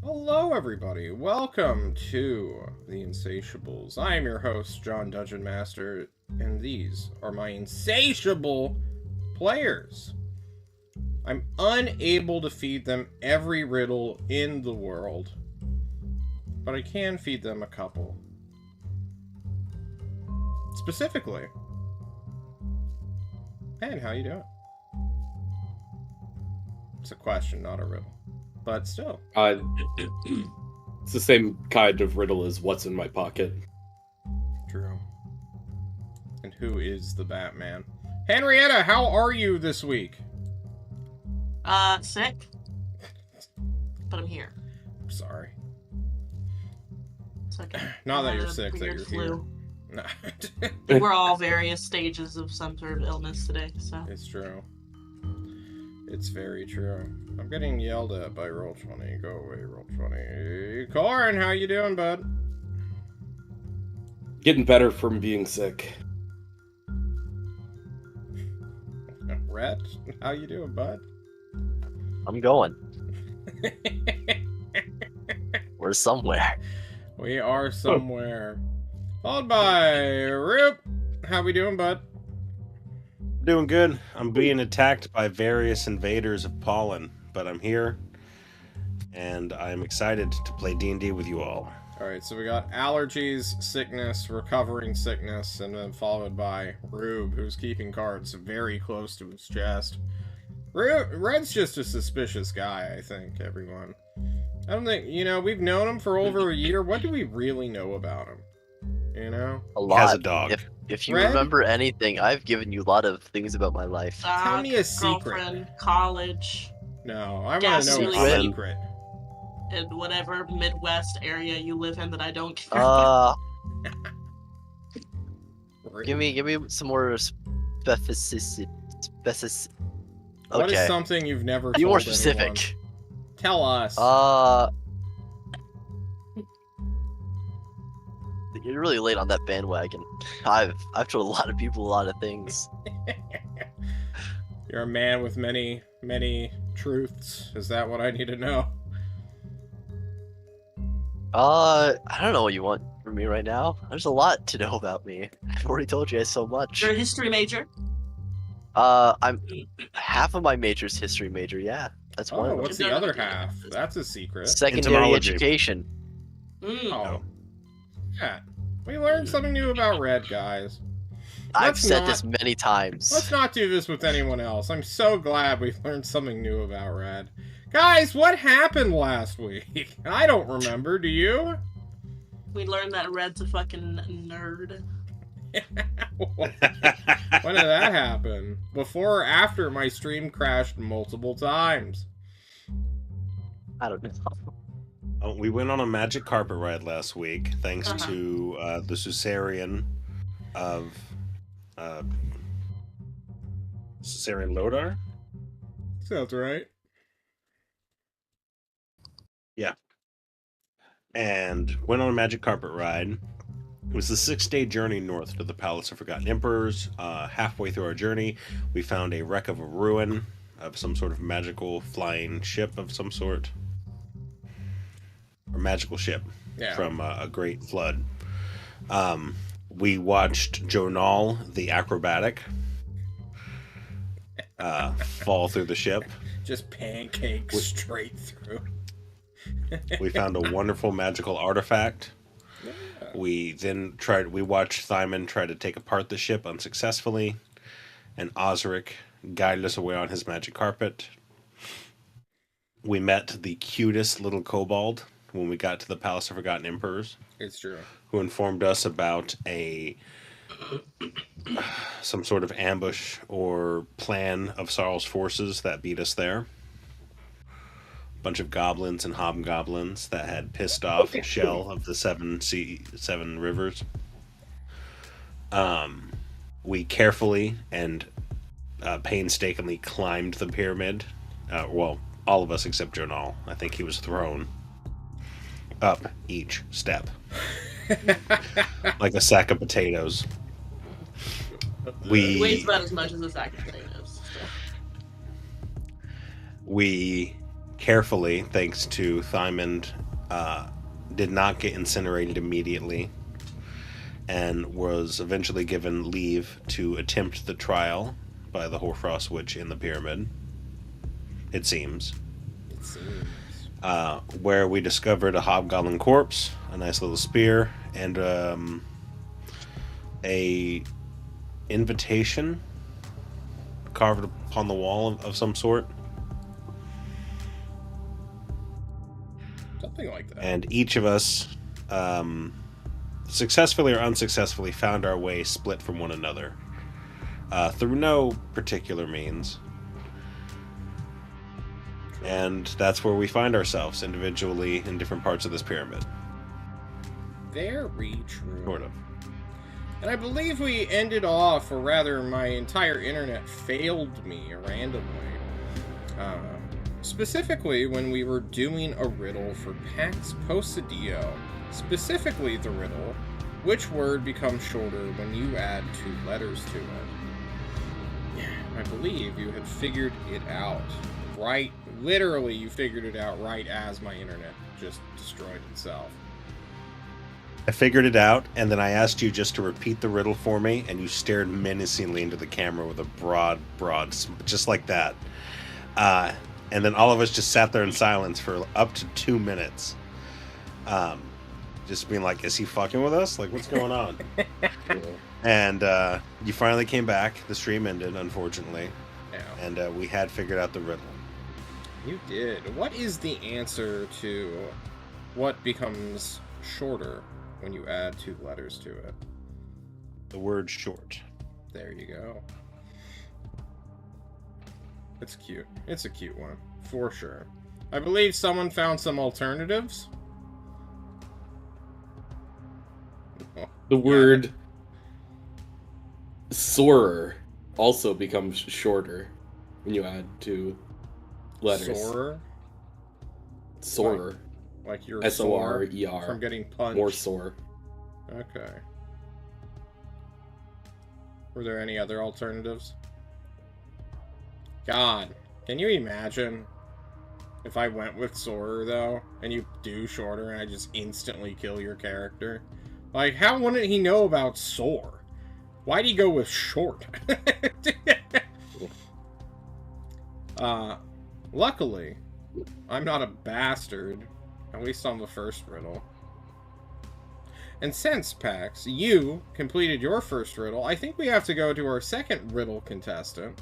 Hello, everybody. Welcome to the Insatiables. I am your host, John Dungeon Master, and these are my insatiable players. I'm unable to feed them every riddle in the world, but I can feed them a couple. Specifically, Ben, how you doing? It's a question, not a riddle. But still. It's the same kind of riddle as what's in my pocket. True. And who is the Batman? Henrietta, how are you this week? Sick. But I'm here. I'm sorry. It's okay. Not that you're sick, that you're flu. here. No. We're all various stages of some sort of illness today, so. It's true. It's very true. I'm getting yelled at by Roll20. Go away, Roll20. Corin, how you doing, bud? Getting better from being sick. Rhett, how you doing, bud? I'm going. We're somewhere. We are somewhere. Followed by Roop. How we doing, bud? Doing good. I'm being attacked by various invaders of pollen, but I'm here, and I'm excited to play D&D with you all. Alright, so we got allergies, sickness, recovering sickness, and then followed by Rube, who's keeping cards very close to his chest. Red's just a suspicious guy, I think, everyone. I don't think, we've known him for over a year. What do we really know about him? A lot. He has a dog. If you Red? remember anything, I've given you a lot of things about my life. Tell me a secret. Girlfriend, college, No, I want Gas to know a really- secret. and whatever Midwest area you live in that I don't care. Give me some more specific. What is Okay. something you've never Be told more anyone? specific. Tell us. You're really late on that bandwagon. I've told a lot of people a lot of things. You're a man with many, many truths. Is that what I need to know? I don't know what you want from me right now. There's a lot to know about me. I've already told you guys so much. You're a history major. I'm half of my major's history major. Yeah, that's one Oh, of them. what's the other half? That's a secret. Secondary Entomology. education. Oh. Yeah. We learned something new about Red, guys. I've Let's said not- this many times. Let's not do this with anyone else. I'm so glad we've learned something new about Red. Guys, what happened last week? I don't remember. Do you? We learned that Red's a fucking nerd. When did that happen? Before or after my stream crashed multiple times? I don't know. We went on a magic carpet ride last week, thanks Uh-huh. to the Caesarian of Caesarian Lodar. Sounds right. And went on a magic carpet ride. It was the 6-day journey north to the Palace of Forgotten Emperors. Halfway through our journey, we found a wreck of a ruin of some sort of magical flying ship of some sort. Or magical ship Yeah. from a great flood. We watched Jonal, the acrobatic, fall through the ship. Just pancakes straight through. We found a wonderful magical artifact. Yeah. We watched Thyman try to take apart the ship unsuccessfully, and Osric guided us away on his magic carpet. We met the cutest little kobold when we got to the Palace of Forgotten Emperors, It's true. who informed us about some sort of ambush or plan of Sarl's forces that beat us there. Bunch of goblins and hobgoblins that had pissed off Shell of the seven rivers. We carefully and painstakingly climbed the pyramid. Well, all of us except Jonal. I think he was thrown up each step like a sack of potatoes. It weighs about as much as a sack of potatoes. We carefully, thanks to Thymond, did not get incinerated immediately, and was eventually given leave to attempt the trial by the Hoarfrost Witch in the pyramid. It seems. It seems. Where we discovered a hobgoblin corpse, a nice little spear, and a invitation carved upon the wall of some sort. Something like that. And each of us, successfully or unsuccessfully, found our way split from one another through no particular means. And that's where we find ourselves, individually in different parts of this pyramid. Very true. Sort of. And I believe we ended off, or rather my entire internet failed me randomly. Specifically when we were doing a riddle for Pax Posidio. Specifically the riddle, which word becomes shorter when you add 2 letters to it? I believe you had figured it out. Right, literally you figured it out right as my internet just destroyed itself. I figured it out, and then I asked you just to repeat the riddle for me, and you stared menacingly into the camera with a broad, just like that. And then all of us just sat there in silence for up to 2 minutes. Just being like, is he fucking with us? Like, what's going on? And you finally came back. The stream ended, unfortunately. Yeah. And we had figured out the riddle. You did. What is the answer to what becomes shorter when you add 2 letters to it? The word short. There you go. It's cute. It's a cute one, for sure. I believe someone found some alternatives. The word soarer also becomes shorter when you add 2 letters. Soarer? Soarer. Like you're S-O-R-E-R. sore from getting punched. More sore. Okay. Were there any other alternatives? God, can you imagine if I went with Soarer, though, and you do shorter and I just instantly kill your character? Like, how wouldn't he know about sore? Why'd he go with short? Luckily, I'm not a bastard, at least on the first riddle. And since, Pax, you completed your first riddle, I think we have to go to our second riddle contestant,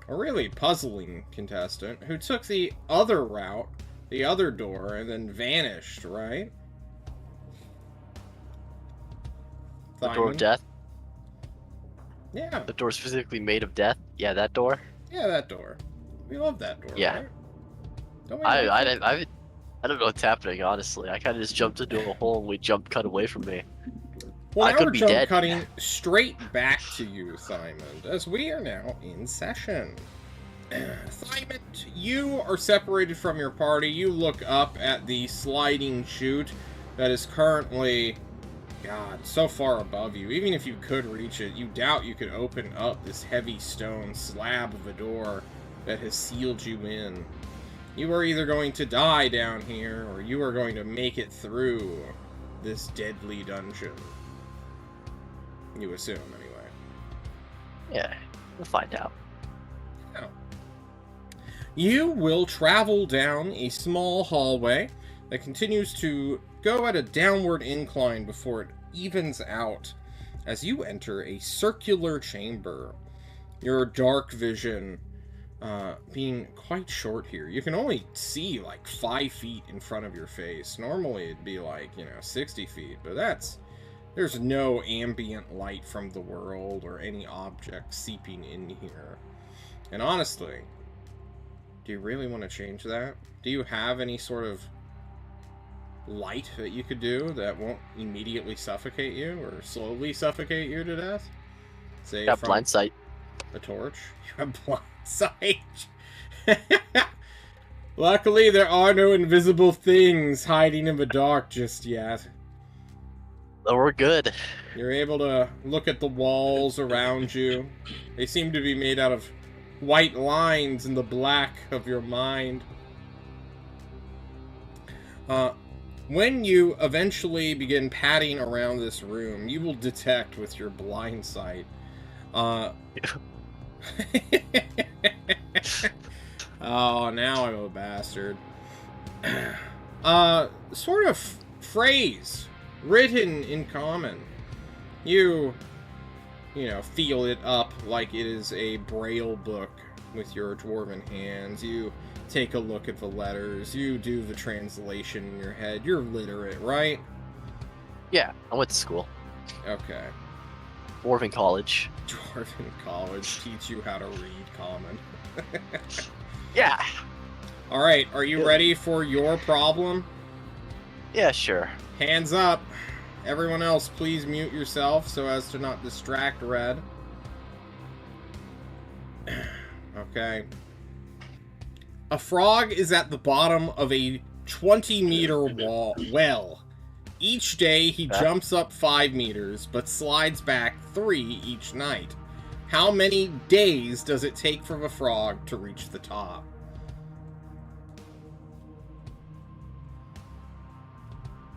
a really puzzling contestant, who took the other route, the other door, and then vanished, right? The door of death? Yeah. The door specifically made of death? Yeah, that door? Yeah, that door. We love that door, Yeah. right? Don't we I don't know what's happening, honestly. I kind of just jumped into a hole and we cut away from me. Well, I now could we're be jump dead. cutting straight back to you, Simon, as we are now in session. Simon, you are separated from your party. You look up at the sliding chute that is currently, God, so far above you. Even if you could reach it, you doubt you could open up this heavy stone slab of a door that has sealed you in. You are either going to die down here, or you are going to make it through this deadly dungeon. You assume, anyway. Yeah, we'll find out. Oh. You will travel down a small hallway that continues to go at a downward incline before it evens out as you enter a circular chamber. Your dark vision being quite short here. You can only see like 5 feet in front of your face. Normally it'd be like, 60 feet, but there's no ambient light from the world or any object seeping in here. And honestly, do you really want to change that? Do you have any sort of light that you could do that won't immediately suffocate you or slowly suffocate you to death? Say Got from blind sight. a torch? You have blind sight. Luckily, there are no invisible things hiding in the dark just yet. Oh, we're good. You're able to look at the walls around you. They seem to be made out of white lines in the black of your mind. When you eventually begin padding around this room, you will detect with your blind sight, oh, now I'm a bastard. Sort of phrase written in common. You know, feel it up like it is a braille book with your dwarven hands. You take a look at the letters. You do the translation in your head. You're literate, right? Yeah, I went to school. Okay. Dwarven College. Dwarven College teach you how to read common. Yeah. Alright, are you ready for your problem? Yeah, sure. Hands up. Everyone else, please mute yourself so as to not distract Red. Okay. A frog is at the bottom of a 20-meter well. Each day, he jumps up 5 meters, but slides back 3 each night. How many days does it take for the frog to reach the top?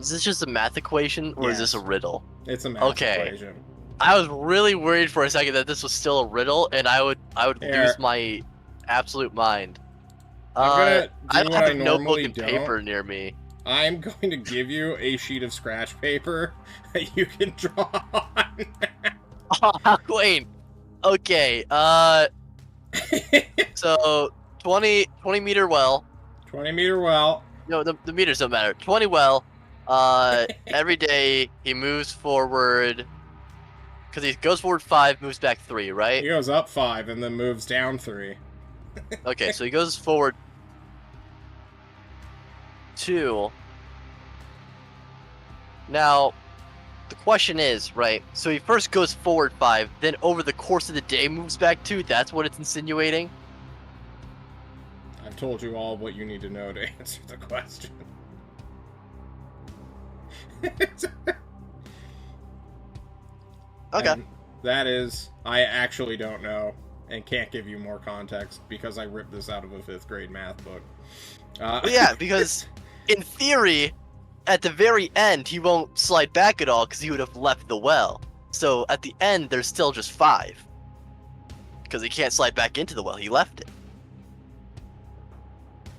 Is this just a math equation, or is this a Yes. riddle? It's a math Okay. equation. I was really worried for a second that this was still a riddle, and I would Here. lose my absolute mind. I'm gonna do I don't what have I a notebook normally and don't. paper near me. I'm going to give you a sheet of scratch paper that you can draw on. Wait. Okay. So 20 meter well. 20-meter well. No, the meters don't matter. 20 well. Every day he moves forward. Because he goes forward 5, moves back 3, He right? goes up 5 and then moves down 3. Okay, so he goes forward 2. Now, the question is, right? So he first goes forward 5, then over the course of the day moves back 2. That's what it's insinuating. I've told you all what you need to know to answer the question. Okay. And that is, I actually don't know and can't give you more context because I ripped this out of a 5th grade math book. Well, yeah, because in theory, at the very end, he won't slide back at all because he would have left the well. So at the end, there's still just 5. Because he can't slide back into the well. He left it.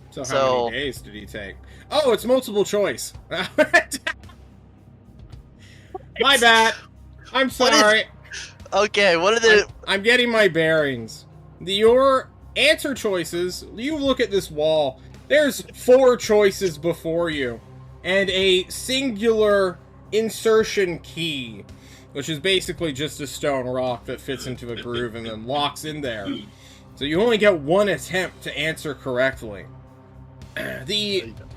So how So- many days did he take? Oh, it's multiple choice. My bad. I'm What is- sorry. Okay, what are the... I'm getting my bearings. Your answer choices, you look at this wall, there's 4 choices before you, and a singular insertion key, which is basically just a stone rock that fits into a groove and then locks in there. So you only get 1 attempt to answer correctly.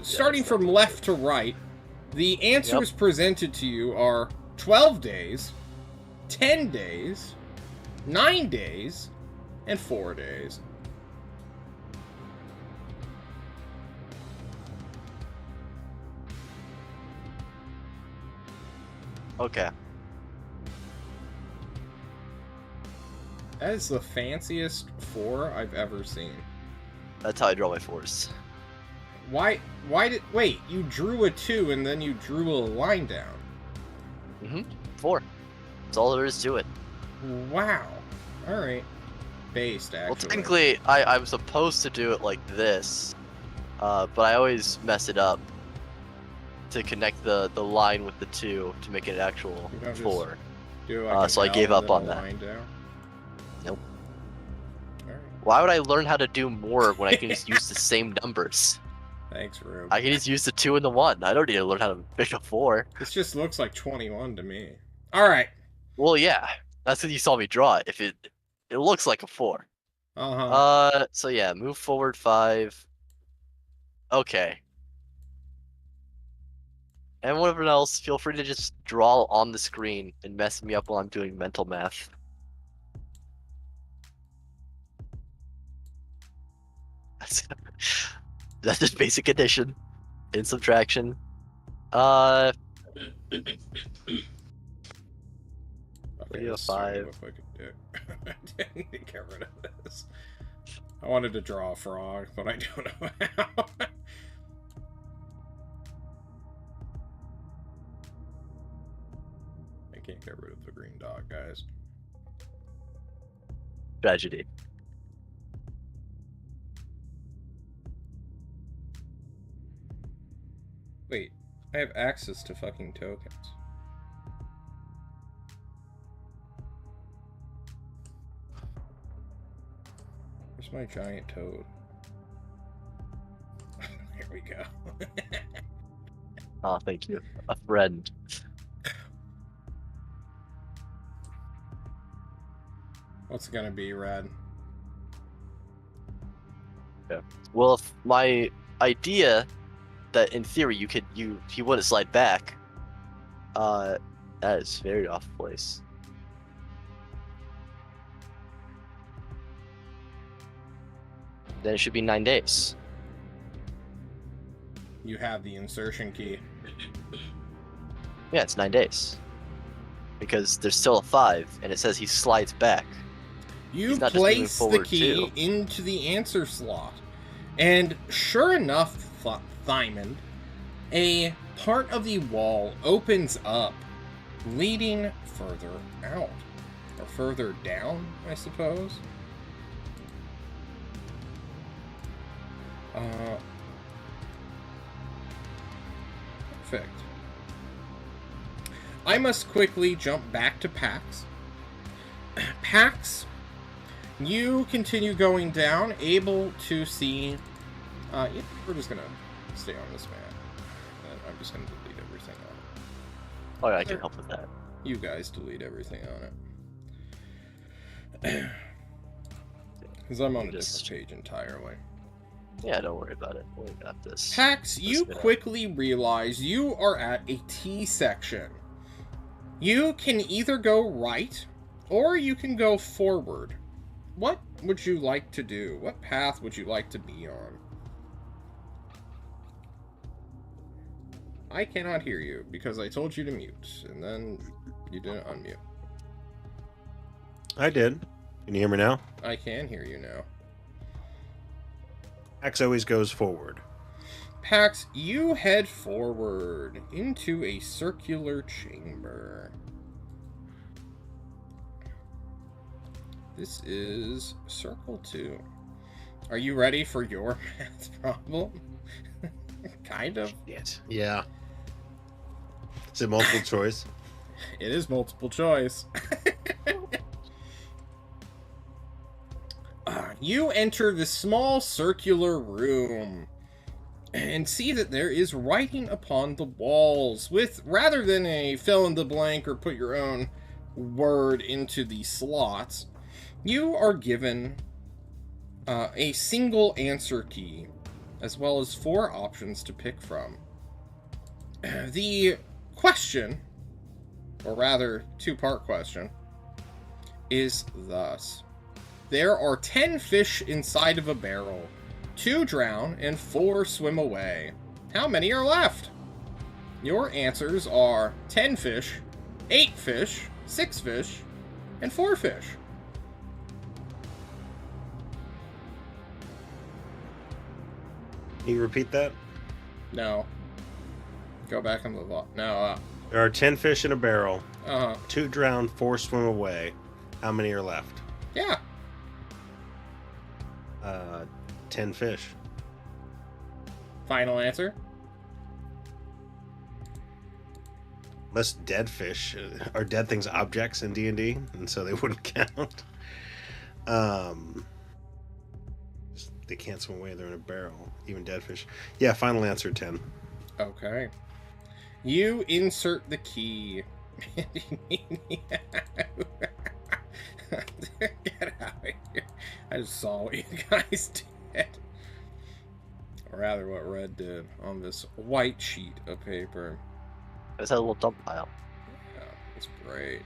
Starting from left to right, the answers presented to you are 12 days, 10 days, 9 days, and 4 days. Okay. That is the fanciest 4 I've ever seen. That's how I draw my 4s. Wait, you drew a 2 and then you drew a line down. Mm-hmm. 4. That's all there is to it. Wow. Alright. Based, actually. Well, technically, I'm supposed to do it like this, but I always mess it up to connect the line with the 2 to make it an actual You don't just 4. Do like a so I L gave and up then on a that. line down? Nope. Alright. Why would I learn how to do more when I can just use the same numbers? Thanks, Rube. I can just use the 2 and the 1. I don't need to learn how to make a 4. This just looks like 21 to me. Alright. Well, yeah, that's because you saw me draw it. If it looks like a 4. Uh-huh. So yeah, move forward 5. Okay. Everyone else, feel free to just draw on the screen and mess me up while I'm doing mental math. That's just basic addition and subtraction. Okay, Three of this is starting to 5. look like a dick. I need to get rid of this. I wanted to draw a frog, but I don't know how. can't get rid of the green dot, guys. Tragedy. Wait, I have access to fucking tokens. Where's my giant toad? Here we go. Oh, thank you. A friend. What's it gonna be, Red? Yeah. Well, if my idea that in theory he wouldn't slide back, that is very off place. Then it should be 9 days. You have the insertion key. Yeah, it's 9 days. Because there's still a 5, and it says he slides back. You He's not just moving place the forward, key too. into the answer slot. And sure enough, Thyman, a part of the wall opens up, leading further out. Or further down, I suppose. Perfect. I must quickly jump back to Pax. Pax, you continue going down, able to see... yeah, we're just gonna stay on this map. And I'm just gonna delete everything on it. Oh, yeah, I can help with that. You guys delete everything on it. Because I'm on a different page entirely. Yeah, don't worry about it. We got this. Pax, you quickly realize you are at a T section. You can either go right, or you can go forward. What would you like to do? What path would you like to be on? I cannot hear you, because I told you to mute, and then you didn't unmute. I did. Can you hear me now? I can hear you now. Pax always goes forward. Pax, you head forward into a circular chamber. This is Circle 2. Are you ready for your math problem? Kind of. Shit. Yeah. Is it multiple choice? It is multiple choice. You enter the small circular room and see that there is writing upon the walls with, rather than a fill in the blank or put your own word into the slots, you are given a single answer key as well as 4 options to pick from. The question, or rather 2-part question, is thus: there are 10 fish inside of a barrel. 2 drown and 4 swim away. How many are left? Your answers are 10 fish, 8 fish, 6 fish, and 4 fish. Can you repeat that? No. Go back on the lot. No, There are 10 fish in a barrel. 2 2 drown, 4 swim away. How many are left? Yeah. 10 fish. Final answer? Unless dead fish are dead things objects in D&D, and so they wouldn't count. They can't swim away. They're in a barrel. Even dead fish. Yeah, final answer 10. Okay. You insert the key. Get out of here. I just saw what you guys did. Or rather, what Red did on this white sheet of paper. It's a little dump pile. Yeah, that's great.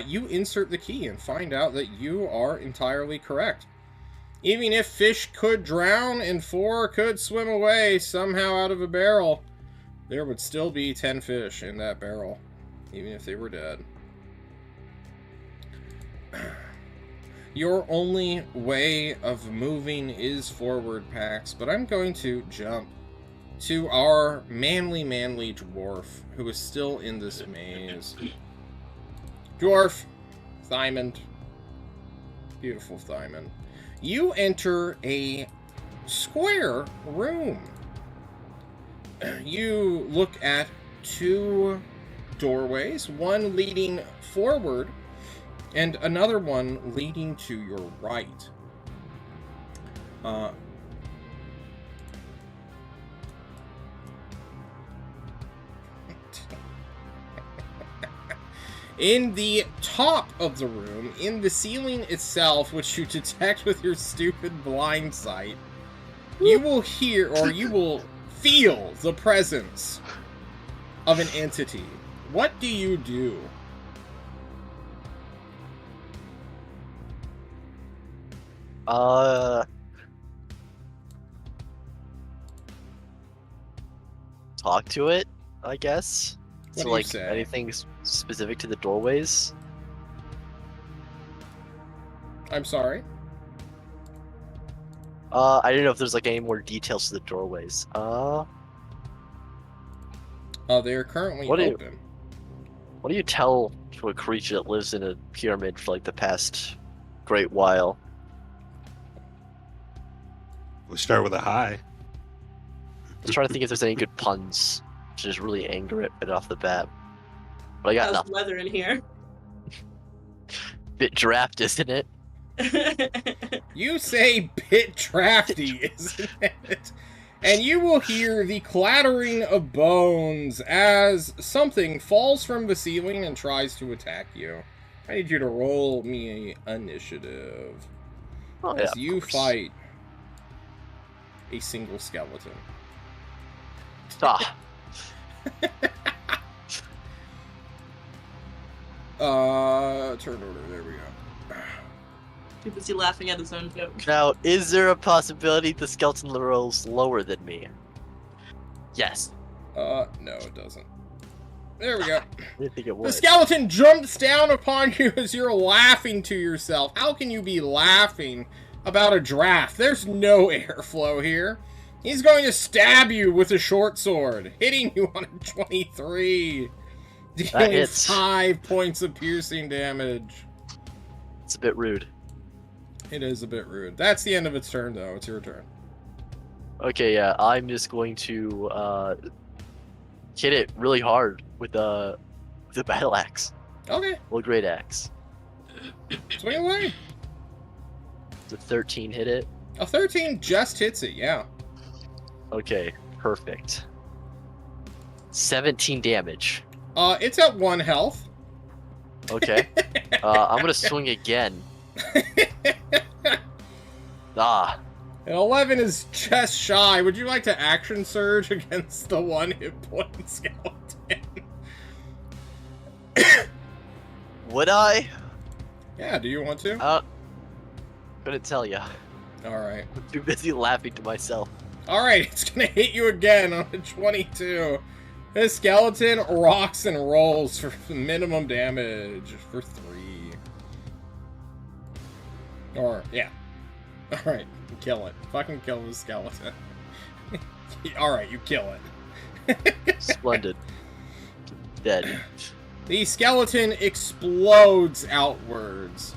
You insert the key and find out that you are entirely correct. Even if fish could drown and 4 could swim away somehow out of a barrel, there would still be 10 fish in that barrel, even if they were dead. Your only way of moving is forward, Pax, but I'm going to jump to our manly dwarf who is still in this maze. Dwarf, Thymond, beautiful Thymond. You enter a square room. You look at two doorways, one leading forward and another one leading to your right. In the top of the room, in the ceiling itself, which you detect with your stupid blind sight, you will hear, or you will feel, the presence of an entity. What do you do? Talk to it, I guess. What So do you like say? anything specific to the doorways? I'm sorry? I didn't know if there's like any more details to the doorways. They are currently What do you- open. What do you tell to a creature that lives in a pyramid for like the past great while? We start with a high. Just trying to think if there's any good puns to just really anger it off the bat. But I got How's nothing. weather in here? Bit draft, isn't it? You say bit drafty, isn't it? And you will hear the clattering of bones as something falls from the ceiling and tries to attack you. I need you to roll me an initiative. Oh, As of you course. fight a single skeleton. Ah, Turn order, there we go. Too busy laughing at his own joke. now, is there a possibility the skeleton rolls lower than me? Yes. No, it doesn't. There we go. I didn't think it The would. skeleton jumps down upon you as you're laughing to yourself. How can you be laughing about a draft? There's no airflow here. He's going to stab you with a short sword, hitting you on a 23. Dealing hits. 5 points of piercing damage. It's a bit rude. It is a bit rude. That's the end of its turn, though. It's your turn. Okay, yeah, I'm just going to hit it really hard with the battle axe. Okay, Well, great axe. swing away. The 13 hit it. A 13 just hits it, yeah. Okay, perfect. 17 damage. It's at 1 health. Okay. I'm gonna swing again. Ah, An 11 is just shy. Would you like to action surge against the 1 hit point skeleton? would I? Yeah, do you want to? Couldn't tell ya. Alright. I'm too busy laughing to myself. Alright, it's gonna hit you again on a 22. This skeleton rocks and rolls for minimum damage for 3. Or, yeah. Alright, kill it. Fucking kill the skeleton. Alright, you kill it. Splendid. Dead. The skeleton explodes outwards.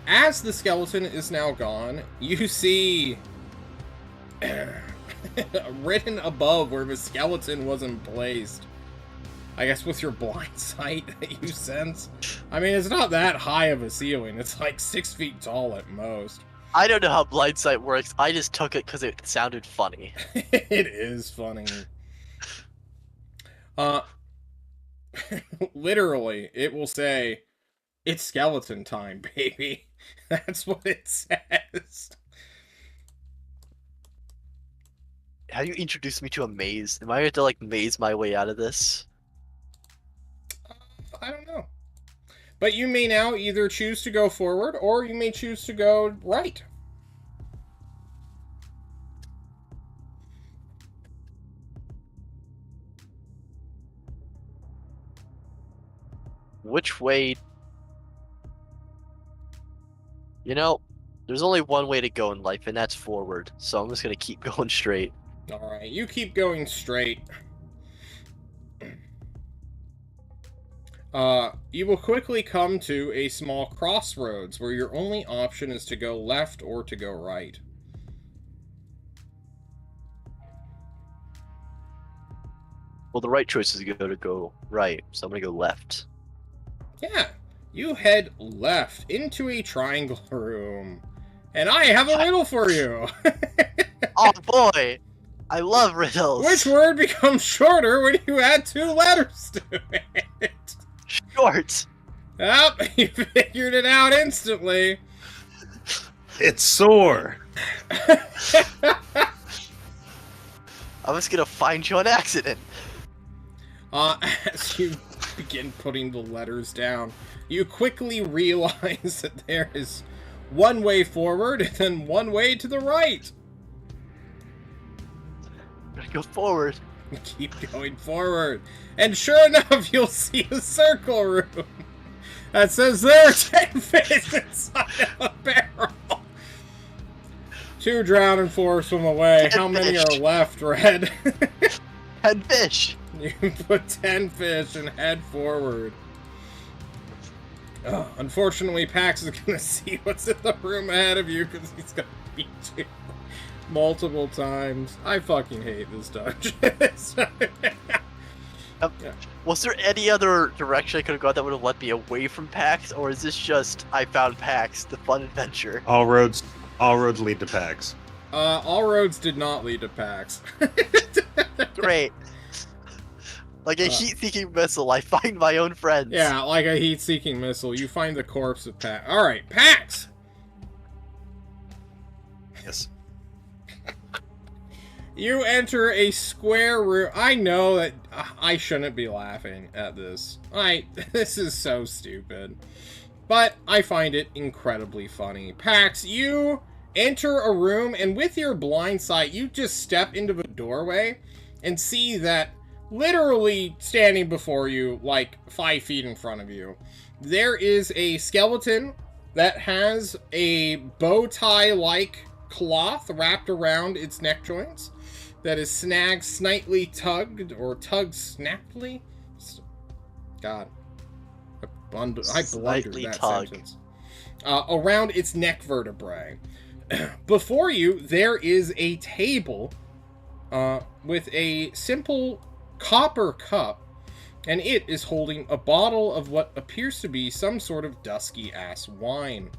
As the skeleton is now gone, you see written above where the skeleton wasn't placed. I guess with your blind sight that you sense. I mean, it's not that high of a ceiling. It's like 6 feet tall at most. I don't know how blind sight works. I just took it because it sounded funny. It is funny. Literally, it will say, "It's skeleton time, baby." That's what it says. How do you introduce me to a maze? Am I going to like maze my way out of this? I don't know. But you may now either choose to go forward, or you may choose to go right. Which way? You know, There's only one way to go in life, and that's forward. So I'm just gonna keep going straight. Alright, you keep going straight. You will quickly come to a small crossroads where your only option is to go left or to go right. Well, the right choice is to go right, so I'm gonna go left. Yeah, you head left into a triangle room. And I have a riddle for you! Oh boy! I love riddles! Which word becomes shorter when you add 2 letters to it? Short! Yep, you figured it out instantly. It's sore. I was gonna find you on accident. As you begin putting the letters down, you quickly realize that there is one way forward and then one way to the right. I'm gonna go forward. Keep going forward. And sure enough, you'll see a circle room that says there are 10 fish inside of a barrel. 2 drown and 4 swim away. 10 How many fish. are left, Red? 10 fish! You put 10 fish and head forward. Unfortunately, Pax is going to see what's in the room ahead of you because he's going to beat you multiple times. I fucking hate this dungeon. Yeah. Was there any other direction I could have gone that would have led me away from PAX, or is this just I found PAX, the fun adventure? All roads lead to PAX. All roads did not lead to Pax. Great. Like a heat-seeking missile, I find my own friends. Yeah, like a heat-seeking missile, you find the corpse of Pax. Alright, Pax! Yes. You enter a square room. I know that I shouldn't be laughing at this. This is so stupid. But I find it incredibly funny. Pax, you enter a room, and with your blind sight, you just step into the doorway and see that literally standing before you, like 5 feet in front of you, there is a skeleton that has a bow tie-like cloth wrapped around its neck joints that is snagged, snightly tugged, or tugged snappily. God. I blundered that sentence. Around its neck vertebrae. Before you, there is a table with a simple copper cup, and it is holding a bottle of what appears to be some sort of dusky-ass wine.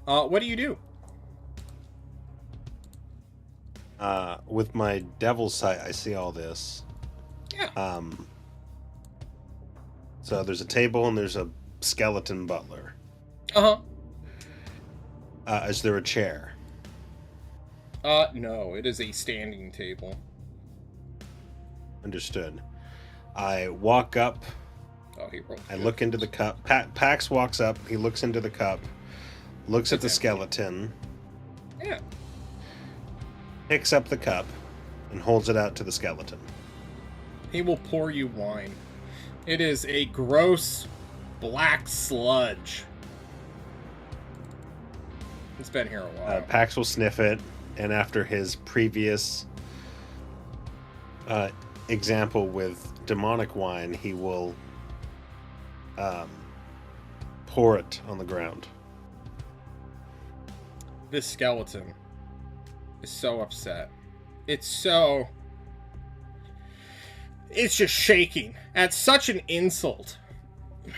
What do you do? With my devil's sight, I see all this. Yeah. So there's a table and there's a skeleton butler. Uh-huh. Is there a chair? No, it is a standing table. Understood. I walk up. Oh, he rolled. I look into the cup. Pax walks up. He looks into the cup. Looks at the skeleton. Yeah. Picks up the cup and holds it out to the skeleton. He will pour you wine. It is a gross black sludge. It's been here a while. Pax will sniff it, and after his previous example with demonic wine, he will pour it on the ground. This skeleton is so upset. It's just shaking at such an insult.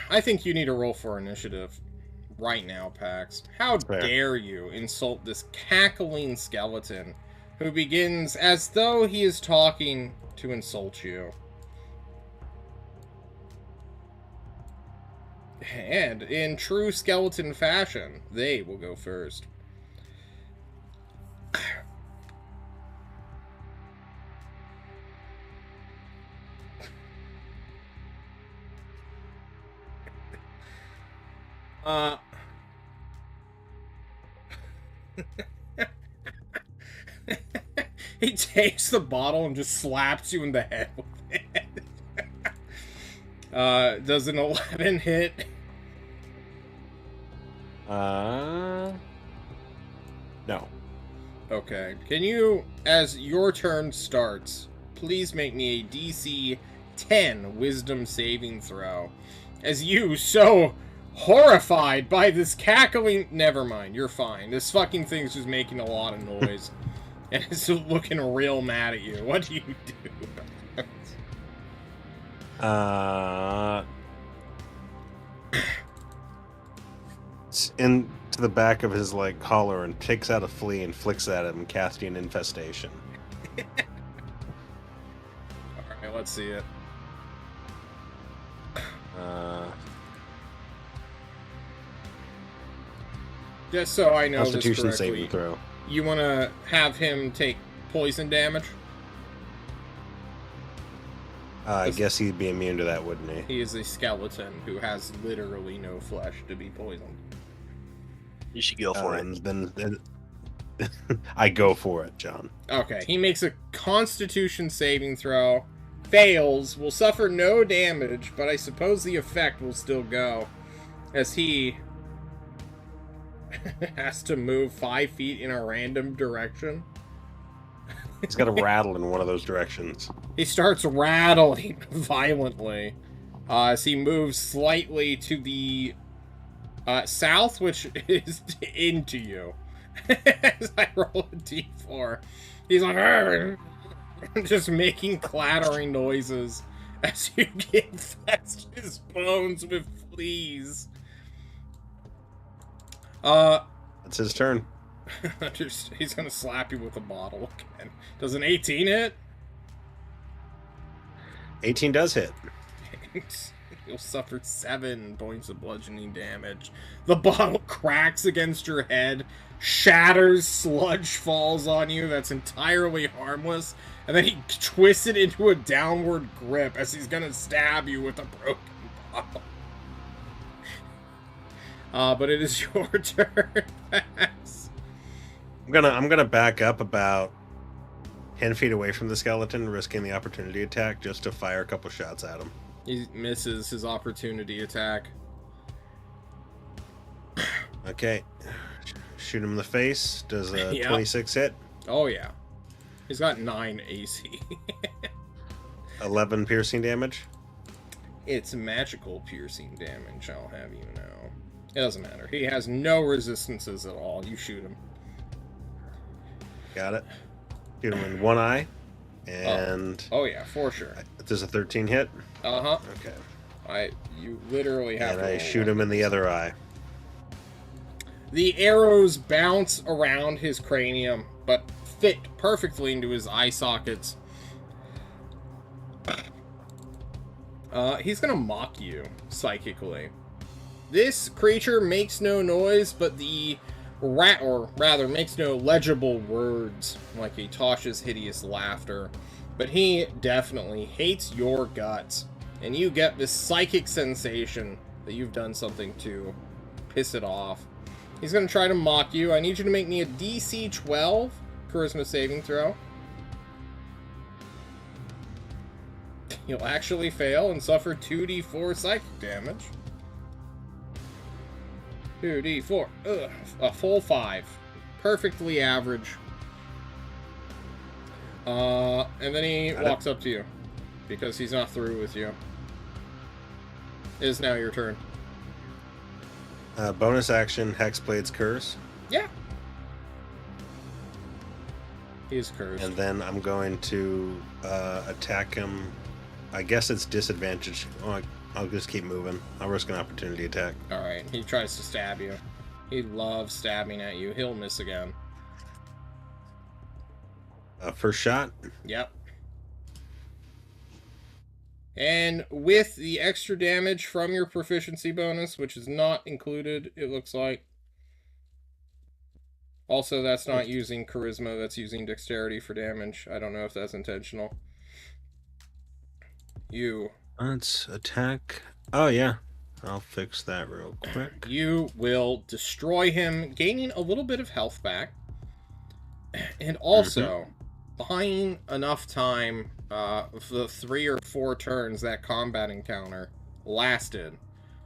I think you need to roll for initiative right now, Pax. How dare you insult this cackling skeleton who begins as though he is talking to insult you. And in true skeleton fashion, they will go first. He takes the bottle and just slaps you in the head with it. Does an 11 hit? Okay. Can you, as your turn starts, please make me a DC 10 Wisdom saving throw? As you, so horrified by this cackling... Never mind, you're fine. This fucking thing's just making a lot of noise. And it's looking real mad at you. What do you do? Into the back of his like collar and takes out a flea and flicks at him, casting infestation. Alright, let's see it. Just so I know this Constitution correctly, saving throw. you want to have him take poison damage? I guess he'd be immune to that, wouldn't he? He is a skeleton who has literally no flesh to be poisoned. You should go for it. Then I go for it, John. Okay, he makes a Constitution saving throw, fails, will suffer no damage, but I suppose the effect will still go, as he has to move 5 feet in a random direction. He's got to rattle in one of those directions. He starts rattling violently as he moves slightly to the south, which is into you. As I roll a d4, he's like, "Arr!" just making clattering noises as you infest his bones with fleas. That's his turn. He's gonna slap you with a bottle again. Does an 18 hit? 18 does hit. You'll suffer 7 points of bludgeoning damage. The bottle cracks against your head, shatters, sludge falls on you that's entirely harmless, and then he twists it into a downward grip as he's gonna stab you with a broken bottle. But it is your turn, Max. I'm gonna back up about 10 feet away from the skeleton, risking the opportunity attack just to fire a couple shots at him. He misses his opportunity attack. Okay. Shoot him in the face. Does a Yep. 26 hit? Oh yeah. He's got 9 AC. 11 piercing damage? It's magical piercing damage, I'll have you know. It doesn't matter. He has no resistances at all. You shoot him. Got it. Shoot him in one eye. And Oh yeah, for sure. does a 13 hit? Uh-huh. Okay. You literally have And to I roll shoot him in the other eye. The arrows bounce around his cranium, but fit perfectly into his eye sockets. He's gonna mock you, psychically. This creature makes no noise, but makes no legible words, like a Tosh's hideous laughter. But he definitely hates your guts, and you get this psychic sensation that you've done something to piss it off. He's gonna try to mock you. I need you to make me a DC 12 charisma saving throw. You'll actually fail and suffer 2d4 psychic damage. 2d4. Ugh, a full 5. Perfectly average. And then he walks up to you. Because he's not through with you. It is now your turn. Bonus action, Hexblade's Curse. Yeah. He's cursed. And then I'm going to attack him. I guess it's disadvantage. Oh, I'll just keep moving. I'll risk an opportunity attack. Alright, he tries to stab you. He loves stabbing at you. He'll miss again. First shot. Yep. And with the extra damage from your proficiency bonus, which is not included, it looks like. Also, that's not using charisma, that's using dexterity for damage. I don't know if that's intentional. Let's attack. Oh, yeah. I'll fix that real quick. You will destroy him, gaining a little bit of health back. And also, buying enough time for the 3 or 4 turns that combat encounter lasted,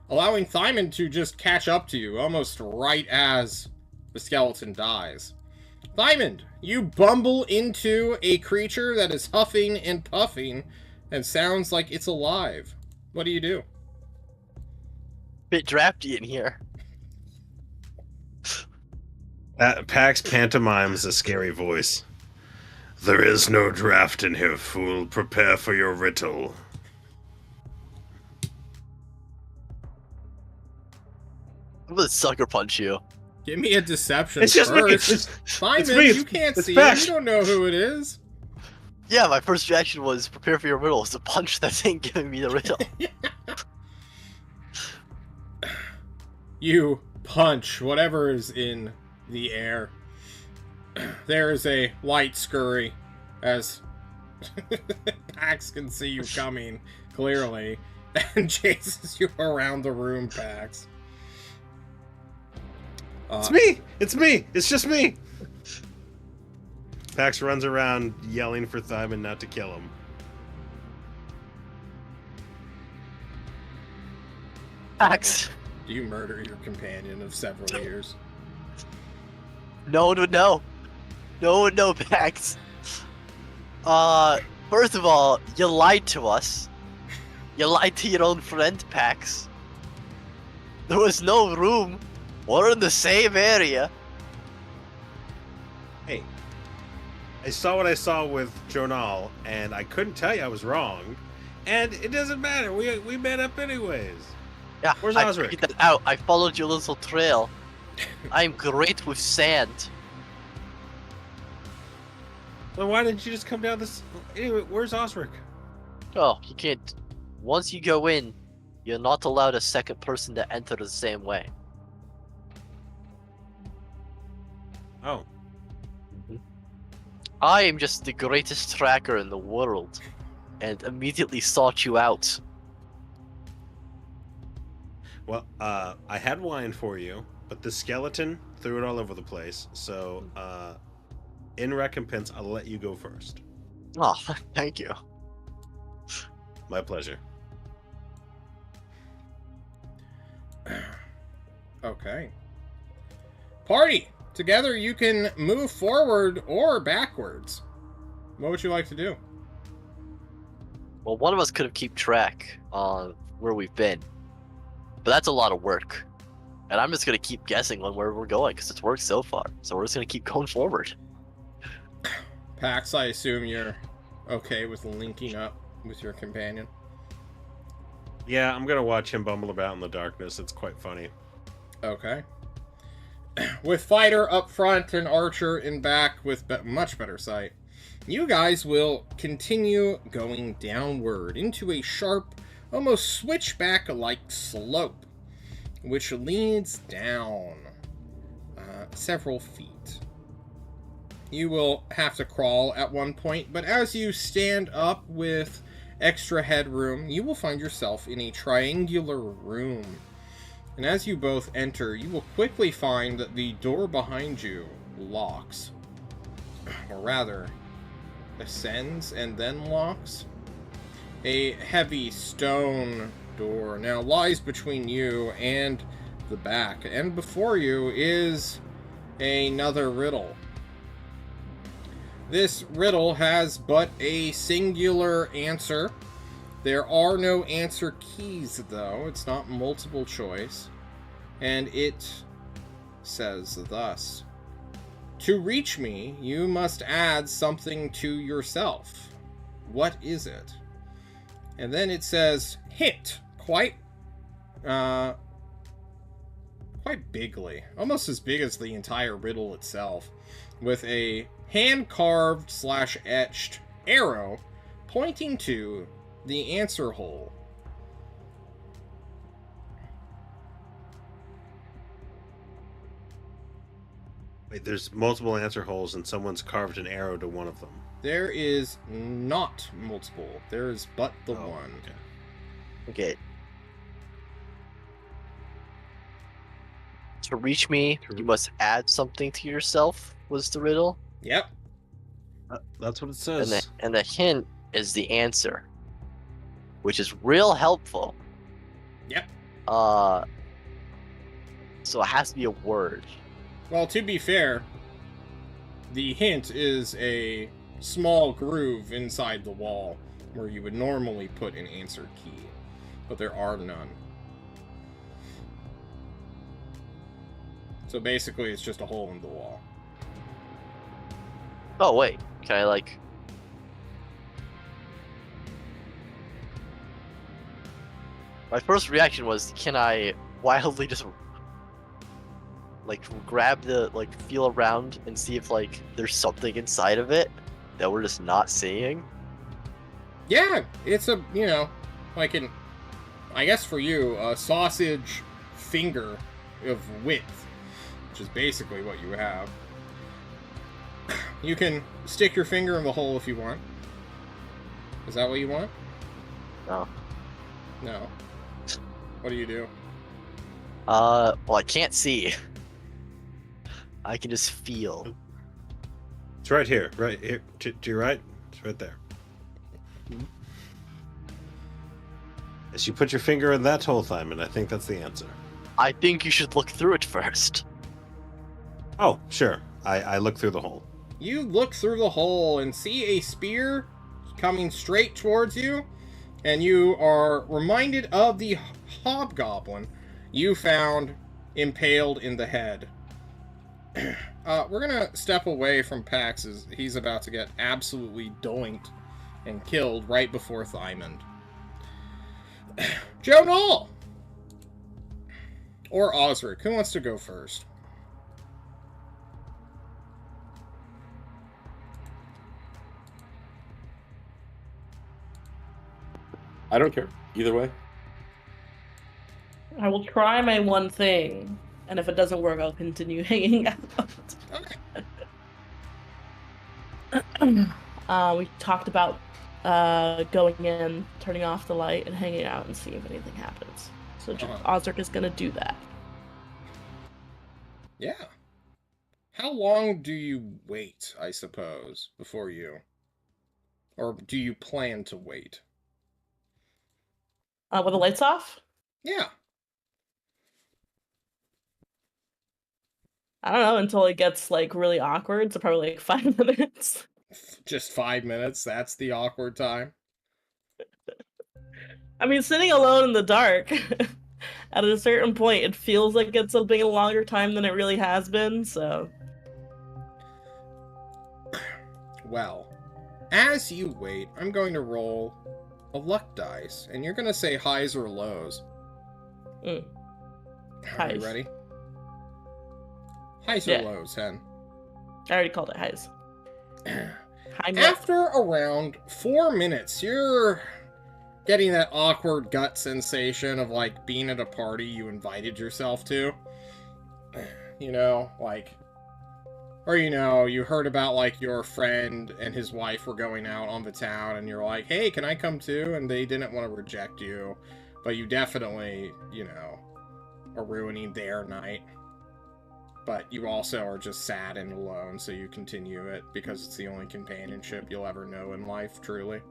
allowing Thyman to just catch up to you almost right as the skeleton dies. Diamond, you bumble into a creature that is huffing and puffing and sounds like it's alive. What do you do? Bit drafty in here. Pax pantomimes a scary voice. There is no draft in here, fool. Prepare for your riddle. I'm gonna sucker punch you. Give me a deception It's just me. first. Simon, it's me. you can't It's see Pax. him. You don't know who it is. Yeah, my first reaction was prepare for your riddle. It's a punch that ain't giving me the riddle. You punch whatever is in the air. There is a light scurry as Pax can see you coming clearly and chases you around the room, Pax. It's me. It's me. It's just me. Pax runs around yelling for Thymon not to kill him. Pax. Do you murder your companion of several years? No one would know. No one would know, Pax. First of all, you lied to us. You lied to your own friend, Pax. There was no room. We're in the same area. Hey, I saw what I saw with Jonal, and I couldn't tell you I was wrong. And it doesn't matter. We met up anyways. Yeah, Where's I Osric? figured that out. I followed your little trail. I'm great with sand. Well, why didn't you just come down this? Anyway, where's Osric? Oh, you can't. Once you go in, you're not allowed a second person to enter the same way. Oh, I am just the greatest tracker in the world, and immediately sought you out. well, I had wine for you, but the skeleton threw it all over the place. So, in recompense, I'll let you go first. Oh, thank you. My pleasure. Okay. Party! Together you can move forward or backwards. What would you like to do? Well, one of us could have kept track on where we've been, but that's a lot of work. And I'm just gonna keep guessing on where we're going because it's worked so far. So we're just gonna keep going forward. Pax, I assume you're okay with linking up with your companion. Yeah, I'm gonna watch him bumble about in the darkness. It's quite funny. Okay. With Fighter up front and Archer in back with much better sight, you guys will continue going downward into a sharp, almost switchback-like slope, which leads down several feet. You will have to crawl at one point, but as you stand up with extra headroom, you will find yourself in a triangular room. And as you both enter, you will quickly find that the door behind you locks. Or rather, ascends and then locks. A heavy stone door now lies between you and the back. And before you is another riddle. This riddle has but a singular answer. There are no answer keys, though. It's not multiple choice. And it says thus: to reach me, you must add something to yourself. What is it? And then it says, hint, quite bigly. Almost as big as the entire riddle itself. With a hand-carved / etched arrow pointing to the answer hole. Wait, there's multiple answer holes and someone's carved an arrow to one of them. There is not multiple. There is but the Oh, one. Okay. To reach me, you must add something to yourself, was the riddle. Yep. That's what it says. And the hint is the answer, which is real helpful. Yep. So it has to be a word. Well, to be fair, The hint is a small groove inside the wall where you would normally put an answer key, but there are none. So basically, it's just a hole in the wall. Oh wait, can I like? My first reaction was, can I wildly just like grab the feel around and see if like there's something inside of it that we're just not seeing? Yeah, it's a, you know, like an, I guess for you, a sausage finger of width, which is basically what you have. You can stick your finger in the hole if you want. Is that what you want? No. No. What do you do? Well, I can't see. I can just feel. It's right here, right here. To your right, it's right there. As you put your finger in that hole, Simon, I think that's the answer. I think you should look through it first. Oh, sure. I look through the hole. You look through the hole and see a spear coming straight towards you, and you are reminded of the hobgoblin you found impaled in the head. We're gonna step away from Pax as he's about to get absolutely doinked and killed right before Thymond. Joe Knoll! Or Osric, who wants to go first? I don't care. Either way. I will try my one thing, and if it doesn't work, I'll continue hanging out. Okay. We talked about going in, turning off the light, and hanging out and seeing if anything happens. So Osric is gonna do that. Yeah. How long do you wait, I suppose, before you... Or do you plan to wait? With the lights off? Yeah. I don't know, until it gets, like, really awkward, so probably, like, 5 minutes. Just 5 minutes, that's the awkward time? I mean, sitting alone in the dark, at a certain point, it feels like it's been a longer time than it really has been, so... Well, as you wait, I'm going to roll a luck dice, and you're going to say highs or lows. Are you Highs. ready? Highs Yeah. or lows, Hen? I already called it highs. High After around 4 minutes, you're getting that awkward gut sensation of, like, being at a party you invited yourself to. You know, like... Or, you know, you heard about, like, your friend and his wife were going out on the town, and you're like, hey, can I come too? And they didn't want to reject you. But you definitely, you know, are ruining their night. But you also are just sad and alone, so you continue it, because it's the only companionship you'll ever know in life, truly.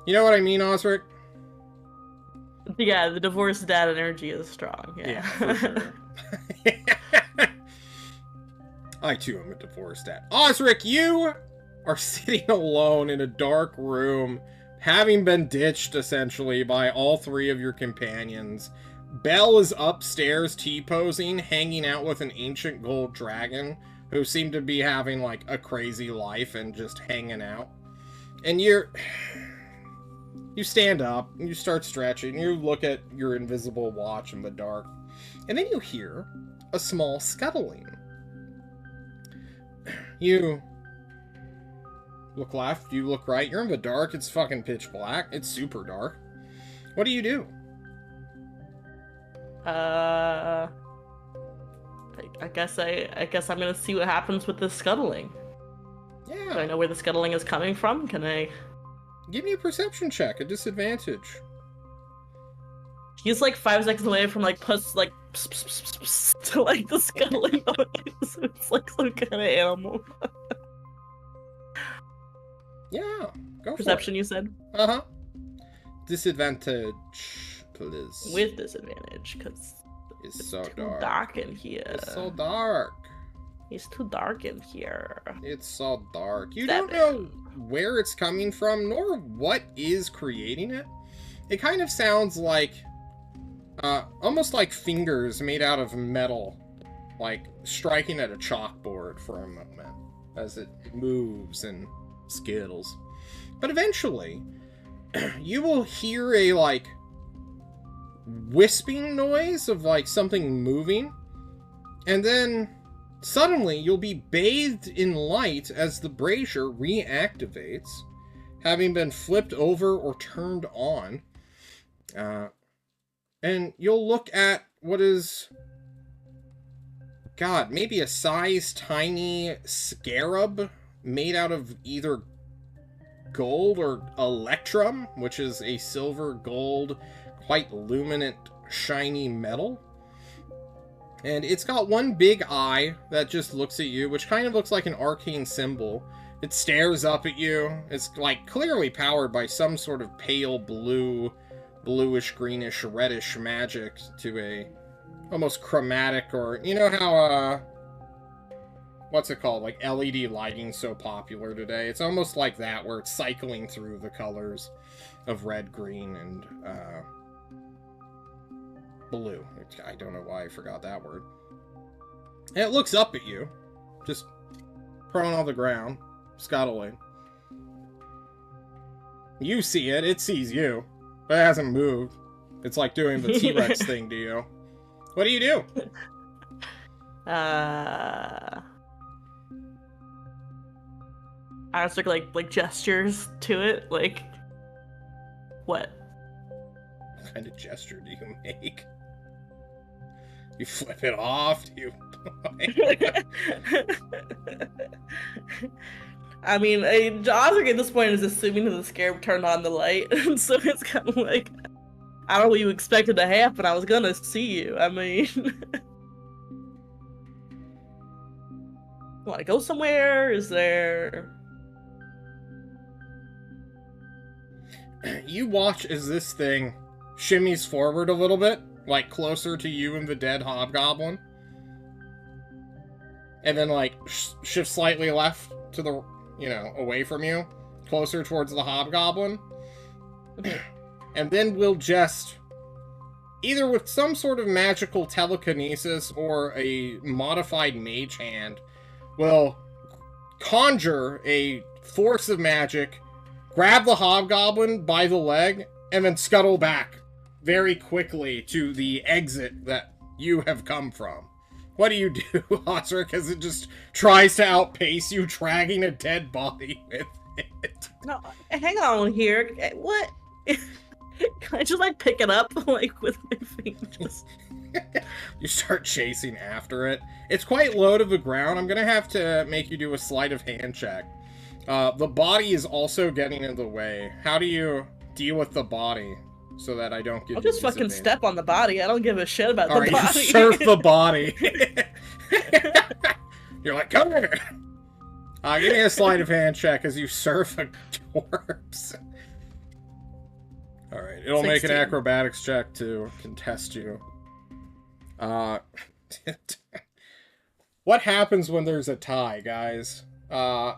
You know what I mean, Osric? Yeah, the divorced dad energy is strong. Yeah, for sure. I, too, am a divorced dad. Osric, you are sitting alone in a dark room, having been ditched, essentially, by all 3 of your companions. Belle is upstairs T-posing, hanging out with an ancient gold dragon, who seem to be having, like, a crazy life and just hanging out. And you stand up, and you start stretching, you look at your invisible watch in the dark, and then you hear a small scuttling. You look left, you look right, you're in the dark, it's fucking pitch black, it's super dark. What do you do? I guess I'm gonna see what happens with the scuttling. Do I Yeah. know where the scuttling is coming from? Can I... Give me a perception check, a disadvantage. He's like 5 seconds away from like to like the scuttling noise. It's like some kind of animal. Yeah, go Perception, you said? for it. Uh-huh. Disadvantage, please. With disadvantage, because It's it's so too dark. dark in here. It's so dark. It's too dark in here. It's so dark. You 7. don't know where it's coming from, nor what is creating it. It kind of sounds like, almost like fingers made out of metal, like striking at a chalkboard for a moment as it moves and skittles. But eventually, you will hear a, like, wisping noise of, like, something moving, and then suddenly you'll be bathed in light as the brazier reactivates, having been flipped over or turned on. And you'll look at what is, God, maybe a size tiny scarab made out of either gold or electrum, which is a silver gold, quite luminant, shiny metal. And it's got one big eye that just looks at you, which kind of looks like an arcane symbol. It stares up at you. It's, like, clearly powered by some sort of pale blue, bluish, greenish, reddish magic to a almost chromatic, or, you know how, what's it called? Like, LED lighting's so popular today. It's almost like that, where it's cycling through the colors of red, green, and, blue. I don't know why I forgot that word. And it looks up at you, just prone on the ground, scuttling. You see it, it sees you, but it hasn't moved. It's like doing the T-Rex thing to you. What do you do? Isaac like gestures to it, like, what? What kind of gesture do you make? You flip it off? Do you... I mean, Osric at this point is assuming that the scarab turned on the light, and so it's kind of like, I don't know what you expected to happen. I was gonna see you. I mean, want to go somewhere? Is there? You watch as this thing shimmies forward a little bit, like closer to you and the dead hobgoblin, and then like shifts slightly left to the, you know, away from you, closer towards the hobgoblin, and then we'll just, either with some sort of magical telekinesis or a modified mage hand, will conjure a force of magic, grab the hobgoblin by the leg, and then scuttle back very quickly to the exit that you have come from. What do you do, Osric, as it just tries to outpace you, dragging a dead body with it? No, hang on here. What? Can I just like pick it up like with my fingers? You start chasing after it. It's quite low to the ground. I'm gonna have to make you do a sleight of hand check. The body is also getting in the way. How do you deal with the body so that I don't get? I'll just fucking step on the body. I don't give a shit about the body. You surf the body. You're like, come here. Give me a sleight of hand check as you surf a corpse. All right, it'll 16. make an acrobatics check to contest you. What happens when there's a tie, guys? I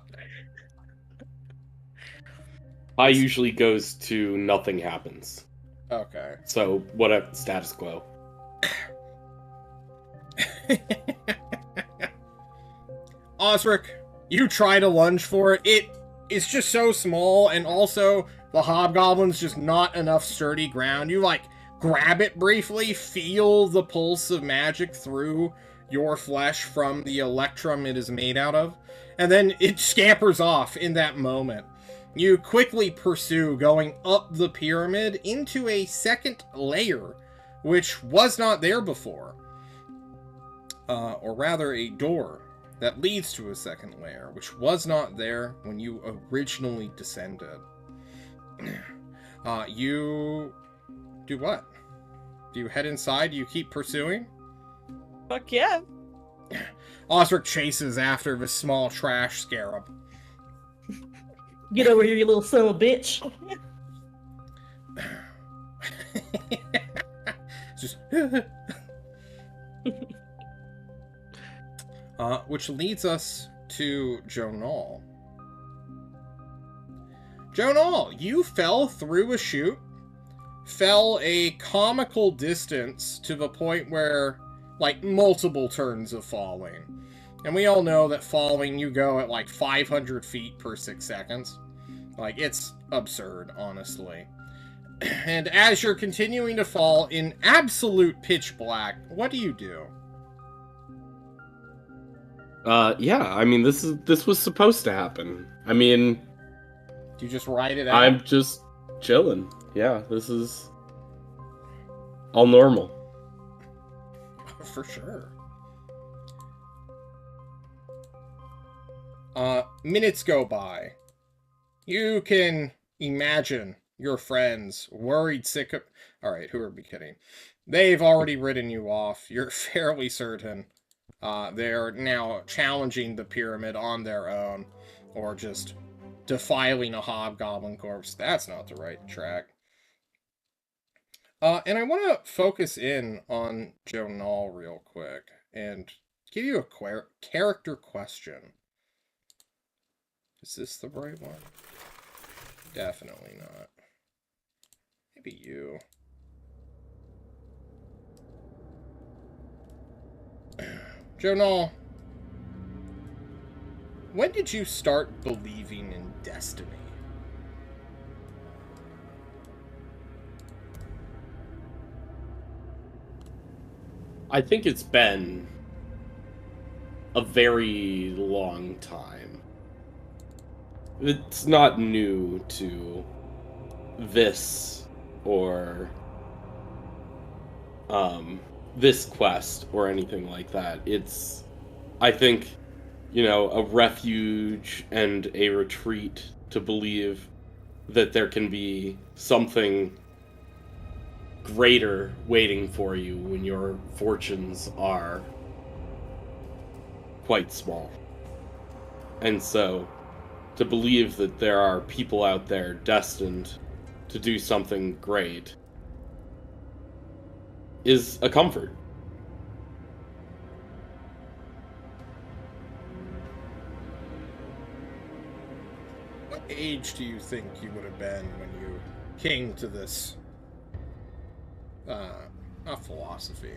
usually goes to nothing happens. Okay. So, whatever, status quo. Osric, you try to lunge for it. It's just so small, and also the hobgoblin's just not enough sturdy ground. You, like, grab it briefly, feel the pulse of magic through your flesh from the electrum it is made out of, and then it scampers off in that moment. You quickly pursue, going up the pyramid into a second layer, which was not there before. Or rather, a door that leads to a second layer, which was not there when you originally descended. You do what? Do you head inside? Do you keep pursuing? Fuck yeah. Osric chases after the small trash scarab. Get over here, you little son of a bitch. Just which leads us to Jonal. Jonal, you fell through a chute, fell a comical distance to the point where, like, multiple turns of falling. And we all know that falling, you go at like 500 feet per 6 seconds. Like, it's absurd, honestly. And as you're continuing to fall in absolute pitch black, what do you do? Yeah, I mean, this was supposed to happen. I mean, Do you just ride it out? I'm just chilling. Yeah, this is all normal. For sure. Minutes go by. You can imagine your friends worried, sick of... Alright, who are we kidding? They've already ridden you off. You're fairly certain they're now challenging the pyramid on their own, or just defiling a hobgoblin corpse. That's not the right track. And I want to focus in on Jonal real quick and give you a character question. Is this the right one? Definitely not. Maybe you. Jonal, when did you start believing in destiny? I think it's been a very long time. It's not new to this or this quest or anything like that. It's, I think, a refuge and a retreat to believe that there can be something greater waiting for you when your fortunes are quite small. And so, to believe that there are people out there destined to do something great is a comfort. What age do you think you would have been when you came to this philosophy?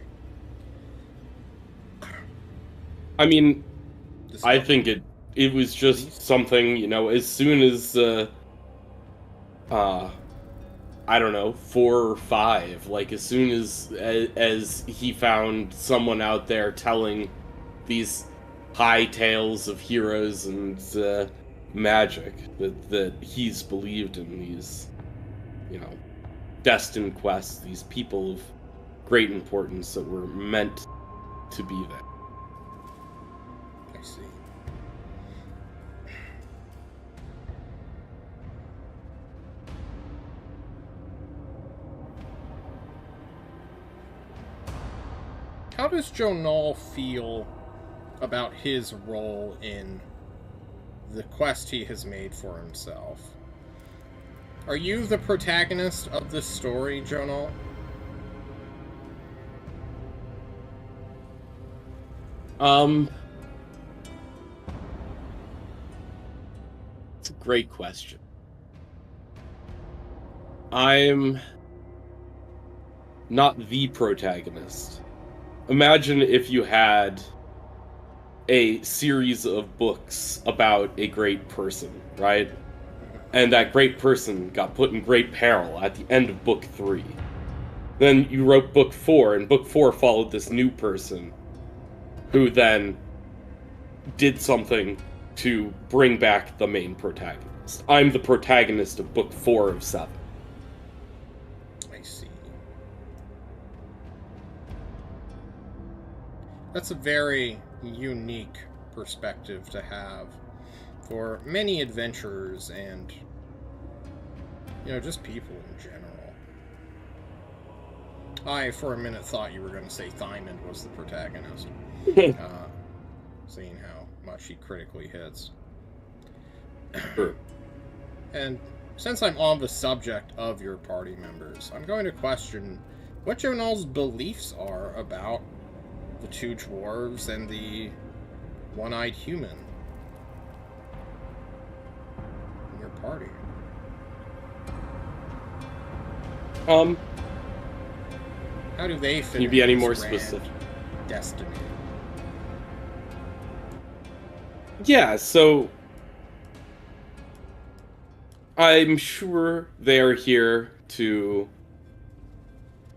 I mean, This I think it was just something, as soon as I don't know, 4 or 5, like as soon as he found someone out there telling these high tales of heroes and magic that he's believed in, these destined quests, these people of great importance that were meant to be there. I see. How does Jonal feel about his role in the quest he has made for himself? Are you the protagonist of this story, Jonal? It's a great question. I'm not the protagonist. Imagine if you had a series of books about a great person, right? And that great person got put in great peril at the end of book 3. Then you wrote book 4, and book 4 followed this new person who then did something to bring back the main protagonist. I'm the protagonist of book 4 of 7. I see. That's a very unique perspective to have for many adventurers and, just people in general. I, for a minute, thought you were going to say Thymond was the protagonist, seeing how much he critically hits. Sure. And since I'm on the subject of your party members, I'm going to question what Jonal's beliefs are about the 2 dwarves and the one-eyed human in your party? How do they fit Can you in be any this more grand specific? destiny? Yeah, so I'm sure they are here to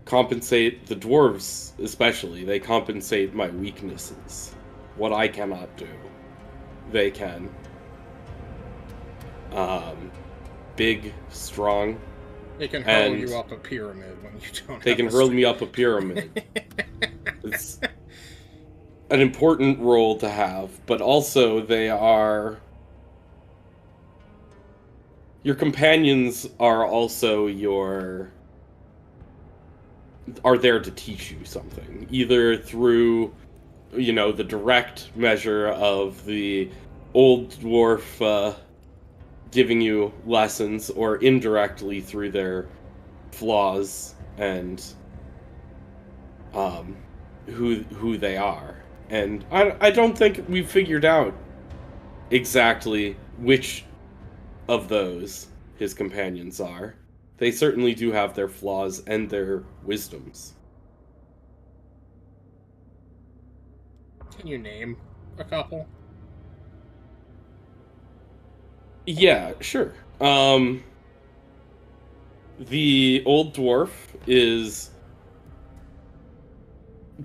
compensate the dwarves, especially. They compensate my weaknesses. What I cannot do, they can. Big, strong. They can hurl And you up a pyramid when you don't they have can a hurl strength. me up a pyramid. It's an important role to have, but also they are... Your companions are also are there to teach you something, either through, the direct measure of the old dwarf giving you lessons, or indirectly through their flaws and who they are. And I don't think we've figured out exactly which of those his companions are. They certainly do have their flaws and their wisdoms. Can you name a couple? Yeah, sure. The old dwarf is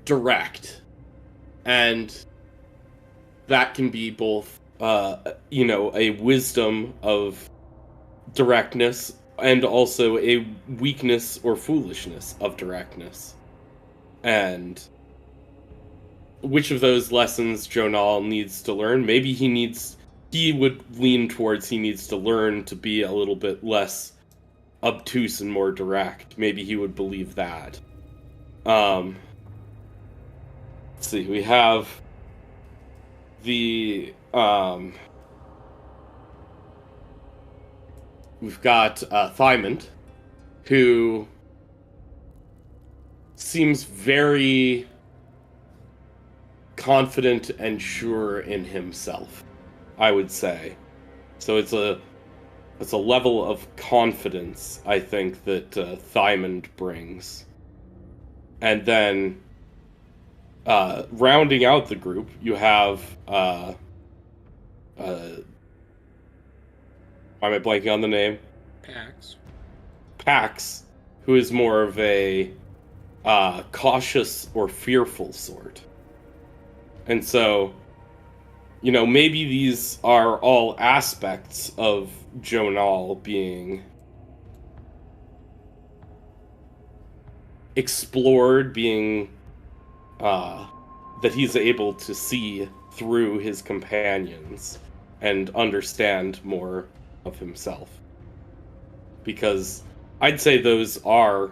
direct, and that can be both, a wisdom of directness and also a weakness or foolishness of directness. And which of those lessons Jonal needs to learn? Maybe he would lean towards he needs to learn to be a little bit less obtuse and more direct. Maybe he would believe that. Let's see, we have the we've got Thymond, who seems very confident and sure in himself, I would say. So it's a level of confidence, I think, that Thymond brings. And then rounding out the group, you have why am I blanking on the name? Pax, who is more of a cautious or fearful sort. And so, maybe these are all aspects of Jonal being explored, being that he's able to see through his companions and understand more of himself. Because I'd say those are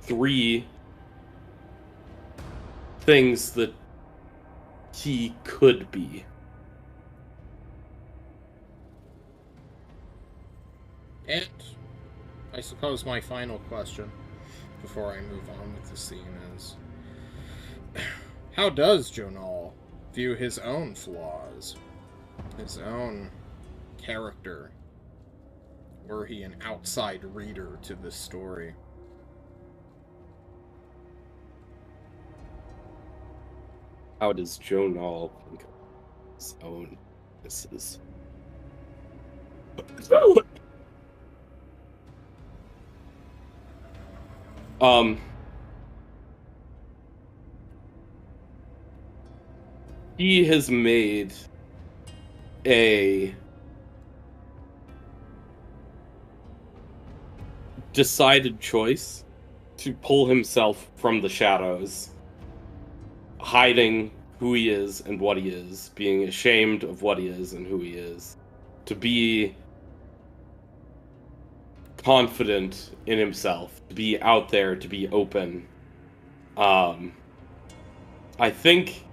3 things that he could be. And I suppose my final question before I move on with the scene is, how does Jonal view his own flaws, his own character? Were he an outside reader to this story? How does Jonal think of his own weaknesses? He has made a decided choice to pull himself from the shadows, hiding who he is and what he is, being ashamed of what he is and who he is, to be confident in himself, to be out there, to be open. I think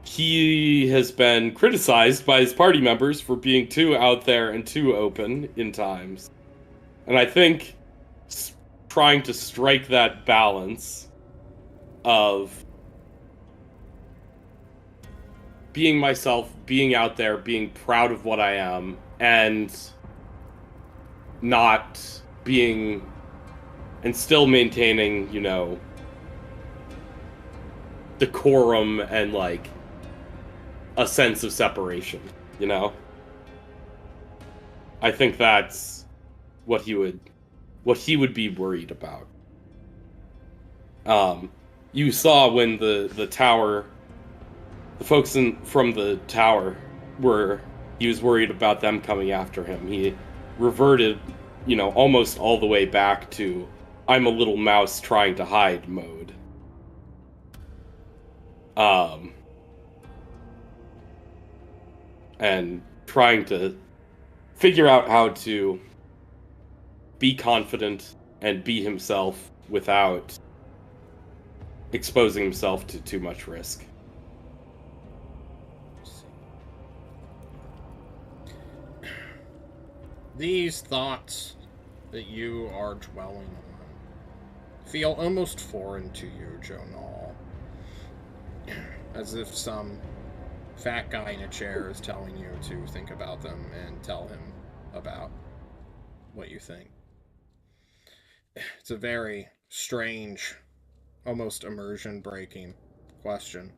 he has been criticized by his party members for being too out there and too open in times. And I think trying to strike that balance of being myself, being out there, being proud of what I am, and not being, and still maintaining, you know, decorum and, like, a sense of separation, you know? I think that's what he would be worried about. You saw when the tower, the folks from the tower he was worried about them coming after him. He reverted, you know, almost all the way back to I'm a little mouse trying to hide mode. And trying to figure out how to be confident and be himself without exposing himself to too much risk. These thoughts that you are dwelling on feel almost foreign to you, Jonal. As if some fat guy in a chair is telling you to think about them and tell him about what you think. It's a very strange, almost immersion-breaking question,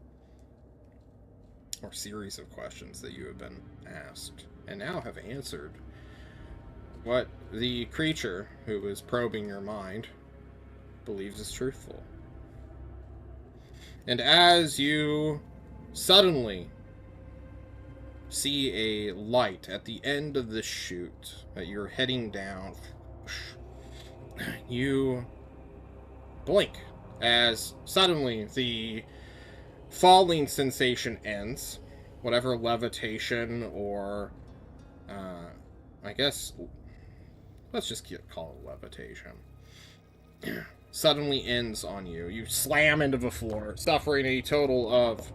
or series of questions that you have been asked, and now have answered what the creature who is probing your mind believes is truthful. And as you suddenly see a light at the end of the chute that you're heading down, you blink as suddenly the falling sensation ends. Whatever levitation or, I guess, let's just call it levitation, suddenly ends on you. You slam into the floor, suffering a total of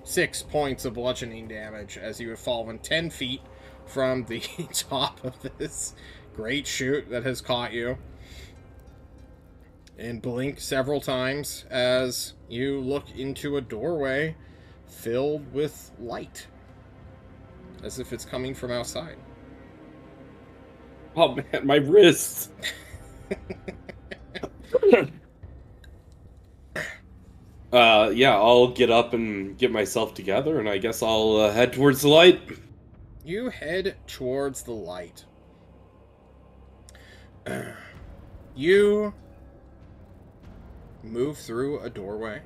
6 points of bludgeoning damage as you have fallen 10 feet from the top of this great chute that has caught you. And blink several times as you look into a doorway filled with light, as if it's coming from outside. Oh man, my wrist! Yeah, I'll get up and get myself together, and I guess I'll head towards the light. You head towards the light. You move through a doorway.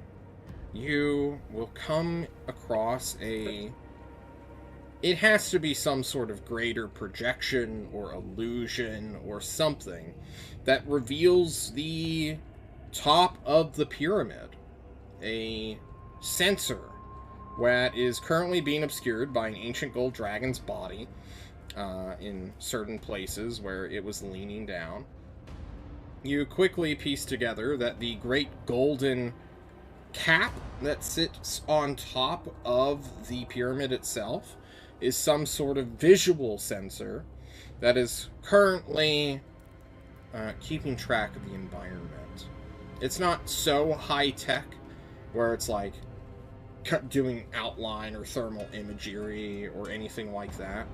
You will come across it has to be some sort of greater projection or illusion or something that reveals the top of the pyramid. A sensor that is currently being obscured by an ancient gold dragon's body in certain places where it was leaning down. You quickly piece together that the great golden cap that sits on top of the pyramid itself is some sort of visual sensor that is currently keeping track of the environment. It's not so high-tech where it's like doing outline or thermal imagery or anything like that.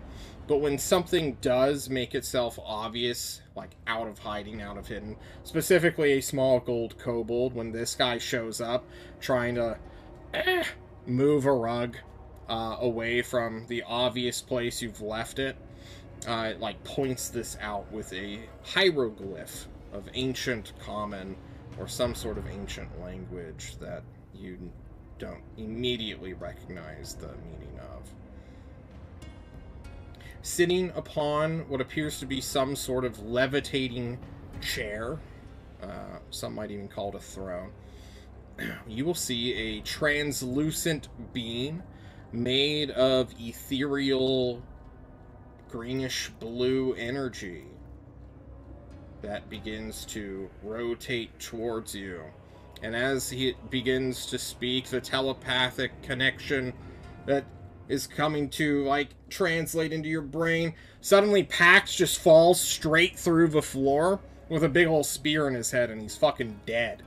But when something does make itself obvious, like out of hiding, out of hidden, specifically a small gold kobold, when this guy shows up trying to move a rug away from the obvious place you've left it, it like points this out with a hieroglyph of ancient common or some sort of ancient language that you don't immediately recognize the meaning of. Sitting upon what appears to be some sort of levitating chair, some might even call it a throne, you will see a translucent being made of ethereal greenish blue energy that begins to rotate towards you. And as he begins to speak, the telepathic connection that is coming to, like, translate into your brain, suddenly Pax just falls straight through the floor with a big old spear in his head, and he's fucking dead.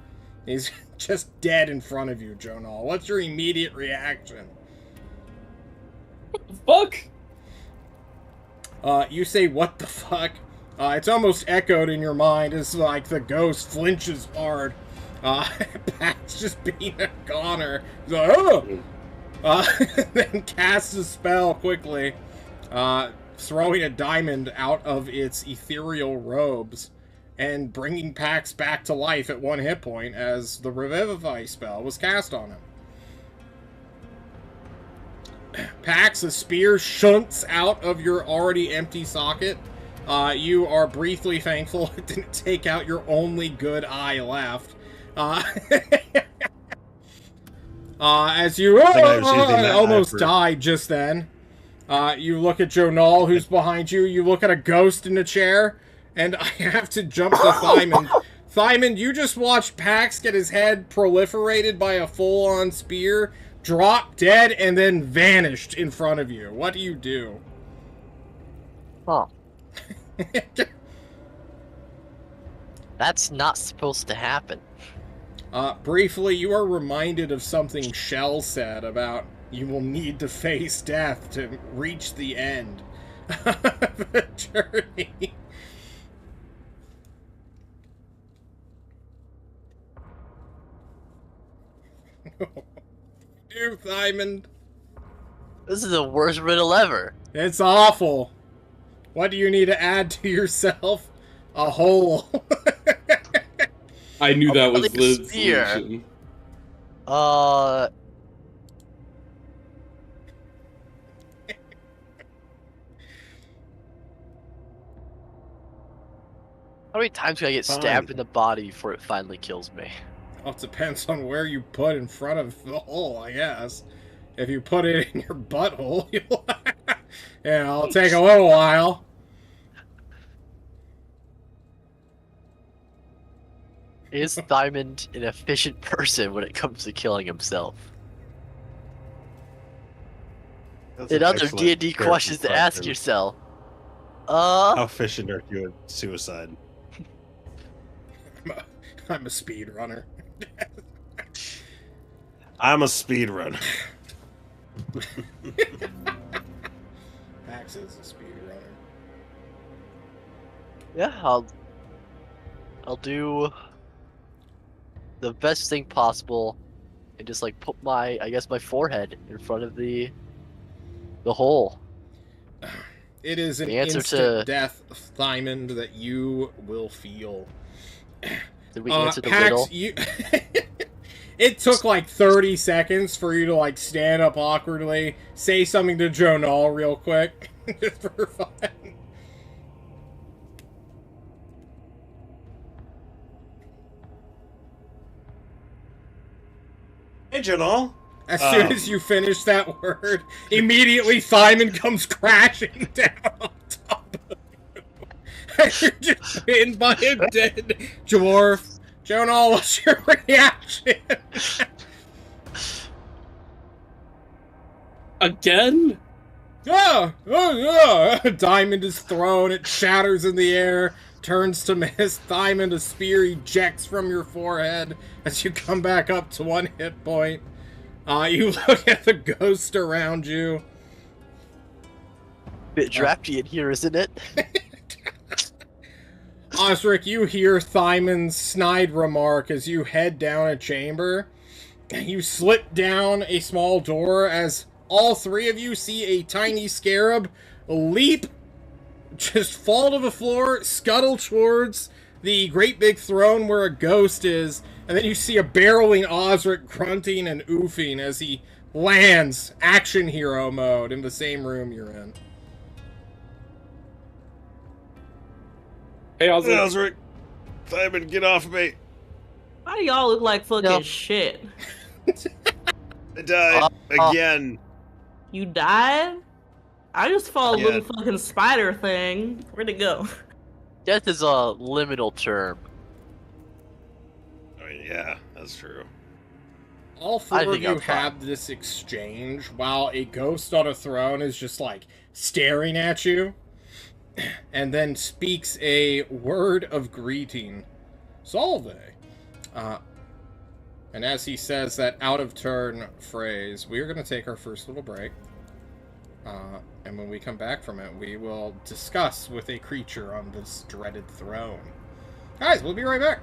He's just dead in front of you, Jonal. What's your immediate reaction? Fuck. You say, what the fuck? It's almost echoed in your mind as, like, the ghost flinches hard. Pat's just being a goner. He's like, oh! Then casts a spell quickly, throwing a diamond out of its ethereal robes and bringing Pax back to life at 1 hit point as the Revivify spell was cast on him. Pax, a spear shunts out of your already empty socket. You are briefly thankful it didn't take out your only good eye left. As you almost died just then. You look at Jonal, who's behind you. You look at a ghost in a chair. And I have to jump to Thyman. Thyman, you just watched Pax get his head proliferated by a full-on spear, drop dead, and then vanished in front of you. What do you do? Huh. That's not supposed to happen. Briefly, you are reminded of something Shell said about you will need to face death to reach the end of the journey. You, Thyman. This is the worst riddle ever. It's awful. What do you need to add to yourself? A hole. I knew that was Probably a Liz's spear. solution. How many times can I get stabbed in the body before it finally kills me? Well, it depends on where you put in front of the hole, I guess. If you put it in your butthole, you'll... yeah, it'll take a little while. Is Diamond an efficient person when it comes to killing himself? That's In an other excellent D&D character questions to ask question. yourself. How efficient are you at suicide? I'm a speedrunner. I'm a speedrunner. Max is a speedrunner. Yeah, I'll do the best thing possible and just like put my forehead in front of the hole. It is an The answer instant to- death, Thyman, that you will feel. Did we answer the Pax, riddle? you... It took like 30 seconds for you to like stand up awkwardly, say something to Jonal real quick, just for fun. Hey, Janal. As soon as you finish that word, immediately Thyman comes crashing down on top of you. And you're just pinned by a dead dwarf. Jonal, what's your reaction? Again? Diamond is thrown, it shatters in the air, turns to miss. Diamond, a spear ejects from your forehead as you come back up to 1 hit point. You look at the ghost around you. Bit drafty in here, isn't it? Osric, you hear Thyman's snide remark as you head down a chamber. You slip down a small door as all three of you see a tiny scarab leap, just fall to the floor, scuttle towards the great big throne where a ghost is, and then you see a barreling Osric grunting and oofing as he lands action hero mode in the same room you're in. Hey, Osric. Osric. Simon, get off of me. Why do y'all look like fucking No. shit? I died again. You died? I just saw a Yeah. little fucking spider thing. Where'd it go? Death is a liminal term. I mean, yeah, that's true. All four I of think you I'm fine. have this exchange while a ghost on a throne is just like staring at you and then speaks a word of greeting. Salve. And as he says that out of turn phrase, we are going to take our first little break. And when we come back from it, we will discuss with a creature on this dreaded throne. Guys, we'll be right back.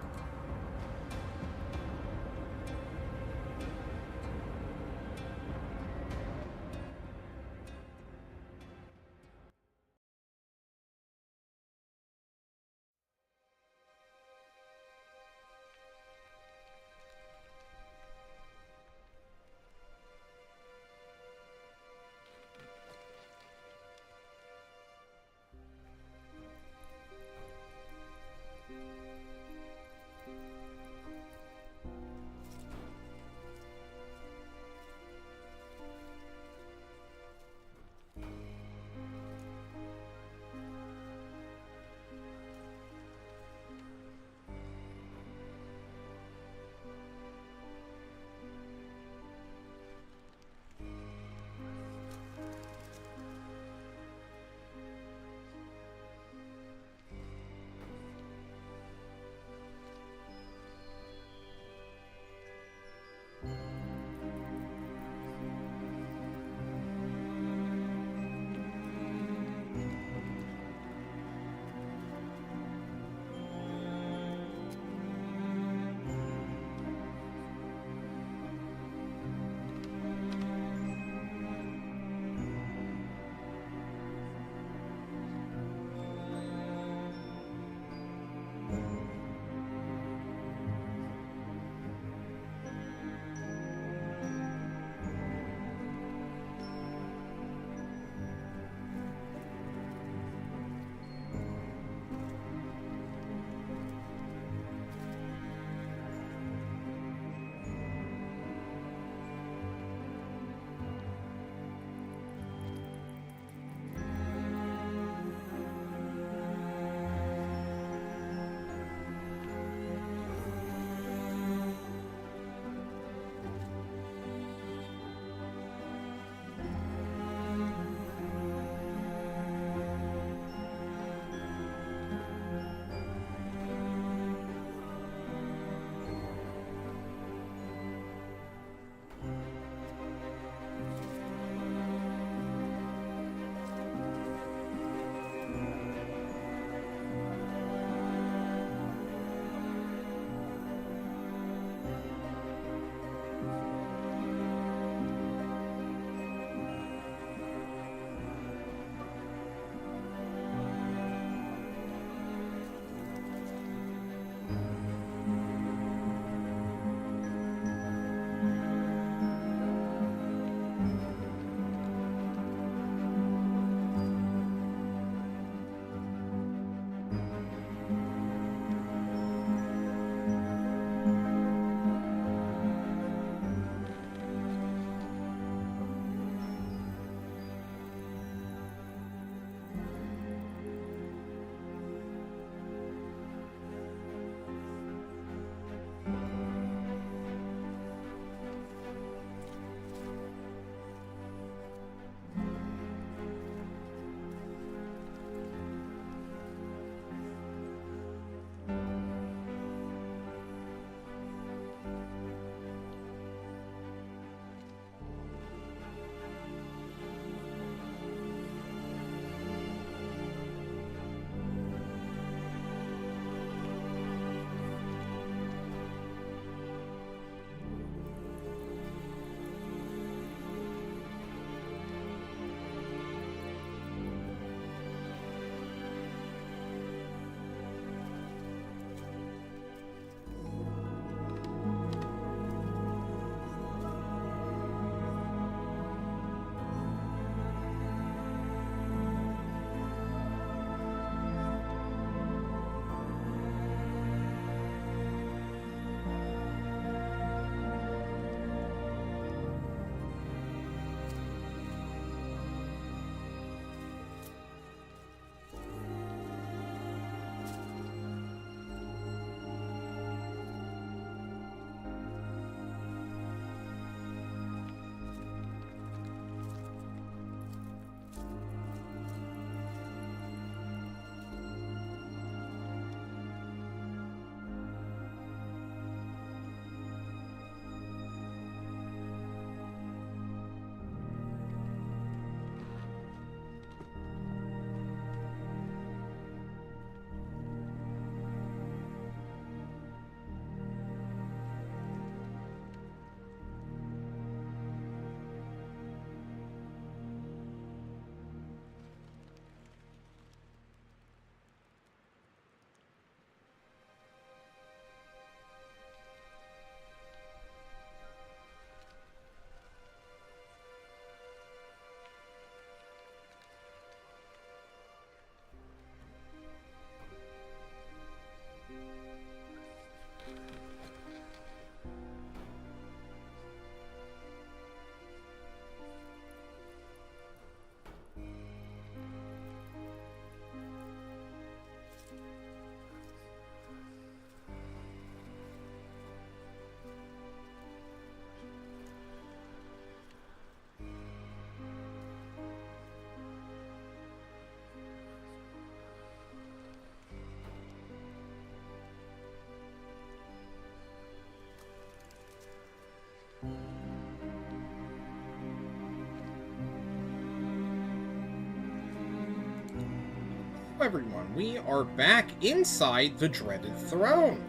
everyone. We are back inside the dreaded throne.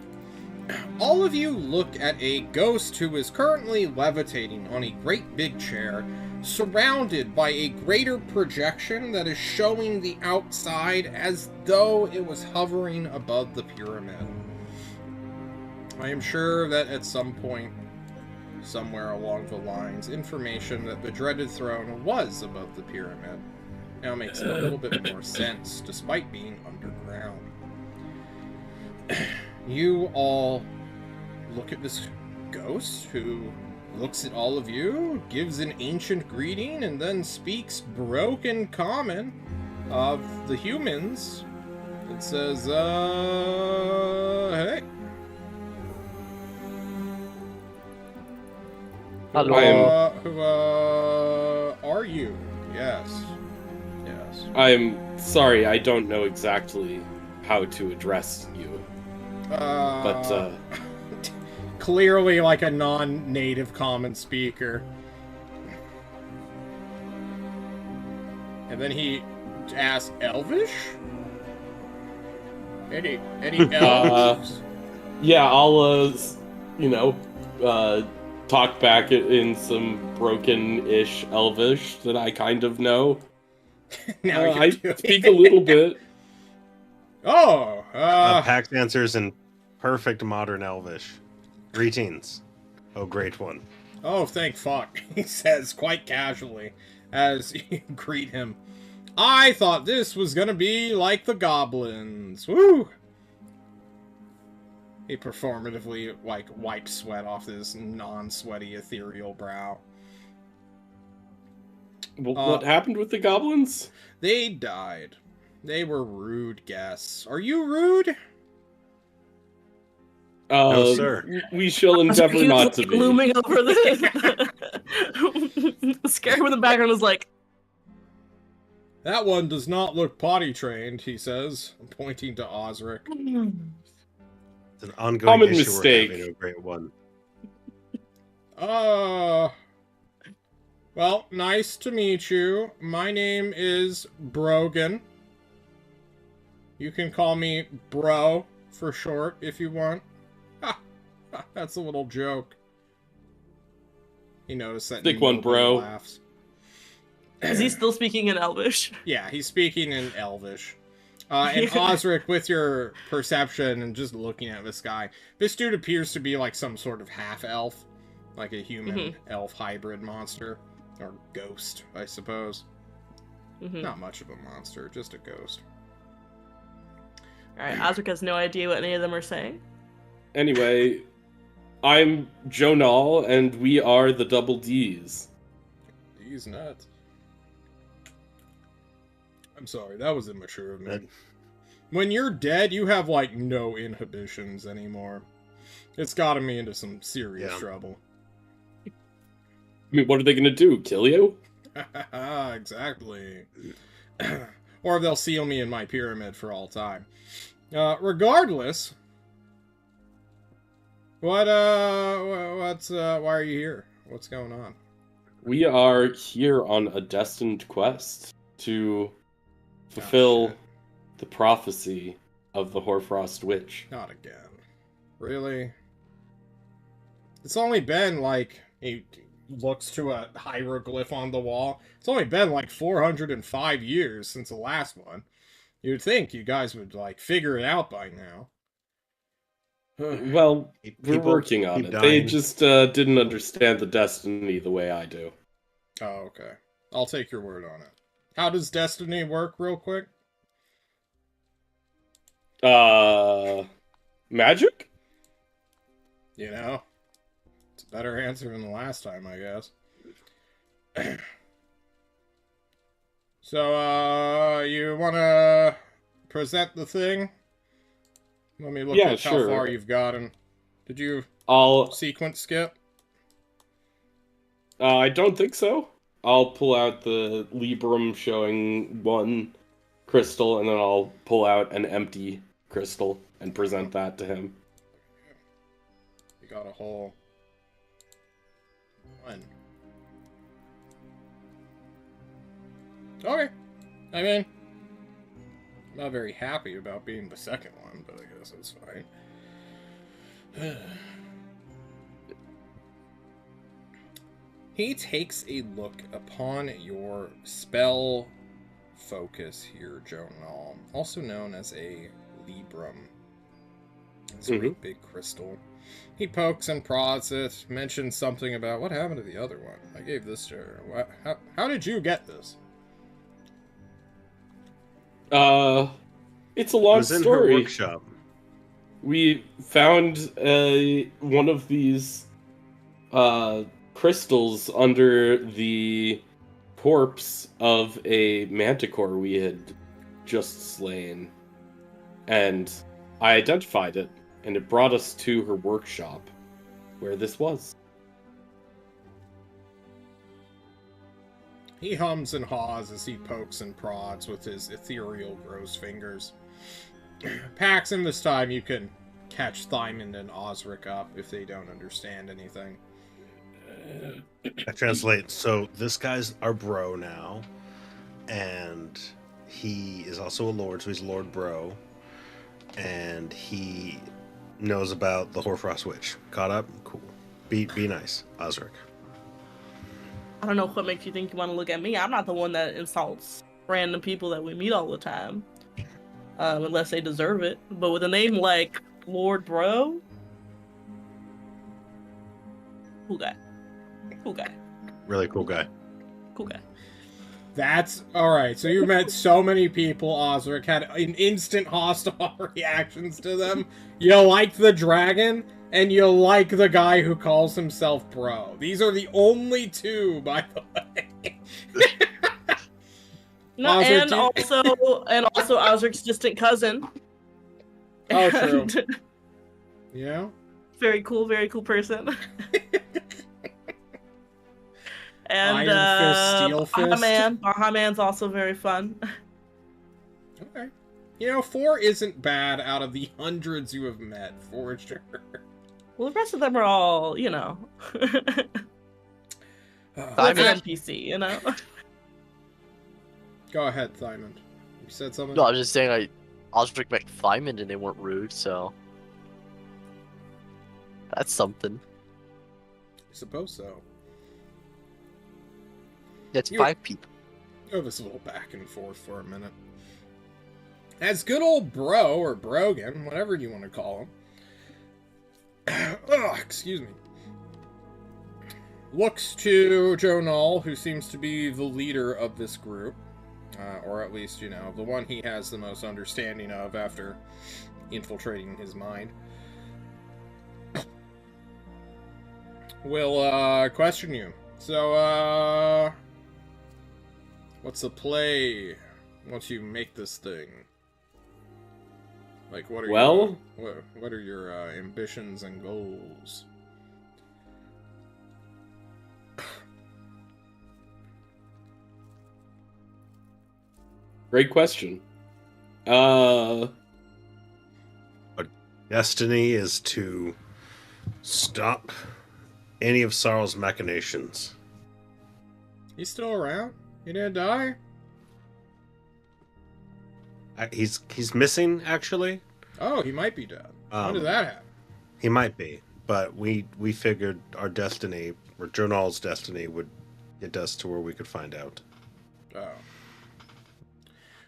All of you look at a ghost who is currently levitating on a great big chair, surrounded by a greater projection that is showing the outside as though it was hovering above the pyramid. I am sure that at some point, somewhere along the lines, information that the dreaded throne was above the pyramid now makes a little bit more sense, despite being underground. You all look at this ghost who looks at all of you, gives an ancient greeting, and then speaks broken common of the humans. It says, hey. Hello. Who are you? Yes. Yes. I'm sorry, I don't know exactly how to address you. But clearly like a non-native common speaker. And then he asked, Elvish? Any elves? yeah, I'll talk back in some broken-ish Elvish that I kind of know. Now I speak a little bit. Oh, Pax answers in perfect modern Elvish. Greetings, oh great one. oh, thank fuck, he says quite casually as you greet him. I thought this was gonna be like the goblins. Woo! He performatively, wipes sweat off his non-sweaty ethereal brow. What happened with the goblins? They died. They were rude guests. Are you rude? No, sir. We shall endeavor not to be. Looming over the scare in the background is like, That one does not look potty trained, he says, pointing to Osric. It's an ongoing Common issue mistake. we're having, oh great one. Well, nice to meet you. My name is Brogan. You can call me Bro for short if you want. Ha! That's a little joke. He noticed that. Thick one, nobody bro. Laughs. is he still speaking in Elvish? Yeah, he's speaking in Elvish. And Osric, with your perception and just looking at this guy, this dude appears to be like some sort of half-elf. Like a human-elf hybrid monster. Or ghost, I suppose. Not much of a monster, just a ghost. Alright, Osric has no idea what any of them are saying. Anyway, I'm Jonal, and we are the Double Ds. These nuts. I'm sorry, that was immature of me. When you're dead, you have, like, no inhibitions anymore. It's gotten me into some serious trouble. I mean, what are they gonna do? Kill you? Exactly. Or they'll seal me in my pyramid for all time. Regardless, why are you here? What's going on? We are here on a destined quest to fulfill the prophecy of the Hoarfrost Witch. Not again. Really? It's only been like he looks to a hieroglyph on the wall. It's only been like 405 years since the last one. You'd think you guys would like figure it out by now. Well, we're working on keep it. dying. They just didn't understand the destiny the way I do. Oh, okay. I'll take your word on it. How does destiny work, real quick? Magic? You know? It's a better answer than the last time, I guess. So, you wanna present the thing? Let me look at how far you've gotten. Did you sequence skip? I don't think so. I'll pull out the Librum showing one crystal, and then I'll pull out an empty crystal and present that to him. You got a whole one. Okay. I mean, Not very happy about being the second one, but I guess that's fine. He takes a look upon your spell focus here, Jonal, also known as a Librum. It's a great big crystal. He pokes and prods it, mentions something about what happened to the other one. I gave this to her. How did you get this? It's a long It was in her story. workshop. We found one of these crystals under the corpse of a manticore we had just slain, and I identified it, and it brought us to her workshop, where this was. He hums and haws as he pokes and prods with his ethereal gross fingers. Paxton, this time you can catch Thymond and Osric up if they don't understand anything. I translate. So this guy's our bro now, and he is also a lord, so he's Lord Bro, and he knows about the Hoarfrost Witch. Caught up? Cool. Be nice, Osric. I don't know what makes you think you want to look at me. I'm not the one that insults random people that we meet all the time. Unless they deserve it. But with a name like Lord Bro? Cool guy. Cool guy. Really cool guy. Cool guy. That's alright, so you met so many people, Osric, had an instant hostile reactions to them. You like the dragon, and you like the guy who calls himself bro. These are the only two, by the way. No, Osric, and also Osric's distant cousin. Oh, true. Yeah? Very cool person. And Iron Fist, Steel Fist. Baha Man's also very fun. Okay. You know, 4 isn't bad out of the hundreds you have met, for sure. Well, the rest of them are all, you know. It's Thymond. an NPC, you know. Go ahead, Thymond. You said something? No, I was just saying, Osric met Thymond and they weren't rude, so that's something. I suppose so. That's You- 5 people. Go this little back and forth for a minute. As good old Bro, or Brogan, whatever you want to call him. Oh, excuse me. Looks to Jonal, who seems to be the leader of this group. Or at least, you know, the one he has the most understanding of after infiltrating his mind. Will, question you. So, what's the play once you make this thing? Like, what are what are your ambitions and goals? Great question. Destiny is to stop any of Sorrel's machinations. He's still around? He didn't die? He's missing, actually. Oh, he might be dead. When did that happen? He might be, but we figured our destiny, or Jonal's destiny, would get us to where we could find out. Oh.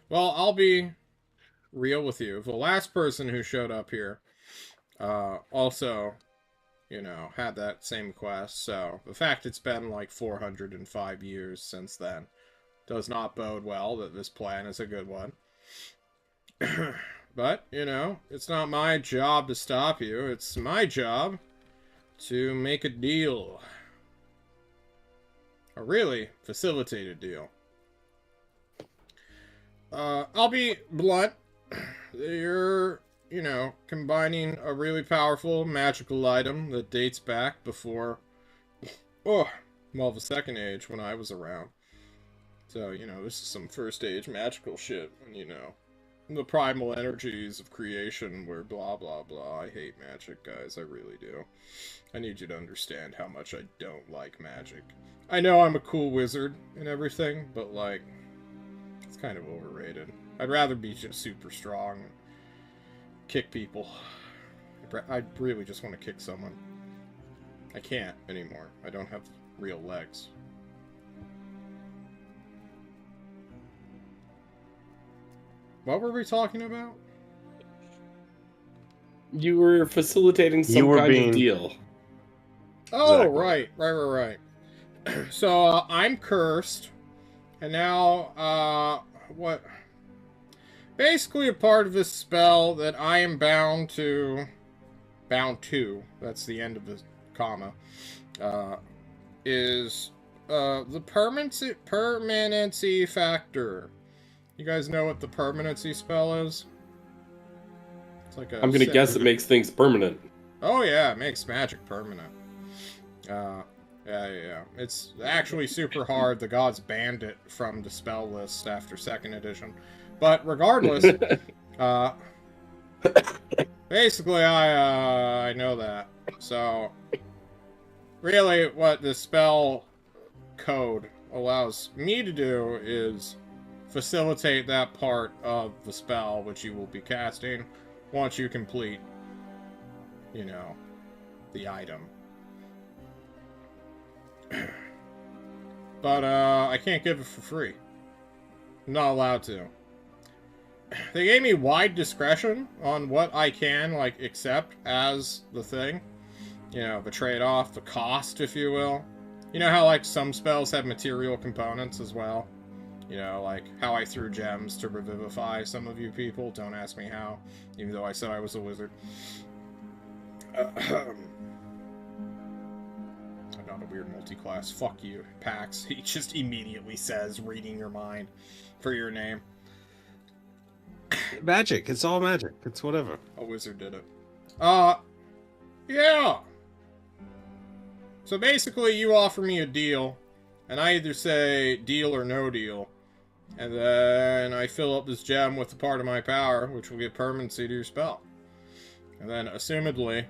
Well, I'll be real with you. The last person who showed up here also, you know, had that same quest. So the fact it's been like 405 years since then does not bode well that this plan is a good one. But, you know, it's not my job to stop you. It's my job to make a deal. A really facilitated deal. I'll be blunt. You're, you know, combining a really powerful magical item that dates back before, well, the Second Age when I was around. So, you know, this is some First Age magical shit, and, you know, the primal energies of creation were blah, blah, blah. I hate magic, guys. I really do. I need you to understand how much I don't like magic. I know I'm a cool wizard and everything, but, like, it's kind of overrated. I'd rather be just super strong and kick people. I really just want to kick someone. I can't anymore. I don't have real legs. What were we talking about? You were facilitating some kind of deal. Oh, Exactly. right. So, I'm cursed. And now, what? Basically a part of this spell that I am bound to, that's the end of the comma, is, the permanency factor. You guys know what the permanency spell is? It's like a... I'm gonna guess it makes things permanent. Oh yeah, it makes magic permanent. Yeah. It's actually super hard. The gods banned it from the spell list after 2nd edition. But regardless, basically I know that. So, really what the spell code allows me to do is facilitate that part of the spell which you will be casting once you complete, you know, the item. But, I can't give it for free. I'm not allowed to. They gave me wide discretion on what I can, like, accept as the thing. You know, the trade-off, the cost, if you will. You know how, like, some spells have material components as well? You know, like, how I threw gems to revivify some of you people. Don't ask me how, even though I said I was a wizard. I'm not a weird multi-class. Fuck you, Pax. He just immediately says, reading your mind for your name. Magic. It's all magic. It's whatever. A wizard did it. Yeah. So basically, you offer me a deal, and I either say deal or no deal, and then I fill up this gem with a part of my power, which will give permanency to your spell. And then, assumedly,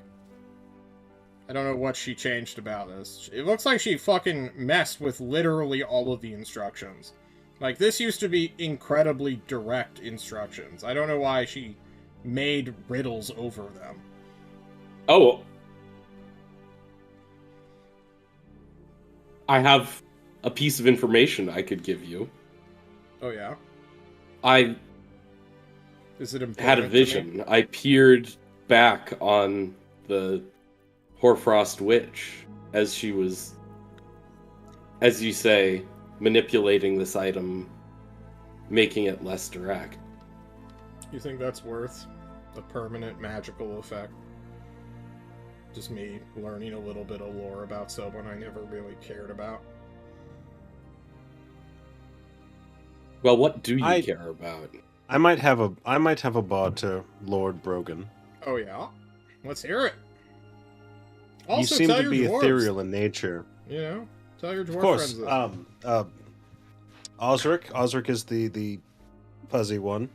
I don't know what she changed about this. It looks like she fucking messed with literally all of the instructions. Like, this used to be incredibly direct instructions. I don't know why she made riddles over them. Oh. I have a piece of information I could give you. Oh, yeah? Is it important had a vision. I peered back on the Hoarfrost Witch as she was, as you say, manipulating this item, making it less direct. You think that's worth a permanent magical effect? Just me learning a little bit of lore about someone I never really cared about. Well, what do you care about? I might have a bod to Lord Brogan. Oh yeah? Let's hear it. Also, You seem tell to your be dwarves, ethereal in nature. You know? Tell your dwarf Of course. friends this. Osric. Osric is the fuzzy one.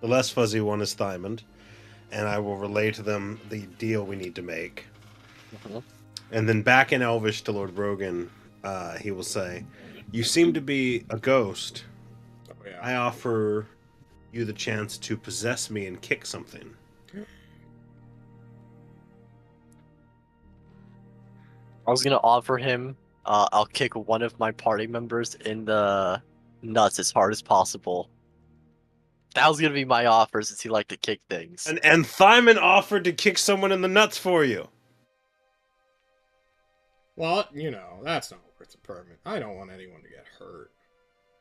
The less fuzzy one is Thymond. And I will relay to them the deal we need to make. Mhm. And then back in Elvish to Lord Brogan, he will say, "You seem to be a ghost. Oh yeah. I offer you the chance to possess me and kick something." I was gonna offer him. I'll kick one of my party members in the nuts as hard as possible. That was gonna be my offer, since he liked to kick things. And Thymond offered to kick someone in the nuts for you. Well, you know, that's not worth a permit. I don't want anyone to get hurt.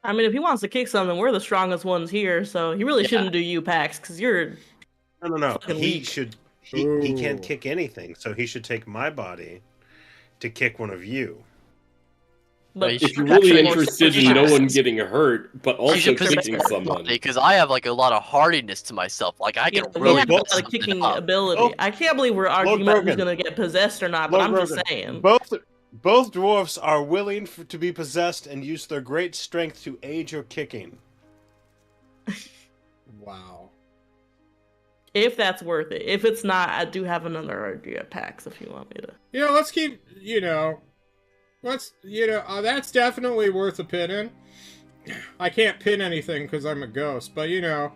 I mean, if he wants to kick something, we're the strongest ones here, so he really shouldn't do you, Pax, because you're... No. Fucking He weak. should. He can't Ooh. kick anything, so he should take my body to kick one of you. But If If you're Pax really is more interested in specific. no one getting hurt, but You also should kicking someone. because I have like a lot of hardiness to myself. Like I Yeah, can we really have a both- lot of something kicking up. ability. Oh, I can't believe we're arguing Lord about who's Brogan. gonna get possessed or not, but Lord I'm just Brogan, saying. Both dwarfs are willing to be possessed and use their great strength to aid your kicking. Wow. If that's worth it. If it's not, I do have another idea, Pax, if you want me to. You know, let's keep, that's definitely worth a pin in. I can't pin anything because I'm a ghost, but you know,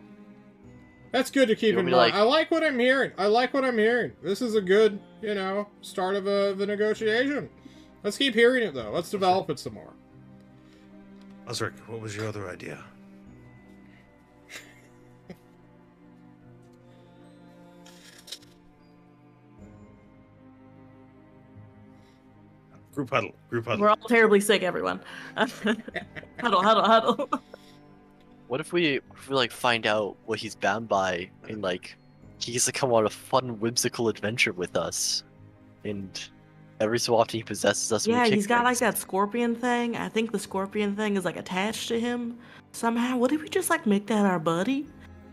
that's good to keep in mind. Like... I like what I'm hearing. I like what I'm hearing. This is a good, you know, start of a negotiation. Let's keep hearing it, though. Let's develop it some more. Osric, what was your other idea? Group huddle. Group huddle. We're all terribly sick, everyone. Huddle. What if we like find out what he's bound by, and like he gets to come on a fun, whimsical adventure with us, and every so often he possesses us. And Yeah, we kick he's got like things. that scorpion thing. I think the scorpion thing is like attached to him somehow. What if we just like make that our buddy?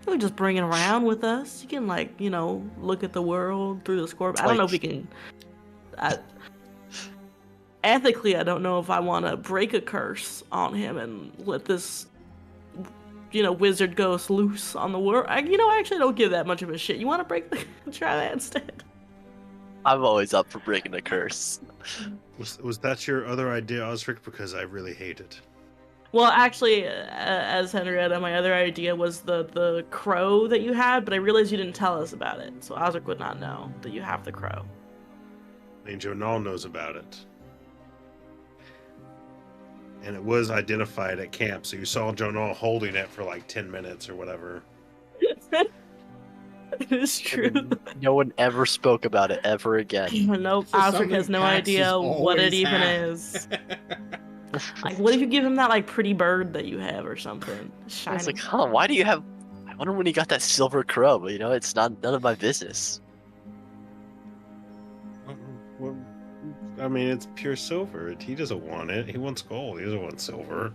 Can we just bring it around with us? You can like, you know, look at the world through the scorpion. I don't know if we can. Ethically, I don't know if I want to break a curse on him and let this, you know, wizard ghost loose on the world. I actually don't give that much of a shit. You want to try that instead? I'm always up for breaking a curse. Was that your other idea, Osric? Because I really hate it. Well, actually, as Henrietta, my other idea was the crow that you had, but I realized you didn't tell us about it, so Osric would not know that you have the crow. I mean, Jonal knows about it. And it was identified at camp, so you saw Jonal holding it for like 10 minutes or whatever. It is true. No one ever spoke about it ever again. Nope, This is Osric has something no Pax idea has what it always even had. is. Like, what if you give him that like pretty bird that you have or something? I Shiny. was like, huh, why do you have... I wonder when he got that silver crow, but you know, it's none of my business. Well, I mean, it's pure silver. He doesn't want it. He wants gold. He doesn't want silver.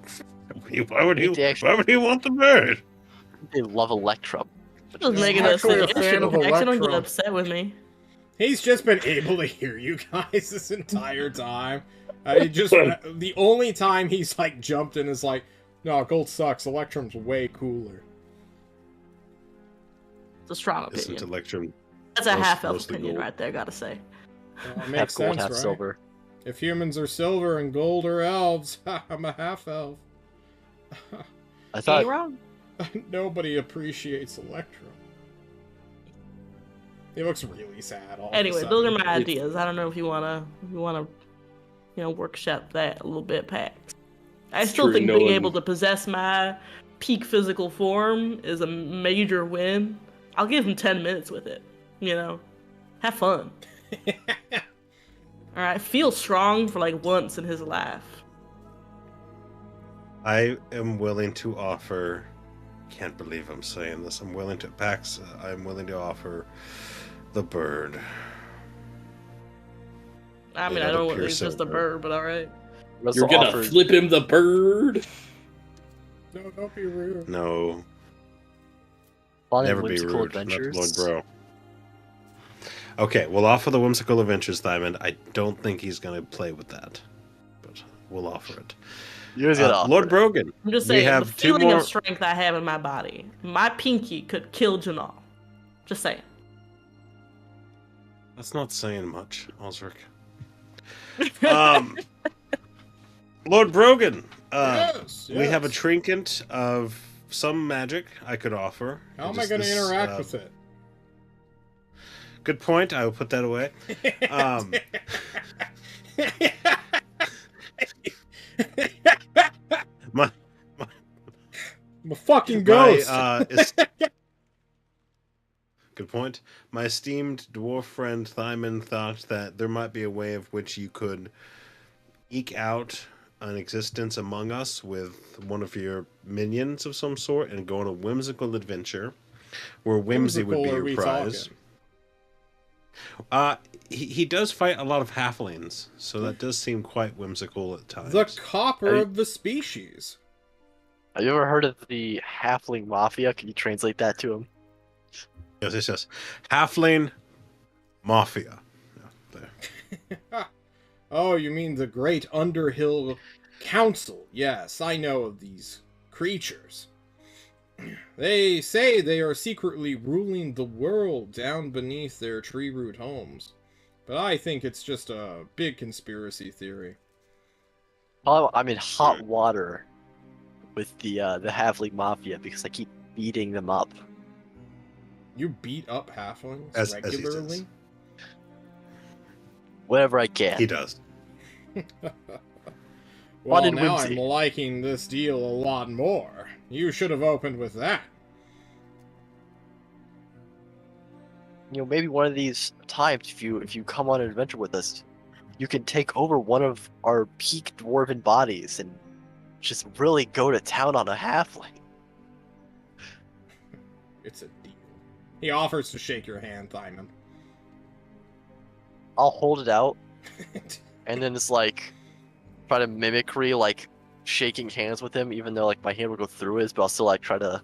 Why would he want the bird? They love Electrum. Just making a actually a fan suggestion. of Actually, don't get Electro. upset with me. He's just been able to hear you guys this entire time. The only time he's like jumped in is like, no, gold sucks. Electrum's way cooler. It's a strong Isn't opinion. Electrum? That's a half-elf mostly opinion gold? right there, gotta say. Well, it Half makes gold, sense, half right? silver. If humans are silver and gold are elves, I'm a half elf. I Ain't thought wrong. Nobody appreciates Electrum. He looks really sad. All Anyway, of a those are sudden. my ideas. I don't know if you wanna, you know, workshop that a little bit, Pax. I still true, think no being one- able to possess my peak physical form is a major win. I'll give him 10 minutes with it. You know, have fun. All right, feel strong for like once in his life. I am willing to offer. Can't believe I'm saying this. I'm willing to Pax. I'm willing to offer the bird. I mean, Yeah, I the don't know pure it's just a silver. bird, but all right. Russell You're gonna offered- flip him the bird? No, don't be rude. No, fun and never be whimsical rude. Not adventures. Lord Bro. Okay, we'll offer the whimsical adventures, Diamond. I don't think he's going to play with that, but we'll offer it. You're just gonna offer Lord it. Brogan. I'm just We saying, the have two feeling more. of strength I have in my body, my pinky could kill Janal. Just saying. That's not saying much, Osric. Lord Brogan. Yes, We have a yes. trinket of some magic I could offer. How am I going to interact with it? Good point. I will put that away. My I'm a fucking ghost. Good point. My esteemed dwarf friend Thyman thought that there might be a way of which you could eke out an existence among us with one of your minions of some sort and go on a whimsical adventure where whimsy would be Whimsical, are your we prize. talking? He does fight a lot of halflings, so that does seem quite whimsical at times. The copper Hey. of the species. Have you ever heard of the halfling mafia? Can you translate that to him? Yes. Halfling mafia. Yeah, there. Oh, you mean the great Underhill Council? Yes, I know of these creatures. They say they are secretly ruling the world down beneath their tree root homes. But I think it's just a big conspiracy theory. Oh, I'm in hot water with the Halfling Mafia because I keep beating them up. You beat up halflings As he regularly? does. Whenever I can. He does. Well, and now whimsy. I'm liking this deal a lot more. You should have opened with that. You know, maybe one of these times, if you come on an adventure with us, you can take over one of our peak dwarven bodies and just really go to town on a halfling. It's a deal. He offers to shake your hand, Thyman. I'll hold it out, and then it's like try to mimicry like shaking hands with him, even though like my hand will go through his, but I'll still like try to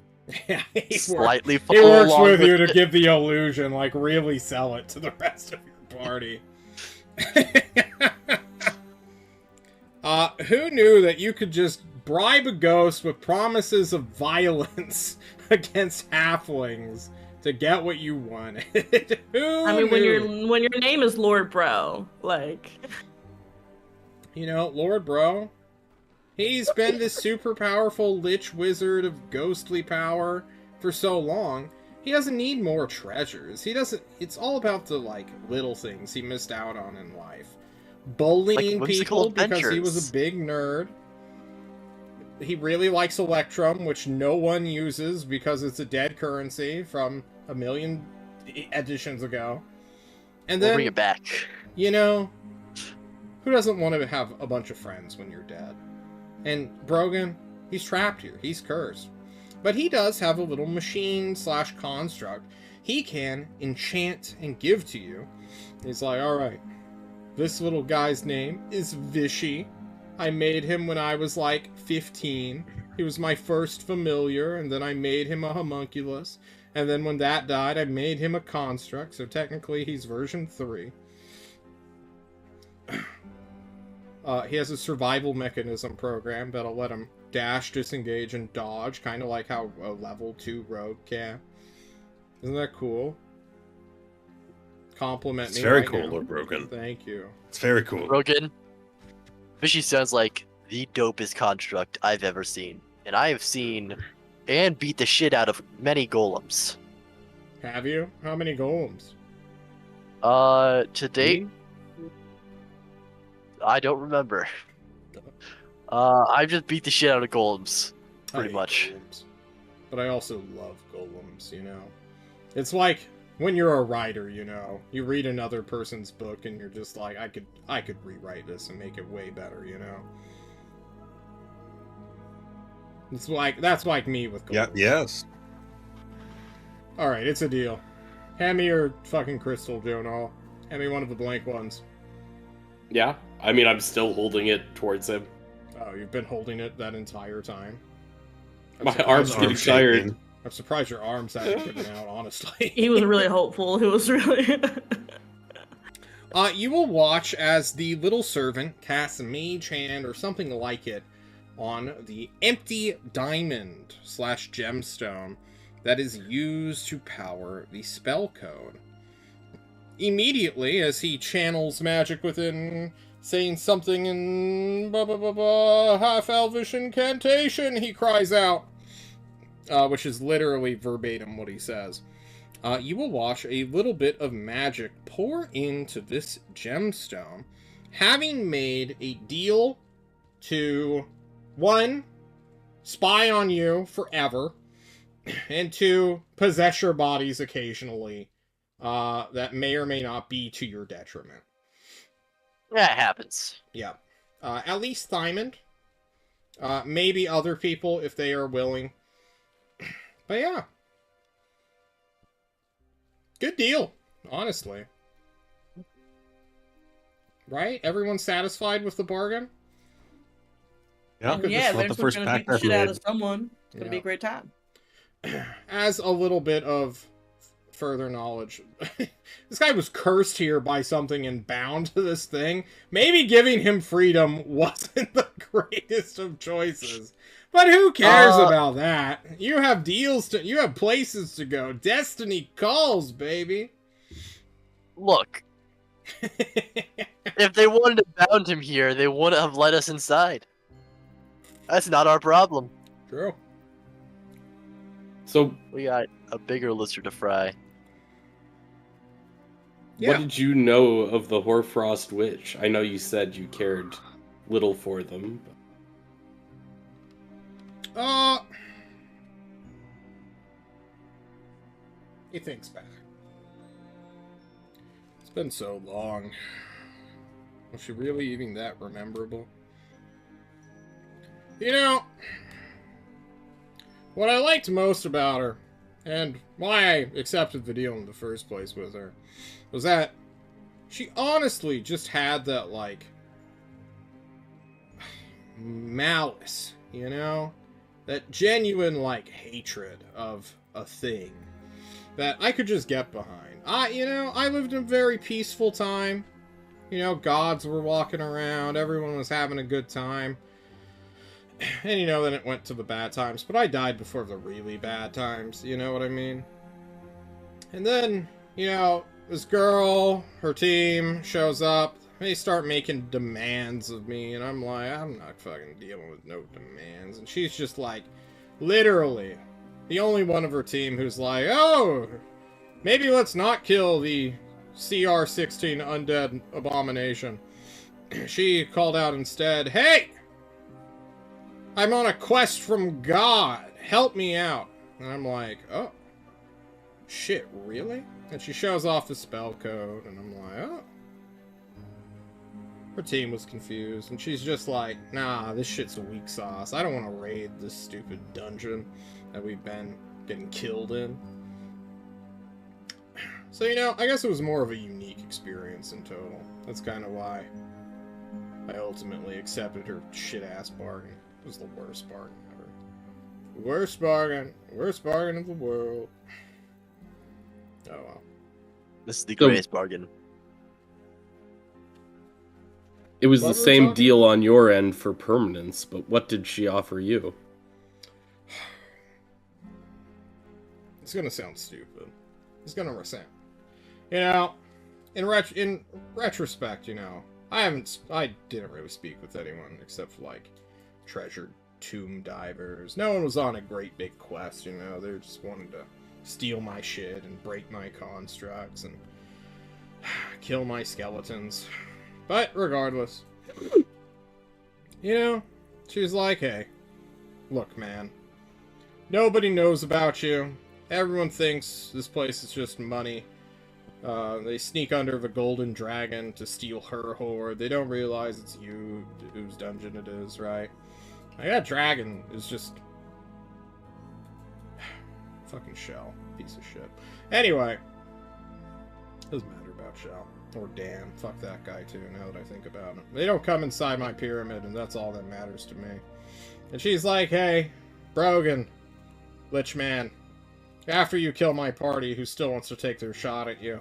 Yeah, slightly he follow works along with you to it. give the illusion, like really sell it to the rest of your party. Who knew that you could just bribe a ghost with promises of violence against halflings to get what you wanted? Who I mean, knew? when your name is Lord Bro, like, You know, Lord Bro, he's been this super powerful lich wizard of ghostly power for so long. He doesn't need more treasures. He doesn't. It's all about the like little things he missed out on in life. Bullying Like whimsical people because he was adventures. a big nerd. He really likes Electrum, which no one uses because it's a dead currency from a million editions ago. And We'll then, bring it back. you know, who doesn't want to have a bunch of friends when you're dead? And Brogan, he's trapped here. He's cursed. But he does have a little machine / construct he can enchant and give to you. He's like, alright, this little guy's name is Vishy. I made him when I was like 15. He was my first familiar, and then I made him a homunculus. And then when that died, I made him a construct, so technically he's version 3. He has a survival mechanism program that'll let him dash, disengage, and dodge, kind of like how a level 2 rogue can. Isn't that cool? Compliment It's me very right cool, now. Lord Broken. Thank you. It's very cool. Rogan, Fishy sounds like the dopest construct I've ever seen. And I have seen and beat the shit out of many golems. Have you? How many golems? To date, I don't remember. I've just beat the shit out of golems, I pretty hate much. golems. But I also love golems, you know? It's like when you're a writer, you know, you read another person's book and you're just like, I could rewrite this and make it way better, you know? It's like, that's like me with golems. Yeah, yes. Alright, it's a deal. Hand me your fucking crystal, Jonah. Hand me one of the blank ones. Yeah, I mean, I'm still holding it towards him. Oh, you've been holding it that entire time? I'm My surprised arm's your getting arms- tired. I'm surprised your arms haven't given out, honestly. he was really hopeful. He was really. You will watch as the little servant casts a mage hand or something like it on the empty diamond / gemstone that is used to power the spell code. Immediately, as he channels magic within, saying something in half-elvish incantation, he cries out, which is literally verbatim what he says. You will watch a little bit of magic pour into this gemstone, having made a deal to, 1, spy on you forever, and 2, possess your bodies occasionally, that may or may not be to your detriment. Yeah, it happens. Yeah. At least Thymond. Maybe other people if they are willing. But yeah. Good deal, honestly. Right? Everyone's satisfied with the bargain? Yeah, Could yeah, this- not the eventually first gonna beat pact the I've shit out made. of someone. It's gonna be a Yeah. great time. As a little bit of further knowledge, this guy was cursed here by something and bound to this thing. Maybe giving him freedom wasn't the greatest of choices. But who cares about that? You have you have places to go. Destiny calls, baby. Look, if they wanted to bound him here, they wouldn't have let us inside. That's not our problem. True. So, We got a bigger lizard to fry. Yeah. what did you know of the Hoarfrost Witch? I know you said you cared little for them. He thinks back. It's been so long. Was she really even that rememberable? You know, what I liked most about her, and why I accepted the deal in the first place with her, was that she honestly just had that, like, malice, you know? That genuine, like, hatred of a thing that I could just get behind. I lived in a very peaceful time. You know, gods were walking around, everyone was having a good time. And, then it went to the bad times. But I died before the really bad times, you know what I mean? And then, this girl, her team, shows up. They start making demands of me, and I'm like, I'm not fucking dealing with no demands. And she's just like, literally, the only one of her team who's like, oh, maybe let's not kill the CR-16 undead abomination. She called out instead, hey! I'm on a quest from God. Help me out. And I'm like, oh. Shit, really? And she shows off the spell code, and I'm like, oh. Her team was confused, and she's just like, nah, this shit's a weak sauce. I don't want to raid this stupid dungeon that we've been getting killed in. So, I guess it was more of a unique experience in total. That's kind of why I ultimately accepted her shit-ass bargain. It was the worst bargain ever. Worst bargain of the world. Oh well. This is the greatest bargain. It was What the were we same talking deal on your end for permanence, but what did she offer you? It's gonna sound stupid. It's gonna sound... in retrospect, I didn't really speak with anyone except for, like, treasured tomb divers. No one was on a great big quest, they just wanted to steal my shit and break my constructs and kill my skeletons. But regardless, she's like, hey, look, man, nobody knows about you. Everyone thinks this place is just money. They sneak under the golden dragon to steal her hoard. They don't realize it's you whose dungeon it is, right? That dragon is just... fucking Shell. Piece of shit. Anyway. Doesn't matter about Shell. Or Dan. Fuck that guy too, now that I think about it. They don't come inside my pyramid, and that's all that matters to me. And she's like, hey, Brogan, Lich Man, after you kill my party who still wants to take their shot at you,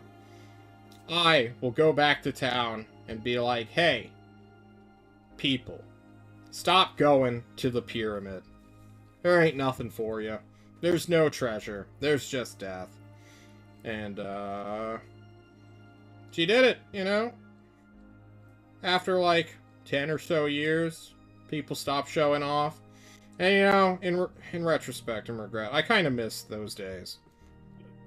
I will go back to town and be like, hey, people, stop going to the pyramid. There ain't nothing for you. There's no treasure. There's just death. And, she did it, After, like, 10 or so years, people stopped showing off. And, in retrospect and regret, I kind of miss those days.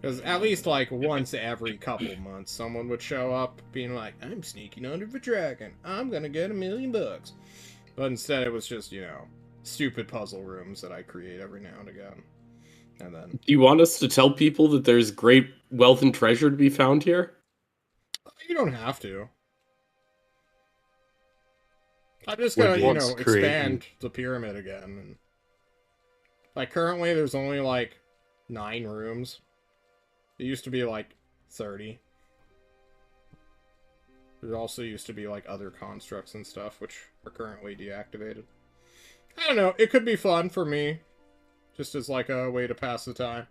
Because at least, like, once every couple months, someone would show up being like, I'm sneaking under the dragon. I'm gonna get $1 million. But instead, it was just, stupid puzzle rooms that I create every now and again. And then... Do you want us to tell people that there's great wealth and treasure to be found here? You don't have to. I'm just gonna, expand the pyramid again. And, like, currently there's only, like, 9 rooms. It used to be, like, 30. There also used to be, like, other constructs and stuff, which are currently deactivated. I don't know, it could be fun for me. Just as, like, a way to pass the time.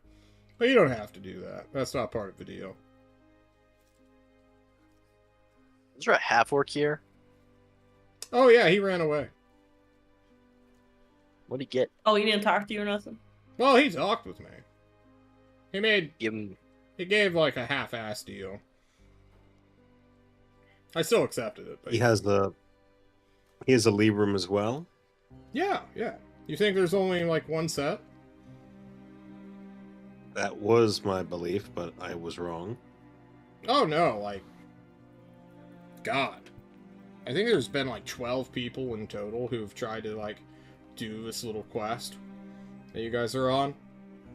But you don't have to do that. That's not part of the deal. Is there a half-orc here? Oh, yeah, he ran away. What'd he get? Oh, he didn't talk to you or nothing? Well, he talked with me. Give him... He gave, like, a half-ass deal. I still accepted it. But He has a leave room as well. Yeah. You think there's only like one set? That was my belief, but I was wrong. Oh no, like, God. I think there's been like 12 people in total who've tried to like do this little quest that you guys are on.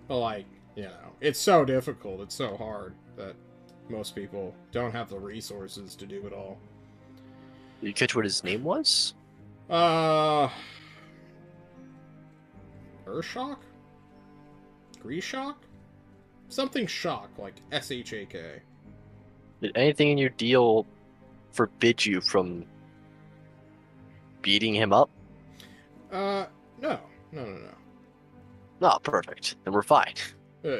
But like, you know, it's so difficult, it's so hard that most people don't have the resources to do it all. Did you catch what his name was? Urshock? Greeshock? Something shock, like S-H-A-K. Did anything in your deal forbid you from beating him up? No. No, perfect. Then we're fine. Yeah.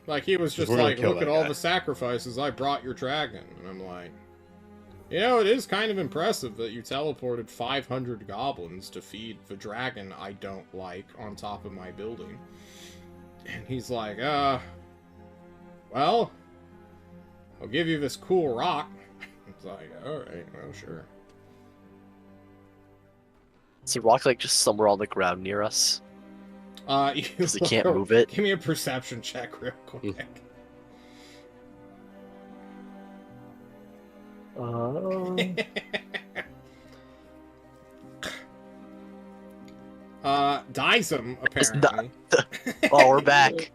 Like, he was just We're gonna like, kill look that at all guy. the sacrifices I brought your dragon. And I'm like, you know, it is kind of impressive that you teleported 500 goblins to feed the dragon I don't like on top of my building. And he's like, well, I'll give you this cool rock. It's like, alright, well, sure. Is the rock like just somewhere on the ground near us? Because he can't move it. Give me a perception check real quick. Dysum, apparently. Oh, we're back.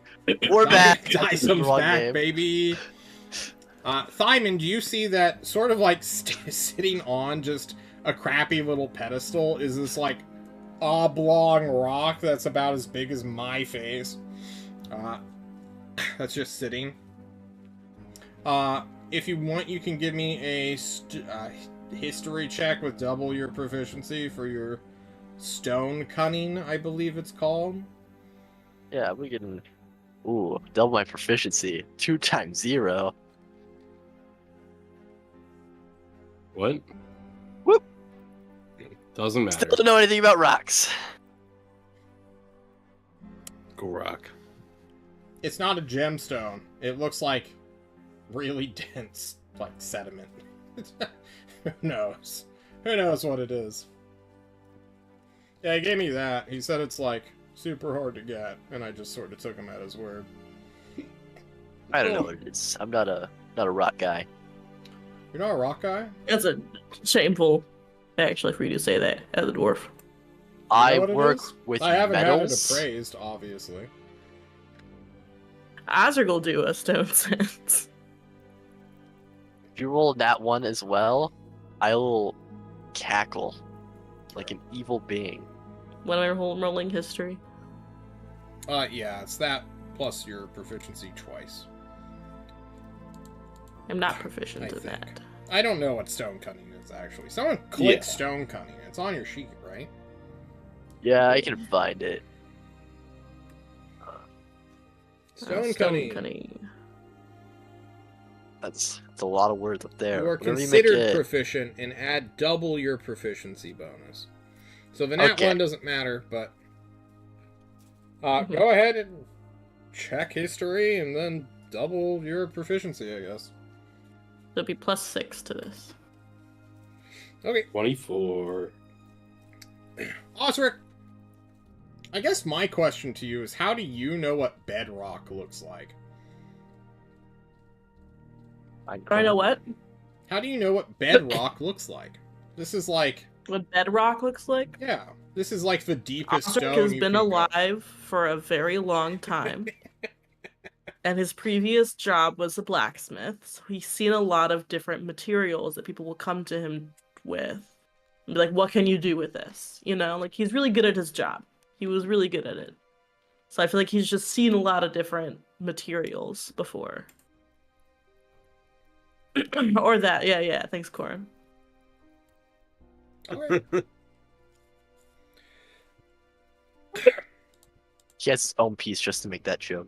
We're back. Dysum's Wrong back, game. baby. Thyman, do you see that sort of like sitting on just a crappy little pedestal is this like oblong rock that's about as big as my face? That's just sitting. If you want, you can give me a history check with double your proficiency for your stone cunning, I believe it's called. Yeah, we can. Ooh, double my proficiency. 2 times 0. What? Whoop. Doesn't matter. Still don't know anything about rocks. Go rock. It's not a gemstone. It looks like really dense, like sediment. Who knows? Who knows what it is? Yeah, he gave me that. He said it's like super hard to get, and I just sort of took him at his word. I don't know what it is. I'm not a rock guy. You're not a rock guy? It's a shameful, actually, for you to say that as a dwarf. I what it work is? with I haven't had it metals. appraised, obviously. Ozark will do a stone sense. If you roll that one as well, I will cackle like an evil being. When I'm rolling history. Yeah, it's that plus your proficiency twice. I'm not proficient I at think. that. I don't know what stone cunning is, actually. Someone click Yeah. stone cunning. It's on your sheet, right? Yeah, I can find it. Stone cunning. That's a lot of words up there. You are Whatever you make considered it. proficient and add double your proficiency bonus. So the nat Okay. one doesn't matter, but go ahead and check history and then double your proficiency, I guess. So it'd be +6 to this. Okay, 24. Osric. I guess my question to you is, how do you know what bedrock looks like? I know what? How do you know what bedrock looks like? This is like, What bedrock looks like? yeah, this is like the deepest Ozark stone has you been can go. alive for a very long time. And his previous job was a blacksmith, so he's seen a lot of different materials that people will come to him with. And be like, what can you do with this? You know, like he's really good at his job. He was really good at it. So I feel like he's just seen a lot of different materials before. Or that, yeah, thanks, Corin. Okay. He has his own piece just to make that joke.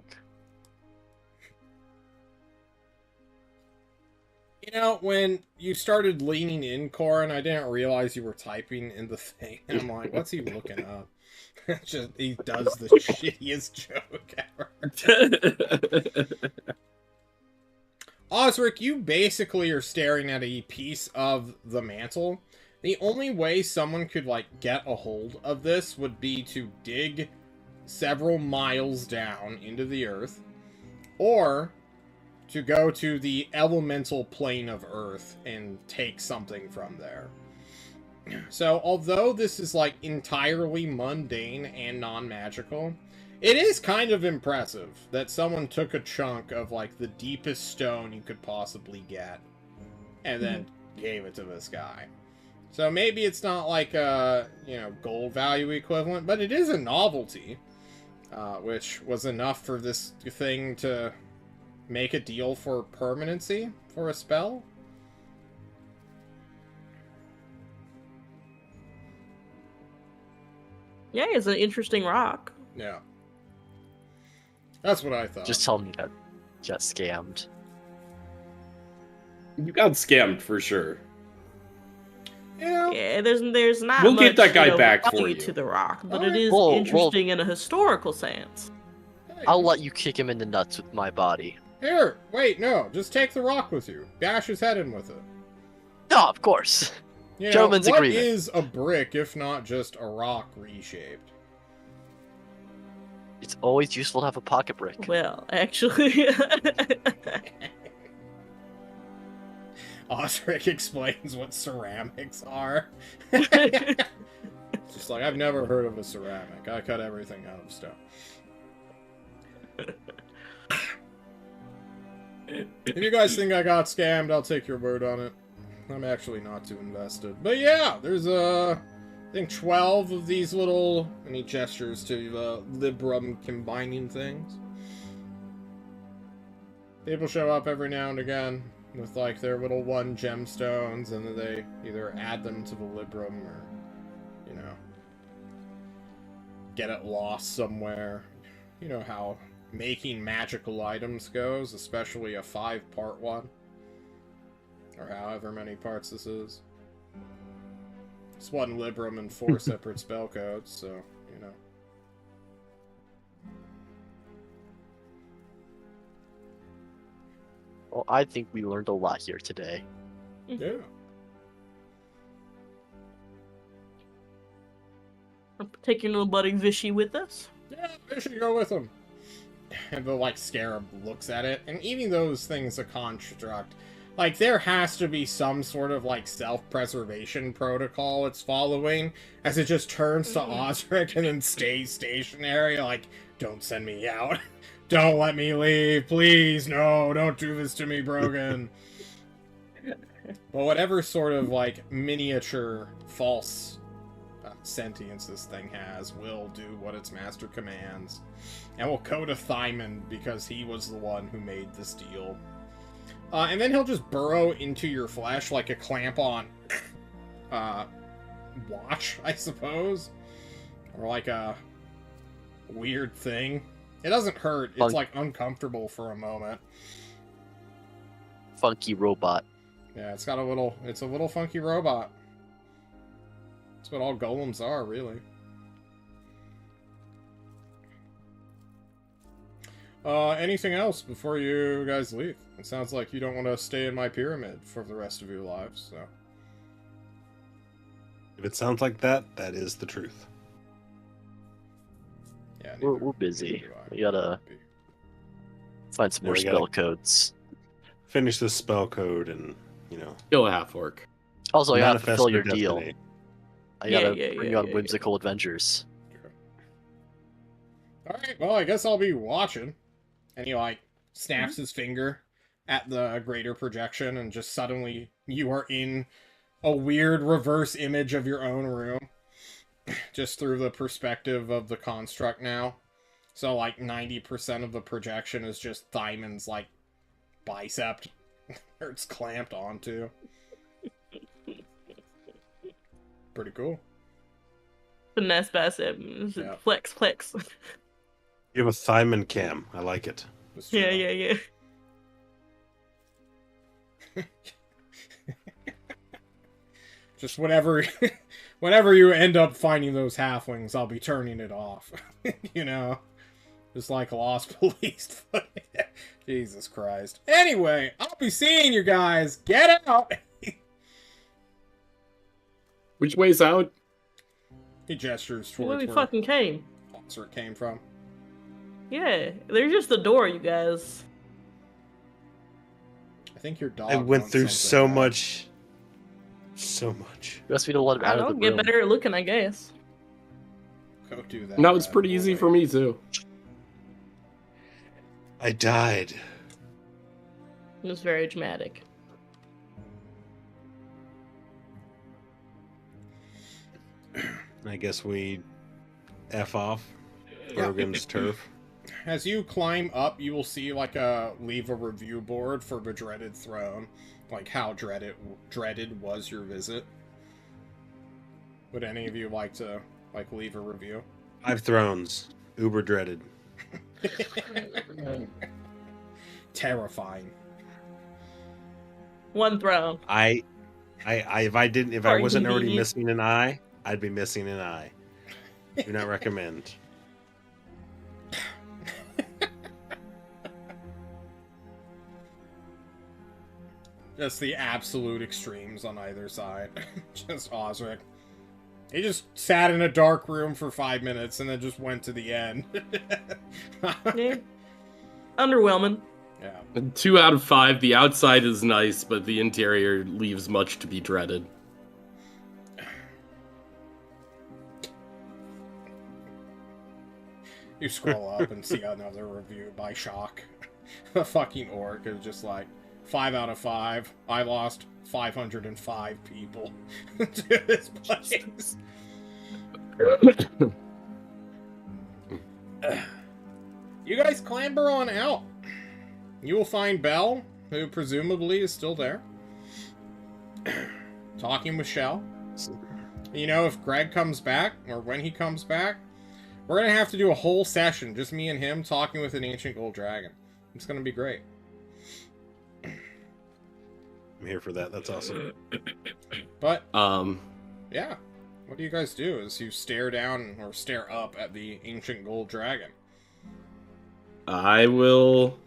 You know, when you started leaning in, Corin, I didn't realize you were typing in the thing. And I'm like, what's he looking up? Just he does the shittiest joke ever. Osric, you basically are staring at a piece of the mantle The only way someone could, like, get a hold of this would be to dig several miles down into the earth, or to go to the elemental plane of Earth and take something from there. So, although this is, like, entirely mundane and non-magical, it is kind of impressive that someone took a chunk of, like, the deepest stone you could possibly get, and then gave it to this guy. So maybe it's not like a, you know, gold value equivalent, but it is a novelty, which was enough for this thing to make a deal for permanency for a spell. Yeah, it's an interesting rock. Yeah. That's what I thought. Just tell me that got scammed. You got scammed for sure. Yeah. Yeah, there's not We'll much, get that guy back for value you. to the rock, but Alright. it is Well, interesting in a historical sense. Hey, I'll let you kick him in the nuts with my body. Here, wait, no, just take the rock with you. Bash his head in with it. No, of course. You know, Gentleman's what agreement. is a brick if not just a rock reshaped? It's always useful to have a pocket brick. Well, actually, Osric explains what ceramics are. It's just like, I've never heard of a ceramic. I cut everything out of stone. If you guys think I got scammed, I'll take your word on it. I'm actually not too invested. But yeah, there's I think 12 of these little, and he gestures to Librum combining things. People show up every now and again with like their little 1 gemstones, and then they either add them to the Librum or, you know, get it lost somewhere. You know how making magical items goes, especially a 5-part one. Or however many parts this is. It's 1 Librum and 4 separate spell codes, so, you know. Well, I think we learned a lot here today. Yeah. take your little buddy Vishy with us. Yeah, they should go with him. And the, like, scarab looks at it, and even those things a construct, like, there has to be some sort of, like, self-preservation protocol it's following, as it just turns to Osric and then stays stationary, like, don't send me out. Don't let me leave, please, no, don't do this to me, Brogan. But whatever sort of, like, miniature false sentience this thing has will do what its master commands. And will go to Thyman because he was the one who made this deal. And then he'll just burrow into your flesh like a clamp-on watch, I suppose. Or like a weird thing. It doesn't hurt, it's like uncomfortable for a moment. Funky robot. Yeah, it's got a little, it's a little funky robot. That's what all golems are, really. Anything else before you guys leave? It sounds like you don't want to stay in my pyramid for the rest of your lives, so. If it sounds like that, that is the truth. Yeah, We're busy. We gotta find some Yeah, more we spell gotta- codes. Finish this spell code and, you know, Kill a half orc. Also, I gotta manifest fulfill their your deal. destiny. I gotta Yeah, bring yeah, on yeah, whimsical adventures. Alright, well, I guess I'll be watching. And he, like, snaps his finger at the greater projection, and just suddenly you are in a weird reverse image of your own room. Just through the perspective of the construct now. So, like, 90% of the projection is just Thyman's, like, bicep. Or it's clamped onto. Pretty cool. Finesse bicep. Yeah. Flex, flex. You have a Thyman cam. I like it. Just, Yeah, yeah. Just whenever you end up finding those halflings, I'll be turning it off. You know? Just like Lost Police. Jesus Christ. Anyway, I'll be seeing you guys. Get out! Which way's out? He gestures Where towards we where fucking came. Osric came from. Yeah, there's just the door, you guys. I think your dog I went wants through something so now. much. So much. You asked me to let him I out don't of know, the get room. better at looking, I guess. Go do that. That was bad pretty easy boy. for me, too. I died. It was very dramatic. I guess we F off. Yeah. Rogan's turf. As you climb up, you will see like leave a review board for the dreaded throne, like how dreaded was your visit. Would any of you like to leave a review? 5 thrones. Uber dreaded. Terrifying. One throne. If I Are you wasn't already convenient? missing an eye, I'd be missing an eye. Do not recommend. Just the absolute extremes on either side. Just Osric. He just sat in a dark room for 5 minutes and then just went to the end. Yeah. Underwhelming. Yeah. 2 out of 5. The outside is nice, but the interior leaves much to be dreaded. You scroll up and see another review by Shock. A fucking orc is just like, 5 out of 5. I lost 505 people to this place. You guys clamber on out. You will find Belle, who presumably is still there, talking with Shell. You know, if Greg comes back, or when he comes back, we're gonna have to do a whole session, just me and him talking with an ancient gold dragon. It's gonna be great. I'm here for that. That's awesome. But, Um, yeah. What do you guys do as you stare down, or stare up at the ancient gold dragon? I will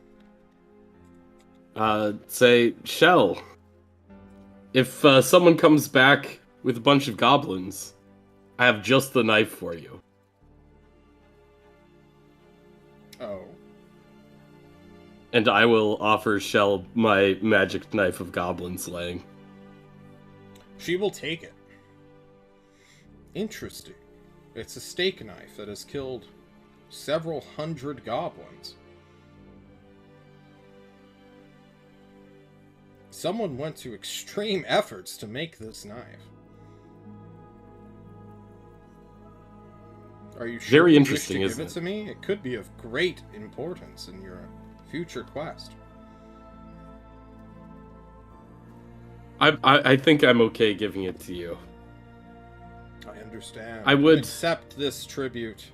say, Shell, if someone comes back with a bunch of goblins, I have just the knife for you. Oh. And I will offer Shell my magic knife of goblin slaying. She will take it. Interesting. It's a steak knife that has killed several hundred goblins. Someone went to extreme efforts to make this knife. Are you sure Very you interesting, wish to give isn't it to me? It could be of great importance in your future quest. I think I'm okay giving it to you. I understand. I would- accept this tribute.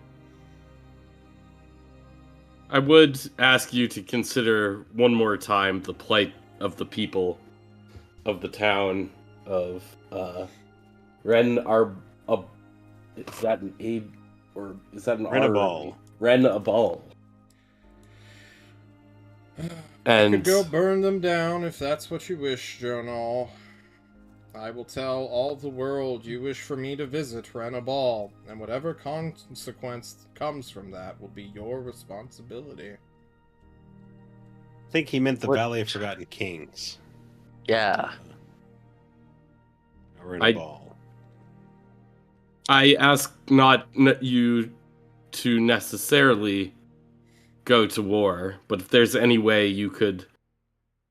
I would ask you to consider one more time the plight of the people of the town of Ren Ar. Is that an Abe or is that an Renabal. Renabal. You And could go burn them down if that's what you wish, Jonal. I will tell all the world you wish for me to visit Renabal, and whatever consequence comes from that will be your responsibility. I think he meant the What- Valley of Forgotten Kings. Yeah. Or in I- a ball. I ask not you to necessarily go to war, but if there's any way you could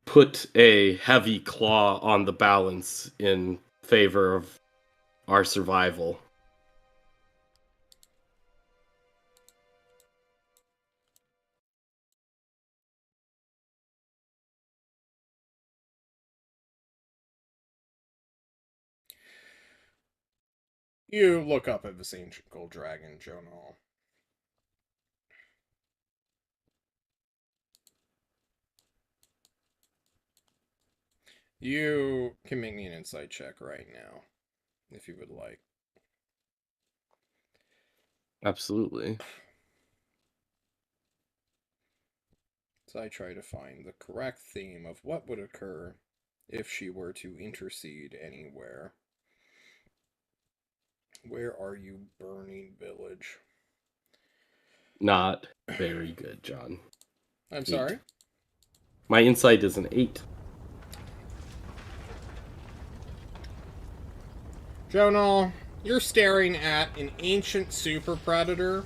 put a heavy claw on the balance in favor of our survival. You look up at this ancient gold dragon, Jonal. You can make me an insight check right now, if you would like. Absolutely. So I try to find the correct theme of what would occur if she were to intercede anywhere. Where are you, Burning Village? Not very good, John. I'm sorry? My insight is an 8. Jonal, you're staring at an ancient super predator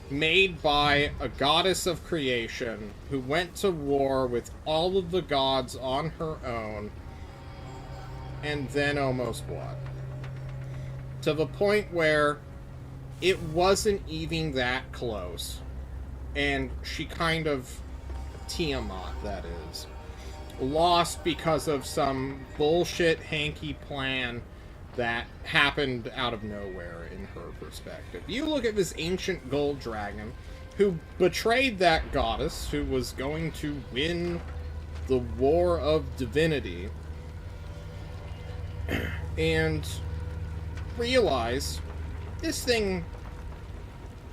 made by a goddess of creation who went to war with all of the gods on her own and then almost won. To the point where it wasn't even that close. And she kind of, Tiamat that is, lost because of some bullshit hanky plan that happened out of nowhere in her perspective. You look at this ancient gold dragon who betrayed that goddess who was going to win the war of divinity and realize this thing,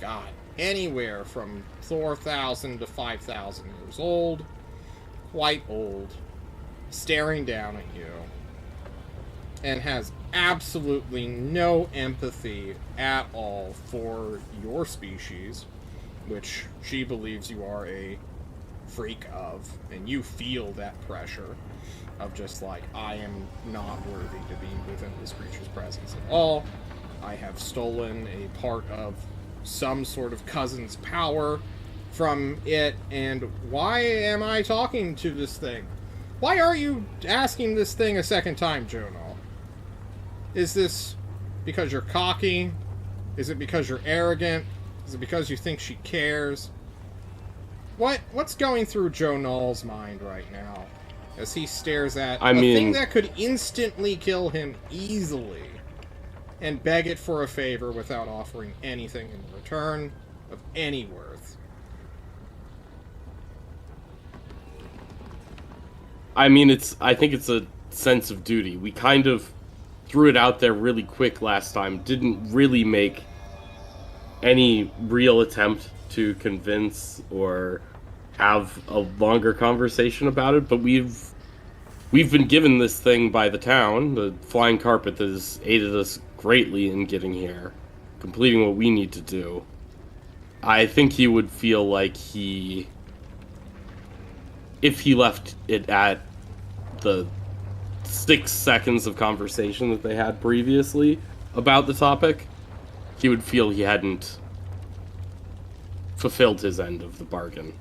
God, anywhere from 4,000 to 5,000 years old, quite old, staring down at you, and has absolutely no empathy at all for your species, which she believes you are a freak of, and you feel that pressure of just like, I am not worthy to be within this creature's presence at all. I have stolen a part of some sort of cousin's power from it, and why am I talking to this thing? Why are you asking this thing a second time, Jonal? Is this because you're cocky? Is it because you're arrogant? Is it because you think she cares? What's going through Jonal's mind right now as he stares at a thing that could instantly kill him easily and beg it for a favor without offering anything in return of any worth? I mean, I think it's a sense of duty. We kind of threw it out there really quick last time. Didn't really make any real attempt to convince or have a longer conversation about it, but we've been given this thing by the town, the flying carpet that has aided us greatly in getting here, completing what we need to do. I think he would feel like if he left it at the 6 seconds of conversation that they had previously about the topic, he would feel he hadn't fulfilled his end of the bargain.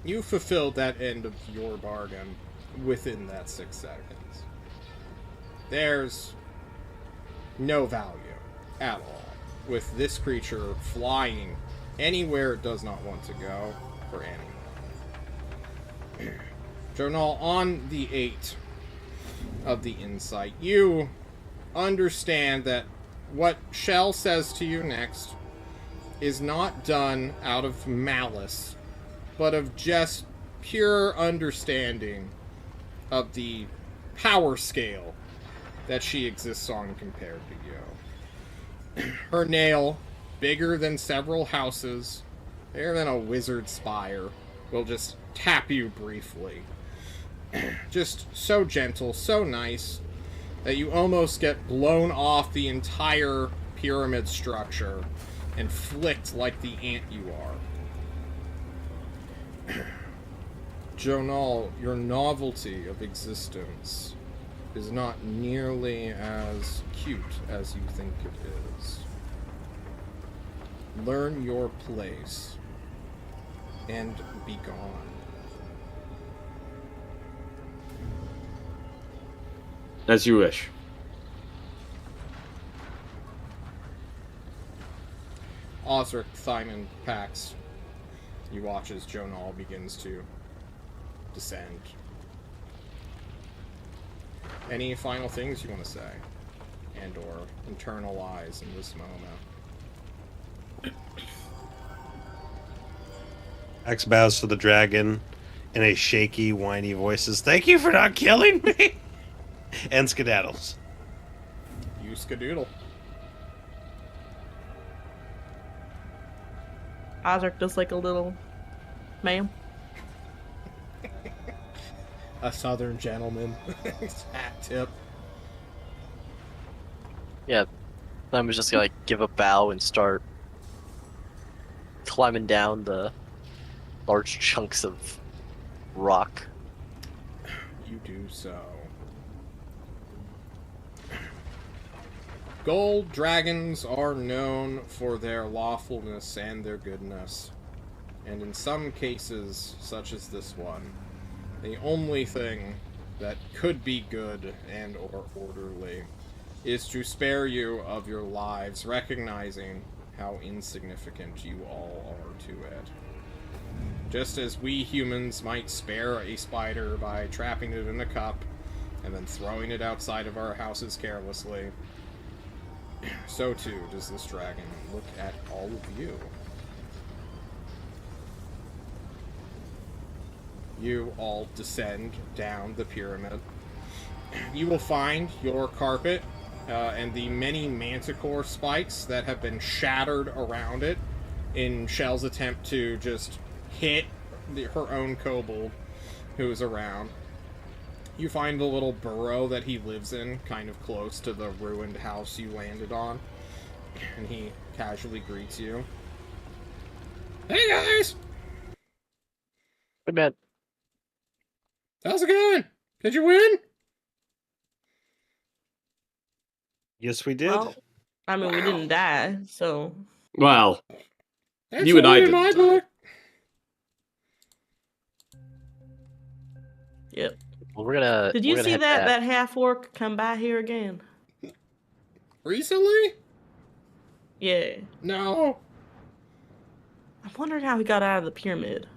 You fulfilled that end of your bargain within that 6 seconds. There's no value at all with this creature flying anywhere it does not want to go for anyone. Jonal, on the 8 of the insight, you understand that what Shell says to you next is not done out of malice, but of just pure understanding of the power scale that she exists on compared to you. Her nail, bigger than several houses, bigger than a wizard spire, will just tap you briefly. Just so gentle, so nice, that you almost get blown off the entire pyramid structure and flicked like the ant you are. Jonal, your novelty of existence is not nearly as cute as you think it is. Learn your place and be gone. As you wish. Osric, Thyman, Pax, you watch as Jonal begins to descend. Any final things you want to say and or internalize in this moment? X bows to the dragon in a shaky, whiny voice, says, "Thank you for not killing me," and skedaddles. You skadoodle. Osric does like a little, ma'am. A southern gentleman. Hat tip. Yeah, I'm just gonna like give a bow and start climbing down the large chunks of rock. You do so. Gold dragons are known for their lawfulness and their goodness. And in some cases, such as this one, the only thing that could be good and or orderly is to spare you of your lives, recognizing how insignificant you all are to it. Just as we humans might spare a spider by trapping it in a cup and then throwing it outside of our houses carelessly, so too does this dragon look at all of you. You all descend down the pyramid. You will find your carpet and the many manticore spikes that have been shattered around it in Shell's attempt to just hit her own kobold who is around. You find the little burrow that he lives in, kind of close to the ruined house you landed on, and he casually greets you. Hey guys! Hey man, How's it going? Did you win? Yes, we did. Well, I mean, we Wow. didn't die, so Well, That's You and a I win in my didn't die. book. yep. well, we're gonna. Did we're you gonna see head that back. that half orc come by here again? Recently? Yeah. No. I'm wondering how he got out of the pyramid.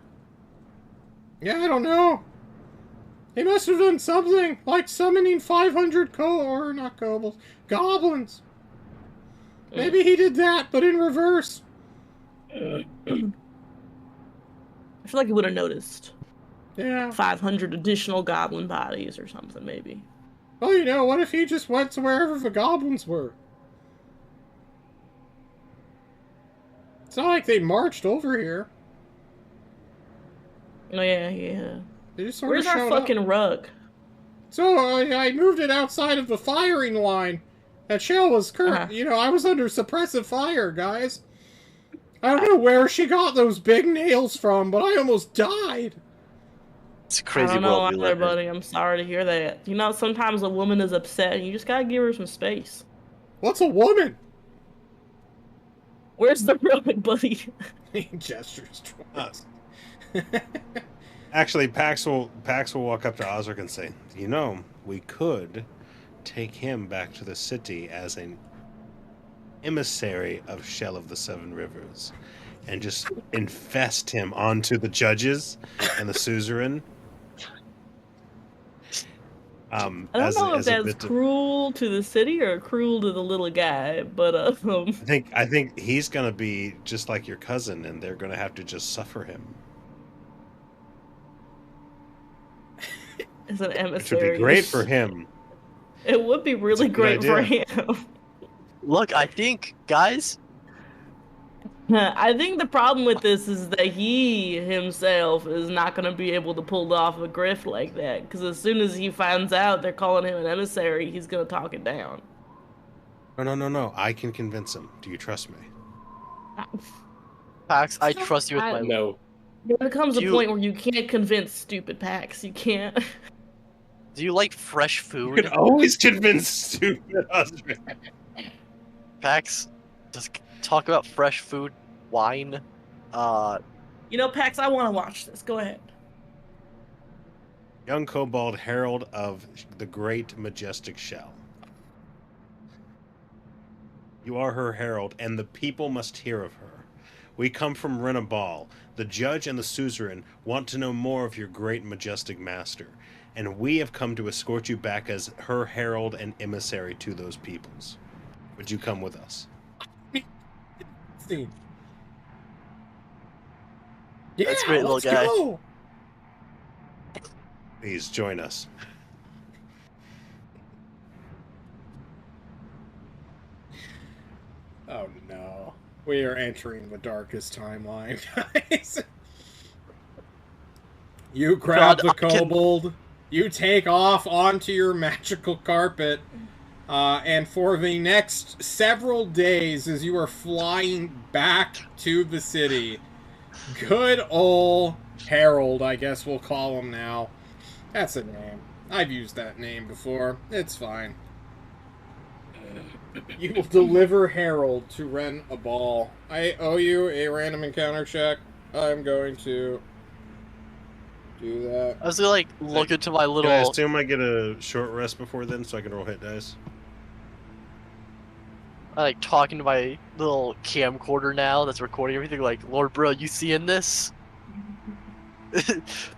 Yeah, I don't know. He must have done something, like summoning 500 or not kobolds, goblins. Maybe he did that, but in reverse. I feel like he would have noticed Yeah. 500 additional goblin bodies or something, maybe. Well, you know, what if he just went to wherever the goblins were? It's not like they marched over here. Oh yeah. They just sort Where's of our showed fucking up. rug? So I moved it outside of the firing line. That shell was Uh-huh. you know, I was under suppressive fire, guys. I don't know where she got those big nails from, but I almost died. It's a I crazy don't know world we either, live in. buddy. I'm sorry to hear that. You know, sometimes a woman is upset and you just gotta give her some space. What's a woman? Where's the rug, buddy? He gestures towards. Actually, Pax will walk up to Osric and say, "You know, we could take him back to the city as an emissary of Shell of the Seven Rivers, and just infest him onto the judges and the suzerain." I don't know if that's cruel to the city or cruel to the little guy, but I think he's gonna be just like your cousin, and they're gonna have to just suffer him. as an emissary, Which would be great for him. It would be really That's a good great for idea. him. Look, I think, guys, I think the problem with this is that he himself is not going to be able to pull off a grift like that. Because as soon as he finds out they're calling him an emissary, he's going to talk it down. No. I can convince him. Do you trust me? Pax, I trust you with my No. There comes a You- point where you can't convince stupid Pax. You can't. Do you like fresh You food? can always convince stupid Osric. Pax, just talk about fresh food, wine. You know, Pax, I want to watch this. Go ahead. Young Kobold, herald of the great majestic Shell. You are her herald, and the people must hear of her. We come from Renabal. The judge and the suzerain want to know more of your great majestic master, and we have come to escort you back as her herald and emissary to those peoples. Would you come with us? Scene. That's great, little let's guy. go. Please join us. Oh no. We are entering the darkest timeline, guys. You grab God, the I can- kobold, you take off onto your magical carpet, And for the next several days, as you are flying back to the city, good old Harold, I guess we'll call him now. That's a name. I've used that name before. It's fine. You will deliver Harold to Ren a ball. I owe you a random encounter check. I'm going to do that. I was gonna like look into my Can I little. assume I get a short rest before then so I can roll hit dice? I like talking to my little camcorder now that's recording everything. Like, Lord, bro, you seeing this?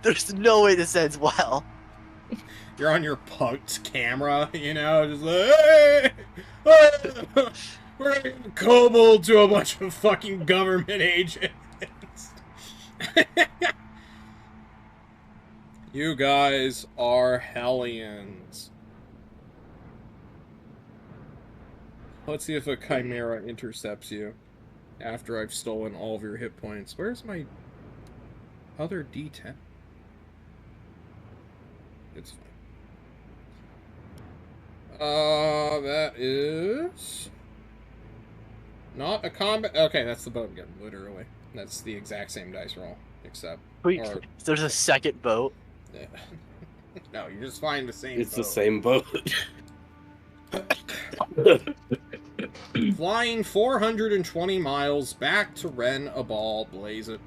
There's no way this ends well. You're on your punked camera, you know, just like, hey, we're giving kobold to a bunch of fucking government agents. You guys are Hellions. Let's see if a Chimera intercepts you after I've stolen all of your hit points. Where's my other D10? It's fine. That is not a combat. Okay, that's the boat gun, literally. That's the exact same dice roll, except. Wait, or- there's a second boat. No, you're just flying the same. It's boat. the same boat. Flying 420 miles back to Ren a ball, blaze it.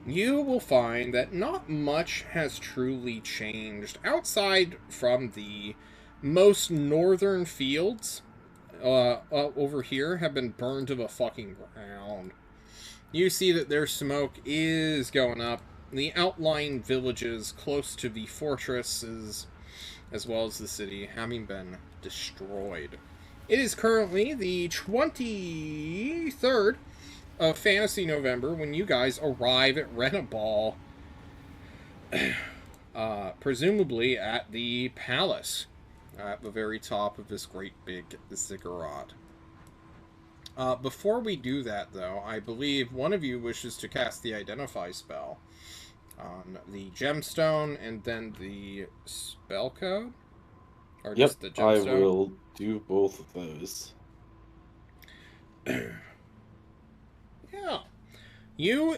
You will find that not much has truly changed outside from the most northern fields over here have been burned to the fucking ground. You see that their smoke is going up. The outlying villages close to the fortresses, as well as the city, having been destroyed. It is currently the 23rd of Fantasy November when you guys arrive at Renaball, presumably at the palace, at the very top of this great big ziggurat. Before we do that, though, I believe one of you wishes to cast the Identify spell on the gemstone and then the spell code? Or Yep, just the I gemstone? will do both of those. Yeah. You,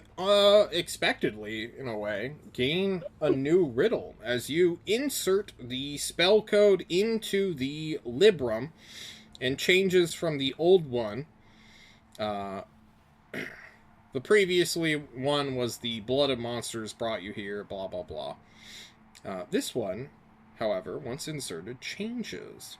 expectedly, in a way, gain a new riddle as you insert the spell code into the Librum and changes from the old one. The previously one was the blood of monsters brought you here, blah, blah, blah. This one, however, once inserted, changes.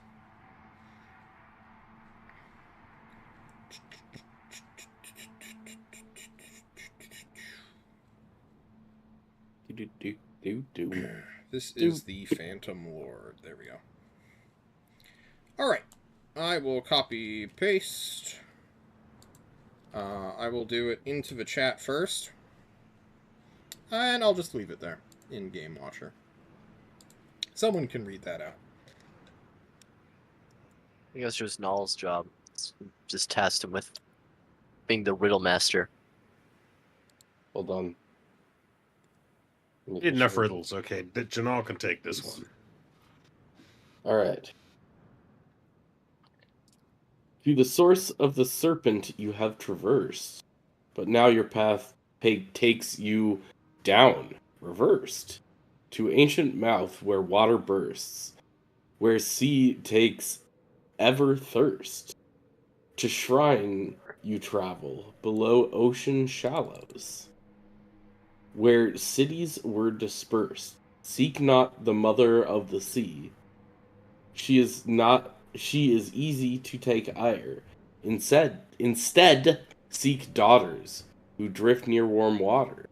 This is the Phantom Lord. There we go. Alright. I will copy, paste. I will do it into the chat first. And I'll just leave it there in Game Watcher. Someone can read that out. I think that's just Null's job. Just tasked him with being the riddle master. Hold on. Need enough riddles, okay. Janal can take this one. Alright. To the source of the serpent you have traversed, but now your path takes you down, reversed, to ancient mouth where water bursts, where sea takes ever thirst. To shrine you travel, below ocean shallows, where cities were dispersed. Seek not the mother of the sea. She is easy to take ire. Instead, seek daughters who drift near warm water,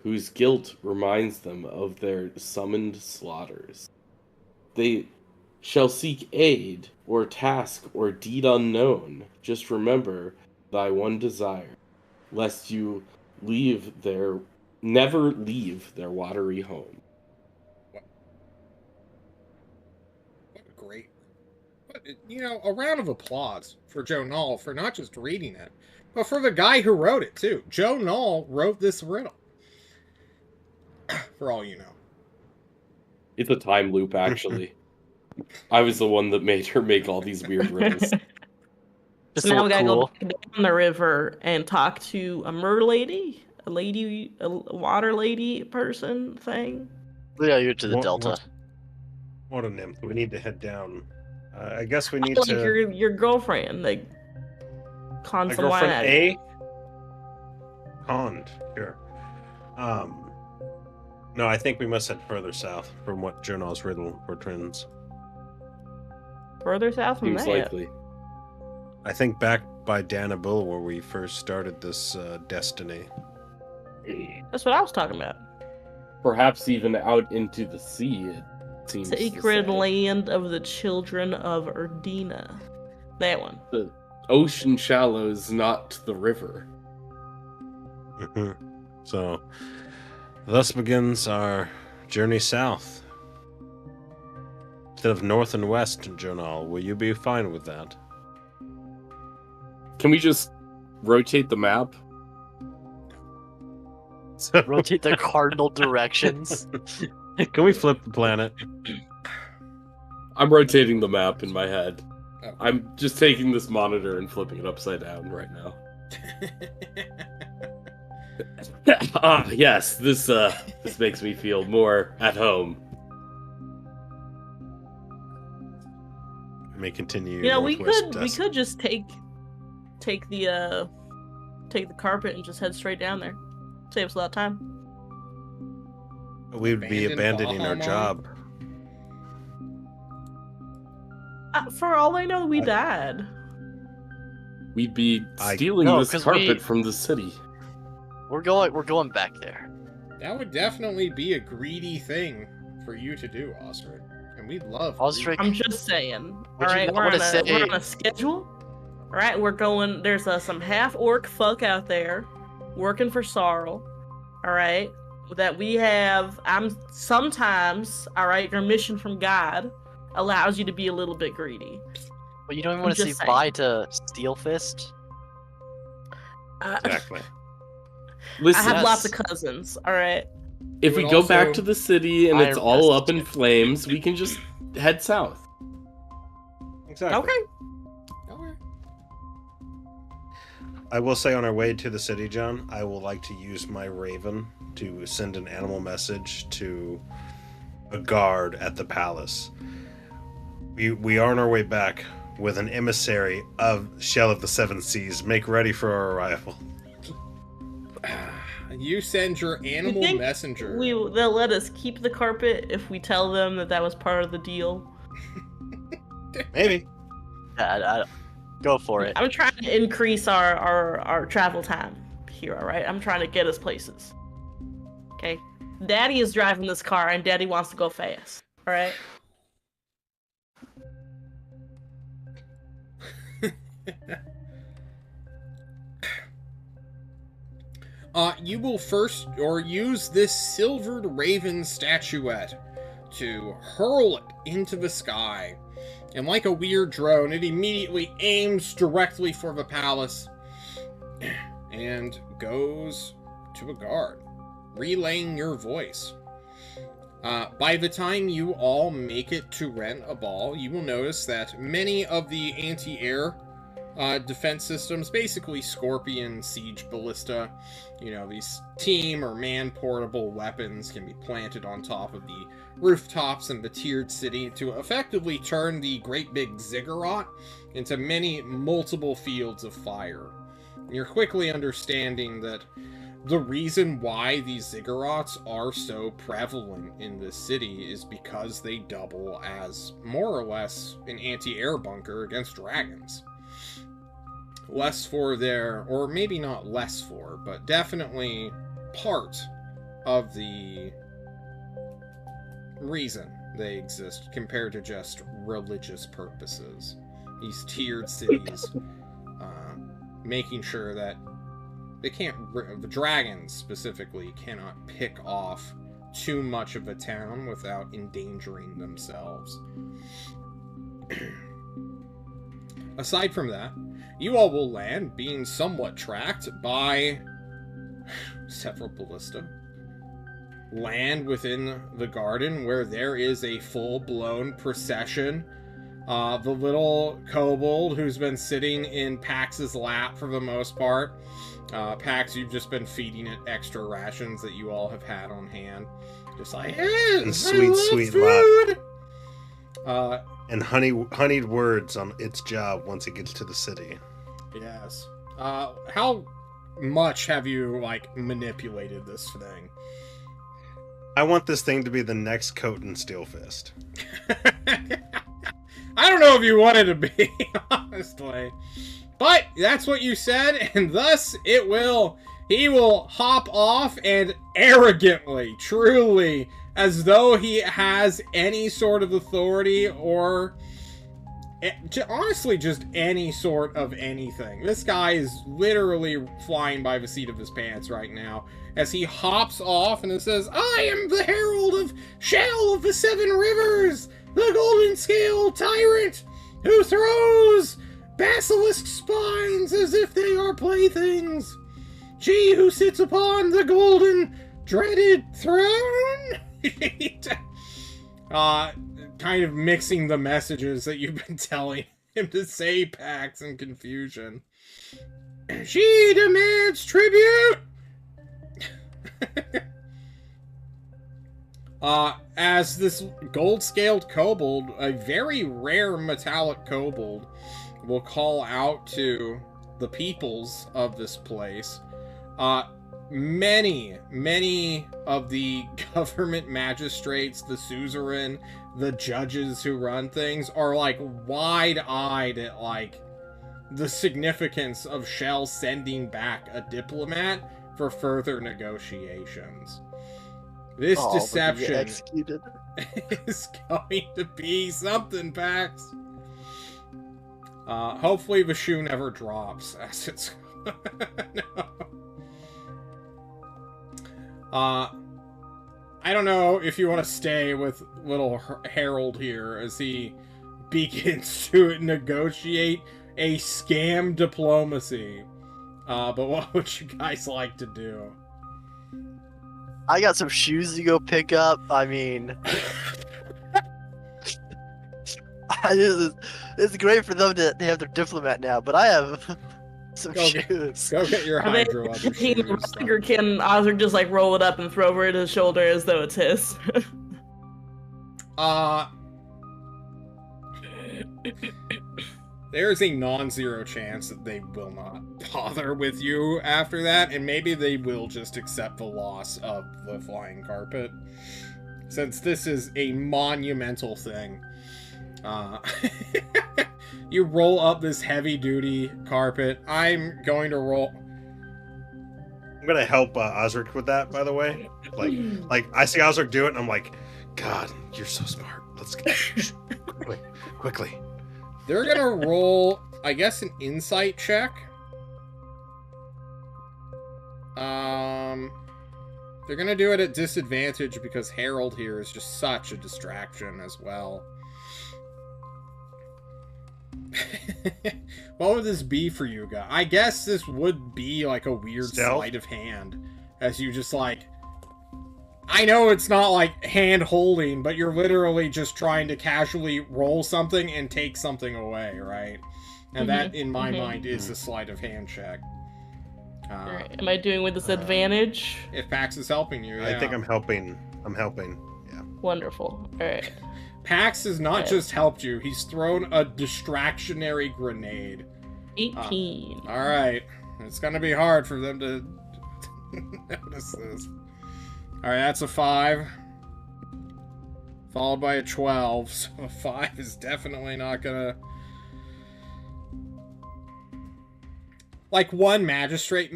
whose guilt reminds them of their summoned slaughters. They shall seek aid, or task, or deed unknown. Just remember thy one desire, lest you never leave their watery home. Great. You know, a round of applause for Joe Null for not just reading it, but for the guy who wrote it, too. Joe Null wrote this riddle. For all you know. It's a time loop, actually. I was the one that made her make all these weird rolls. Just So now look we gotta cool. go back down the river and talk to a mer lady, a water lady person thing. Yeah, you're to the What- delta. What a nymph. We need to head down. I guess we need Like to. your girlfriend, like My constant wine girlfriend at A. Pond. Sure. No, I think we must head further south from what Jonah's riddle portends. further south from Seems that. likely. I think back by Danabul where we first started this destiny. That's what I was talking about. Perhaps even out into the sea, it seems to Sacred say. land of the children of Erdina. That one. The ocean shallows, not the river. So, thus begins our journey south. Instead of north and west, Jonal, will you be fine with that? Can we just rotate the map? Rotate the cardinal directions. Can we flip the planet? I'm rotating the map in my head. Oh. I'm just taking this monitor and flipping it upside down right now. Ah, yes, this makes me feel more at home. We may continue. You know, we northwest could just take the carpet and just head straight down there. Save us a lot of time. We would be abandoning our Bahamut? job. For all I know, we died. We'd be I- stealing No, this 'cause carpet we- from the city. We're going back there. That would definitely be a greedy thing for you to do, Osric. And we'd love Osric, I'm just saying. Would All you right, not we're wanna we're on say- a schedule. All right, we're going. There's some half orc fuck out there working for Sorrel. All right, that we have. I'm sometimes. All right, your mission from God allows you to be a little bit greedy. but you don't even I'm want to say just saying. bye to Steel Fist. Exactly. I Listen, have Yes. lots of cousins. All right. if You we would go also- back to the city and it's Iron all Fist. up in flames, we can just head south. Exactly. Okay. Okay. I will say on our way to the city, John, I will like to use my raven to send an animal message to a guard at the palace. We are on our way back with an emissary of Shell of the Seven Seas. Make ready for our arrival. You send your animal think messenger. They'll let us keep the carpet if we tell them that was part of the deal. Maybe. Yeah, go for it. I'm trying to increase our travel time here, alright? I'm trying to get us places. Okay? Daddy is driving this car and Daddy wants to go fast. Alright? You will first use this silvered raven statuette to hurl it into the sky. And like a weird drone, it immediately aims directly for the palace and goes to a guard, relaying your voice. By the time you all make it to rent a ball, you will notice that many of the anti-air defense systems, basically Scorpion, Siege Ballista, these team or man portable weapons can be planted on top of the rooftops in the tiered city to effectively turn the great big ziggurat into many multiple fields of fire. You're quickly understanding that the reason why these ziggurats are so prevalent in this city is because they double as more or less an anti-air bunker against dragons. Less for their, or maybe not less for, but definitely part of the reason they exist compared to just religious purposes. These tiered cities, making sure that they can't, the dragons specifically cannot pick off too much of a town without endangering themselves. Aside from that, you all will land being somewhat tracked by several ballista, land within the garden where there is a full-blown procession. The little kobold who's been sitting in Pax's lap for the most part. Pax, you've just been feeding it extra rations that you all have had on hand. Just like, And yes, sweet food. And honeyed words on its job once it gets to the city. Yes. How much have you, like, manipulated this thing? I want this thing to be the next Coat and Steel Fist. I don't know if you want it to be, honestly. But that's what you said, and thus it will. He will hop off and arrogantly, truly, as though he has any sort of authority or honestly just any sort of anything. This guy is literally flying by the seat of his pants right now as he hops off and it says, I am the herald of Shell of the Seven Rivers, the golden scale tyrant who throws basilisk spines as if they are playthings. She who sits upon the golden dreaded throne. Kind of mixing the messages that you've been telling him to say, Pax, in confusion. She demands tribute. As this gold-scaled kobold, a very rare metallic kobold, will call out to the peoples of this place. Many of the government magistrates, the suzerain, the judges who run things are like wide-eyed at like the significance of Shell sending back a diplomat for further negotiations. This deception is going to be something, Pax. Hopefully the shoe never drops as it's no. I don't know if you want to stay with little Harold here as he begins to negotiate a scam diplomacy. But what would you guys like to do? I got some shoes to go pick up. I mean, it's great for them to have their diplomat now, but I have some shoes. Go get your hydro other shoes. Or can Osric just like roll it up and throw over his shoulder as though it's his? There's a non-zero chance that they will not bother with you after that, and maybe they will just accept the loss of the flying carpet, since this is a monumental thing. You roll up this heavy-duty carpet. I'm going to roll... I'm gonna help Osric with that, by the way. Like I see Osric do it, and I'm like, God, you're so smart. Let's get quickly. They're gonna roll, I guess, an insight check. They're gonna do it at disadvantage because Harold here is just such a distraction as well. What would this be for you guys? I guess this would be like a weird sleight of hand, as you just like... I know it's not like hand holding, but you're literally just trying to casually roll something and take something away, right? And that, in my mind, is a sleight of hand check. Alright, am I doing with disadvantage? If Pax is helping you, yeah. I think I'm helping. Yeah. Wonderful. Alright. Pax has not just helped you, he's thrown a distractionary grenade. 18. Alright. It's gonna be hard for them to notice this. Alright, that's a 5. Followed by a 12. So a 5 is definitely not gonna... Like, one magistrate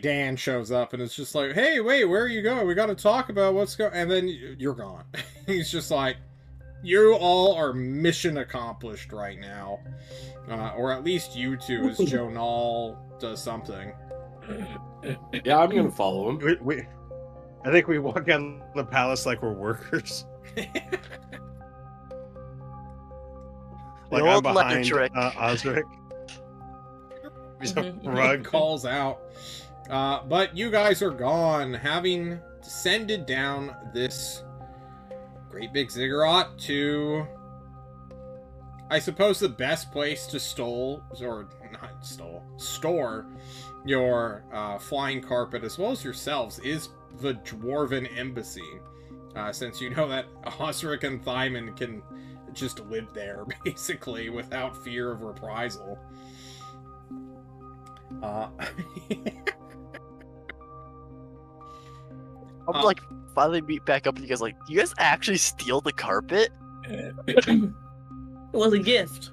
Dan shows up and it's just like, hey, wait, where are you going? We gotta talk about what's going... And then you're gone. He's just like, you all are mission accomplished right now. Or at least you two, as Jonal does something. Yeah, I'm gonna follow him. I think we walk in the palace like we're workers. Like I'm behind Osric. Rug calls out. But you guys are gone, having descended down this great big ziggurat to, I suppose, the best place to store your flying carpet as well as yourselves is the Dwarven Embassy. Since you know that Osric and Thyman can just live there, basically, without fear of reprisal. I'm like, finally meet back up with you guys, like, do you guys actually steal the carpet? It was a gift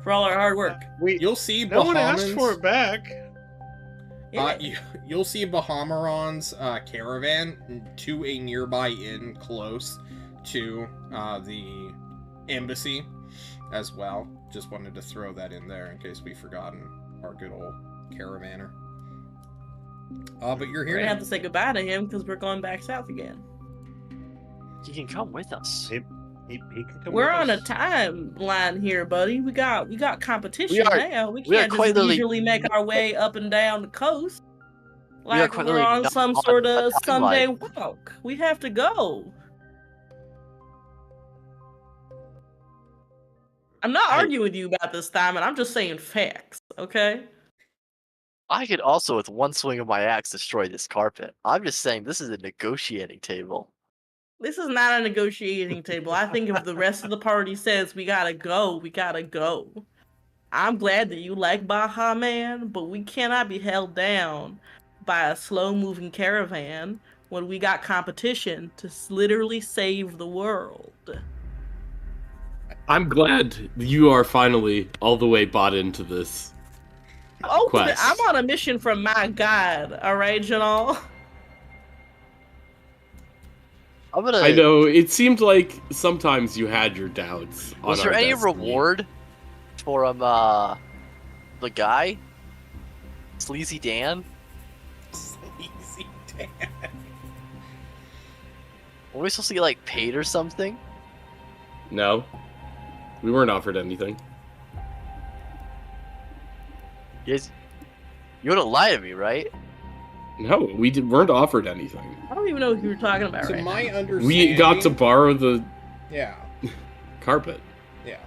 for all our hard work. You'll see No one asked Bahamut's- for it back. Yeah. You'll see Bahamut's caravan to a nearby inn close to the embassy as well. Just wanted to throw that in there in case we've forgotten our good old caravaner. But you're We're here gonna now. have to say goodbye to him because we're going back south again. He can come with us. He can come We're with on a us. timeline here, buddy. We got competition We are- now. We we are can't quite just literally- leisurely make our way up and down the coast We are like quite we're literally on not some on sort a of Sunday timeline. walk. We have to go. I'm not arguing with you about this time, and I'm just saying facts, okay? I could also, with one swing of my axe, destroy this carpet. I'm just saying this is a negotiating table. This is not a negotiating table. I think if the rest of the party says we gotta go, we gotta go. I'm glad that you like Baja Man, but we cannot be held down by a slow-moving caravan when we got competition to literally save the world. I'm glad you are finally all the way bought into this. Oh, Quest. I'm on a mission from my god, alright, Janal? I'm gonna. I know, it seemed like sometimes you had your doubts. Was on there our any destiny. reward for the guy, Sleazy Dan? Sleazy Dan. Were we supposed to get like paid or something? No. We weren't offered anything. You wouldn't lie to me, right? No, we weren't offered anything. I don't even know what you were talking about To right my now. understanding, We got to borrow the yeah, carpet. yeah,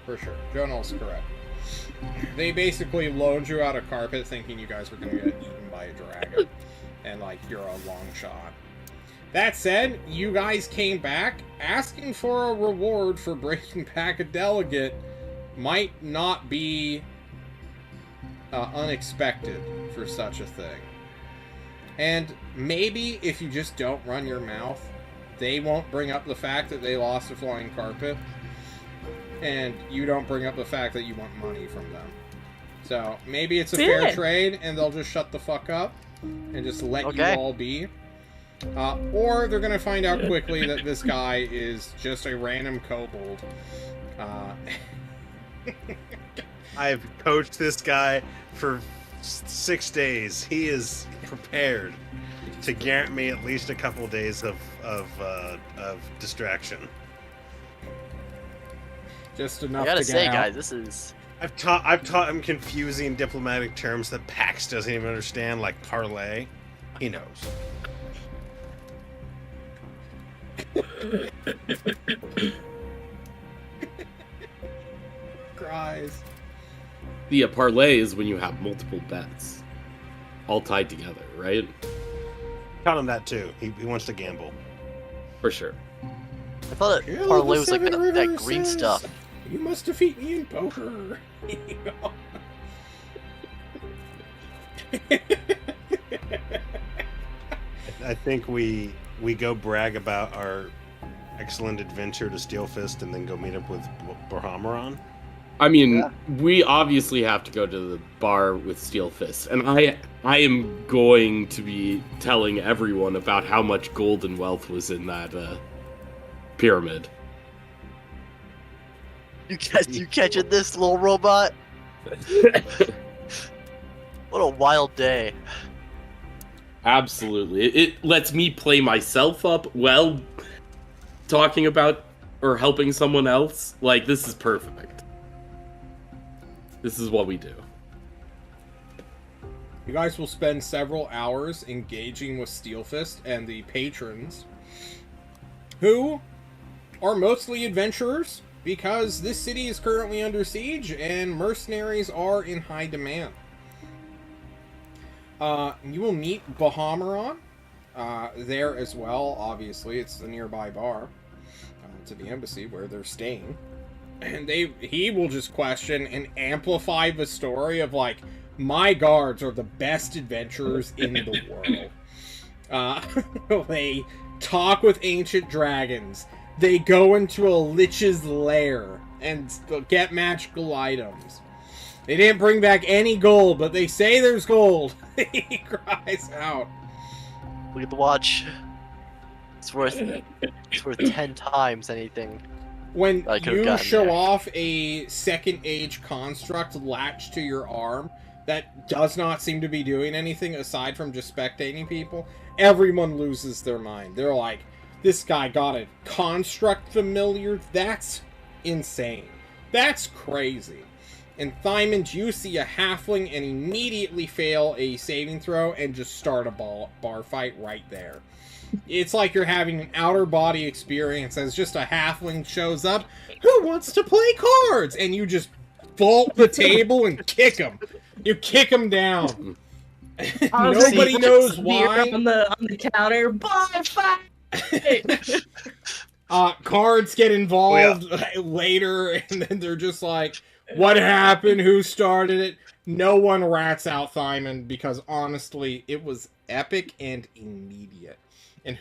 for sure. Jonal's correct. They basically loaned you out a carpet thinking you guys were going to get eaten by a dragon. And, like, you're a long shot. That said, you guys came back asking for a reward for breaking back a delegate might not be unexpected for such a thing. And maybe if you just don't run your mouth, they won't bring up the fact that they lost a flying carpet. And you don't bring up the fact that you want money from them. So maybe it's a fair Yeah. trade and they'll just shut the fuck up and just let Okay. you all be. Or they're gonna find out quickly that this guy is just a random kobold. I've coached this guy for 6 days. He is prepared to grant me at least a couple days of distraction. Just I enough gotta to get say, out. guys, this is. I've taught him confusing diplomatic terms that Pax doesn't even understand, like parlay. He knows. Cries. The parlay is when you have multiple bets all tied together, right? Taught him that too. He wants to gamble. For sure. I thought that Kill the parlay was like Seven that Rivers green says, stuff. You must defeat me in poker. I think we go brag about our excellent adventure to Steelfist and then go meet up with Bahamut. I mean, Yeah. we obviously have to go to the bar with Steel Fists, and I am going to be telling everyone about how much gold and wealth was in that pyramid. You catching this, little robot? What a wild day. Absolutely. It lets me play myself up while talking about or helping someone else. Like, this is perfect. This is what we do. You guys will spend several hours engaging with Steelfist and the patrons, who are mostly adventurers, because this city is currently under siege and mercenaries are in high demand. You will meet Bahamron there as well, obviously. It's the nearby bar to the embassy where they're staying. And he will just question and amplify the story of, like, my guards are the best adventurers in the world. They talk with ancient dragons. They go into a lich's lair and get magical items. They didn't bring back any gold, but they say there's gold. He cries out. Look at the watch. It's worth 10 times anything. When I could've you gotten show there. off a second age construct latched to your arm that does not seem to be doing anything aside from just spectating people, everyone loses their mind. They're like, this guy got a construct familiar? That's insane. That's crazy. And Thymond, you see a halfling and immediately fail a saving throw and just start a bar fight right there. It's like you're having an outer body experience as just a halfling shows up. Who wants to play cards? And you just vault the table and kick him. You kick him down. Nobody knows why. On the counter, bar fight. Cards get involved later, and then they're just like, what happened? Who started it? No one rats out Thymond, because honestly, it was epic and immediate. And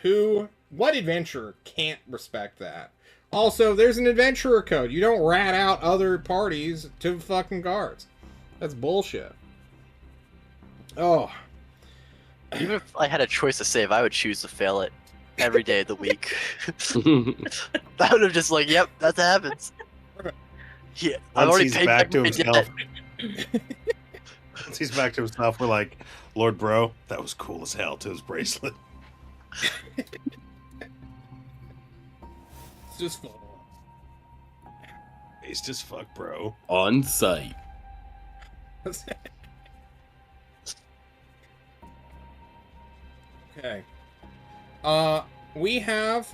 what adventurer can't respect that? Also, there's an adventurer code. You don't rat out other parties to fucking guards. That's bullshit. Oh. Even if I had a choice to save, I would choose to fail it every day of the week. I would have just like, yep, that happens. Yeah, I've Once already he's paid back back to my himself. debt. Once he's back to himself, we're like, Lord Bro, that was cool as hell to his bracelet. It's just fun. He's just fuck, bro. On site. Okay. We have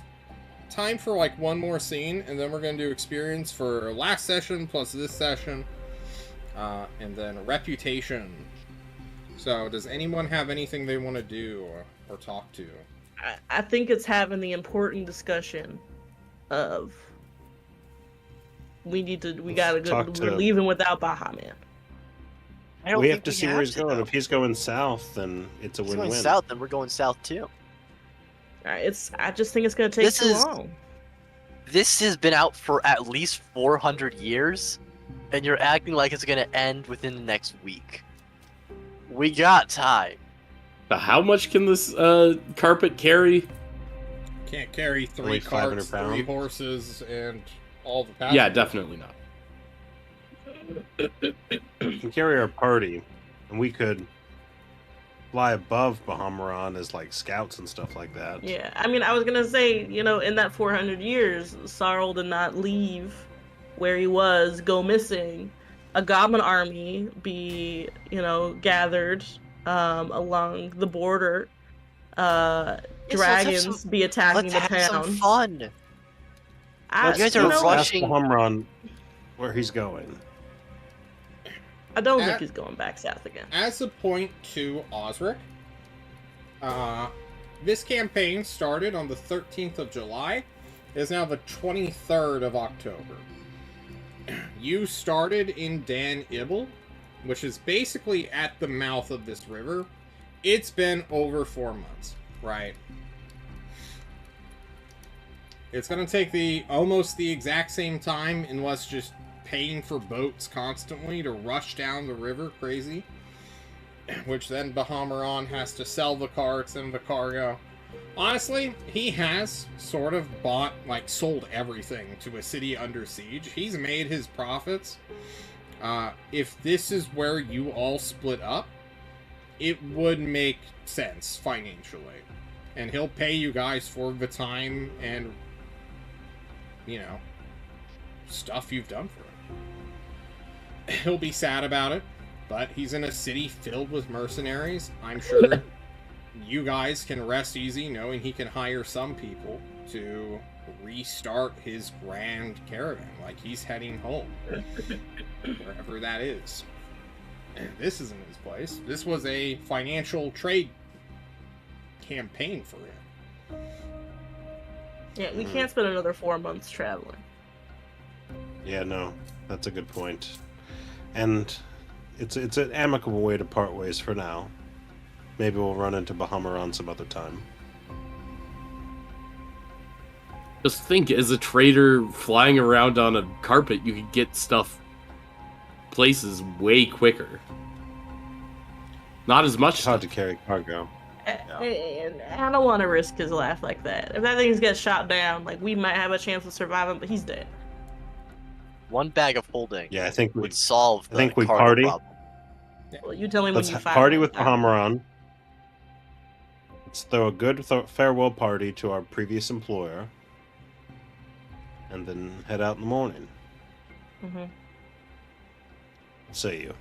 time for like one more scene, and then we're gonna do experience for last session plus this session, and then reputation. So, does anyone have anything they want to do or talk to? I think it's having the important discussion of we're leaving without Bahamon. I don't We think have to see where he's going. though. If he's going south, then it's a If he's win-win. going south, then we're going south too. I just think it's gonna take This too is- long. This has been out for at least 400 years, and you're acting like it's gonna end within the next week. We got time. But how much can this carpet carry? Can't carry three Only 500 carts, 3 pounds? horses, and all the passengers. Yeah, definitely not. We can carry our party, and we could fly above Bahamron as like scouts and stuff like that. Yeah, I mean, I was gonna say, in that 400 years, Sarl did not leave where he was, go missing. A goblin army be, gathered along the border. Dragons be attacking Let's the have some town. fun. You guys are know, Let's ask rushing- Bahamron where he's going. I don't think he's going back south again. As a point to Osric, this campaign started on the 13th of July. It is now the 23rd of October. You started in Dan Ibel, which is basically at the mouth of this river. It's been over 4 months, right? It's going to take almost the exact same time, unless just paying for boats constantly to rush down the river crazy, which then Bahamron has to sell the carts and the cargo. Honestly, he has sort of sold everything to a city under siege. He's made his profits. If this is where you all split up, it would make sense financially. And he'll pay you guys for the time and, stuff you've done for him. He'll be sad about it. but he's in a city filled with mercenaries. I'm sure you guys can rest easy knowing he can hire some people to restart his grand caravan. Like, he's heading home, wherever that is. And this isn't his place. This was a financial trade campaign for him. Yeah, we can't spend another 4 months traveling. Yeah, no, that's a good point. And it's an amicable way to part ways for now. Maybe we'll run into Bahammaron some other time. Just think, as a trader flying around on a carpet, you could get stuff places way quicker. Not as much It's hard stuff. to carry cargo. And I don't want to risk his life like that. If that thing gets shot down, like, we might have a chance of surviving, but he's dead. One bag of holding Yeah, I think we would solve the I think we cargo party. problem. Well, you tell me when Let's you find party it. with Bahammaron. Let's throw a good farewell party to our previous employer, and then head out in the morning. Mhm. Say you.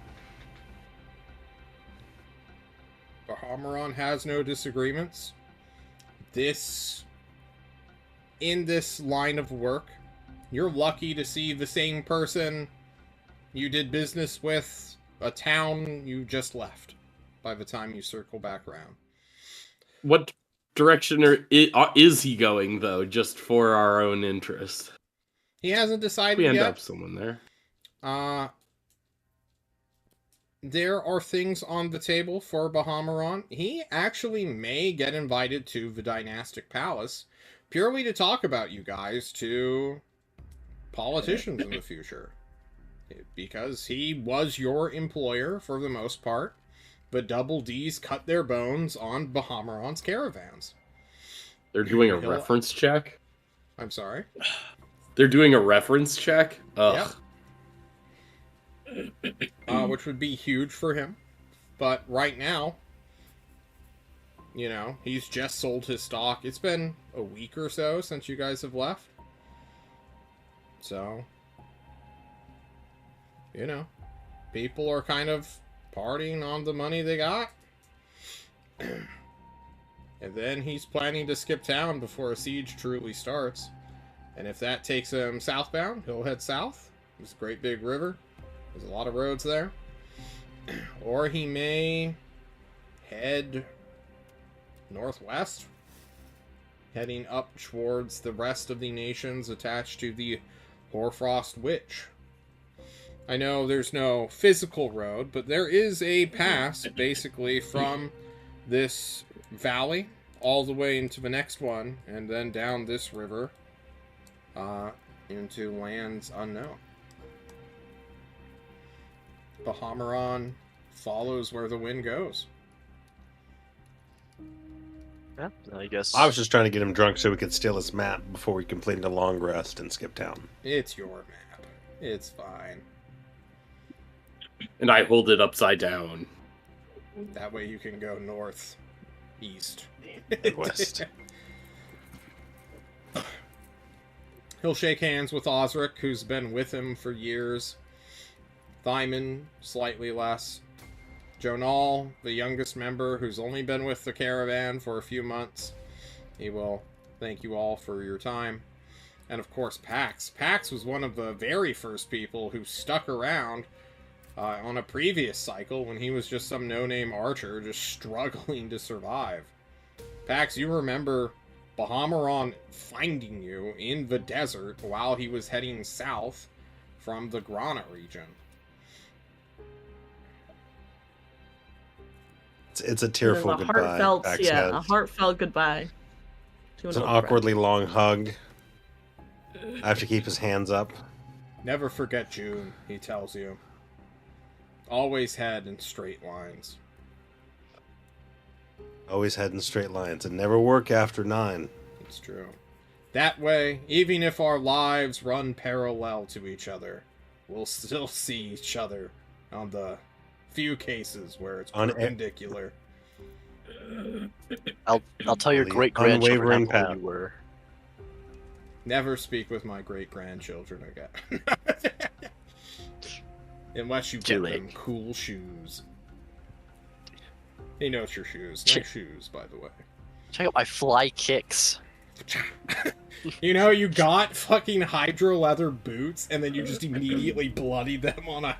Bahammaron has no disagreements. In this line of work, you're lucky to see the same person you did business with a town you just left by the time you circle back around. What direction is he going, though, just for our own interest? He hasn't decided We end yet. up someone there. There are things on the table for Bahammaron. He actually may get invited to the Dynastic Palace purely to talk about you guys to politicians in the future. Because he was your employer for the most part. The Double D's cut their bones on Bahammaron's caravans. They're doing a He'll- reference check? I'm sorry. They're doing a reference check? Ugh. Which would be huge for him. But right now, you know, he's just sold his stock. It's been a week or so since you guys have left. So, you know, people are kind of partying on the money they got. And then he's planning to skip town before a siege truly starts. And if that takes him southbound, he'll head south. There's a great big river. There's a lot of roads there. Or he may head northwest, heading up towards the rest of the nations attached to the Hoarfrost Witch. I know there's no physical road, but there is a pass basically from this valley all the way into the next one, and then down this river into lands unknown. Bahammaron follows where the wind goes. Yeah, I guess. I was just trying to get him drunk so we could steal his map before we completed a long rest and skip town. It's your map. It's fine. And I hold it upside down. That way you can go north, east, And west. He'll shake hands with Osric, who's been with him for years. Thyman, slightly less. Jonal, the youngest member, who's only been with the caravan for a few months. He will thank you all for your time. And of course, Pax. Pax was one of the very first people who stuck around on a previous cycle when he was just some no-name archer just struggling to survive. Pax, you remember Bahammaron finding you in the desert while he was heading south from the Grana region. It's a tearful A goodbye. heartfelt, Pax yeah, says. a heartfelt goodbye. To It's an old friend. awkwardly long hug. I have to keep his hands up. Never forget June, he tells you. Always head in straight lines. Always head in straight lines and never work after 9. It's true. That way, even if our lives run parallel to each other, we'll still see each other on the few cases where it's On perpendicular. I'll tell your The great grandchildren unwavering how cool path. you were. Never speak with my great-grandchildren again. Unless you Too get late. them cool shoes. He knows your shoes. Nice shoes, by the way. Check out my fly kicks. You know, you got fucking hydro leather boots, and then you just immediately bloodied them on a...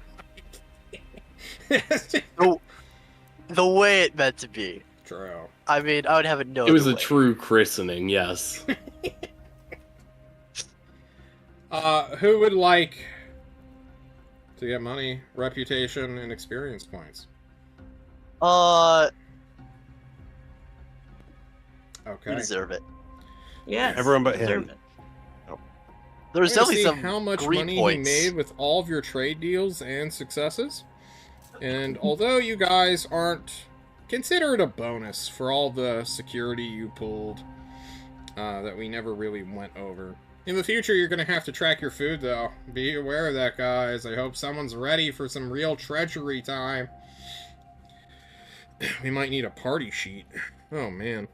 The way it meant to be. True. I mean, I would have it no It was other a way. true christening, yes. Who would like to get money, reputation, and experience points? You Okay. deserve it. Yes. Everyone but deserve him. it. There's I wanna definitely see some how much greed money points. he made with all of your trade deals and successes. And although you guys aren't, consider it a bonus for all the security you pulled that we never really went over. In the future, you're going to have to track your food, though. Be aware of that, guys. I hope someone's ready for some real treachery time. We might need a party sheet. Oh, man.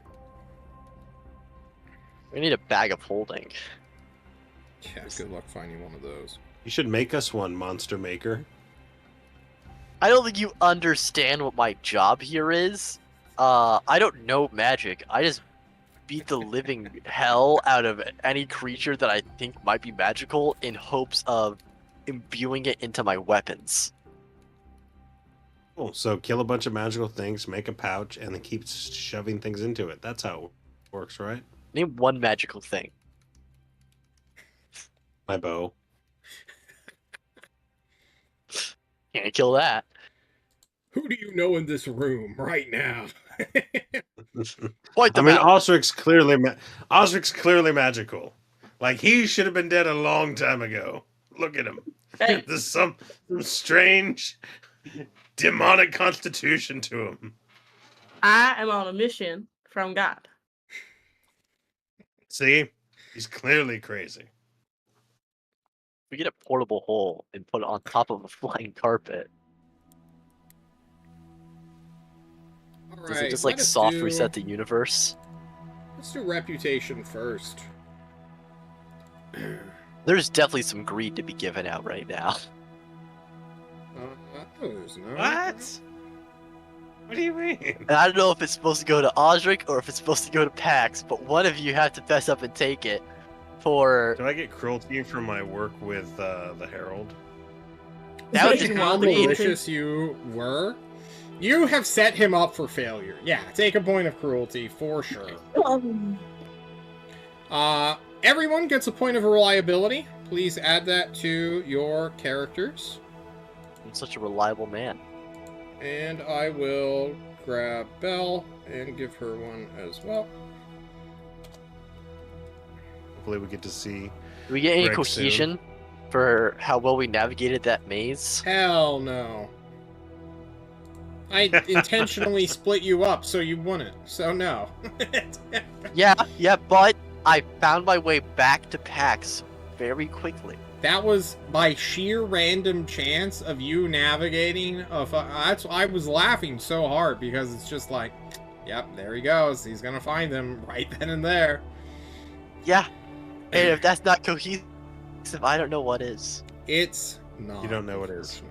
We need a bag of holding. Yeah, good luck finding one of those. You should make us one, Monster Maker. I don't think you understand what my job here is. I don't know magic. I just beat the living hell out of any creature that I think might be magical in hopes of imbuing it into my weapons. Cool. So kill a bunch of magical things, make a pouch, and then keep shoving things into it. That's how it works, right? Name one magical thing. My bow. Can't kill that. Who do you know in this room right now? Point I them mean, out. Osric's clearly magical. Like, he should have been dead a long time ago. Look at him. Hey, There's some strange demonic constitution to him. I am on a mission from God. See? He's clearly crazy. We get a portable hole and put it on top of a flying carpet. Does it just like soft reset the universe? Let's do reputation first. There's definitely some greed to be given out right now. There's no. What? What do you mean? And I don't know if it's supposed to go to Osric or if it's supposed to go to Pax, but one of you have to fess up and take it for... Do I get cruelty from my work with the Herald? That would Seeing be how great. malicious you were. You have set him up for failure. Yeah, take a point of cruelty for sure. Everyone gets a point of reliability. Please add that to your characters. I'm such a reliable man. And I will grab Belle and give her one as well. Hopefully we get to see. Do we get any Greg cohesion for how well we navigated that maze? Hell no. I intentionally split you up so you wouldn't. So no. Yeah, but I found my way back to Pax very quickly. That was by sheer random chance of you navigating. That's I was laughing so hard because it's just like, yep, there he goes. He's gonna find them right then and there. Yeah, and if that's not cohesive, I don't know what is. It's not. You don't know what it is.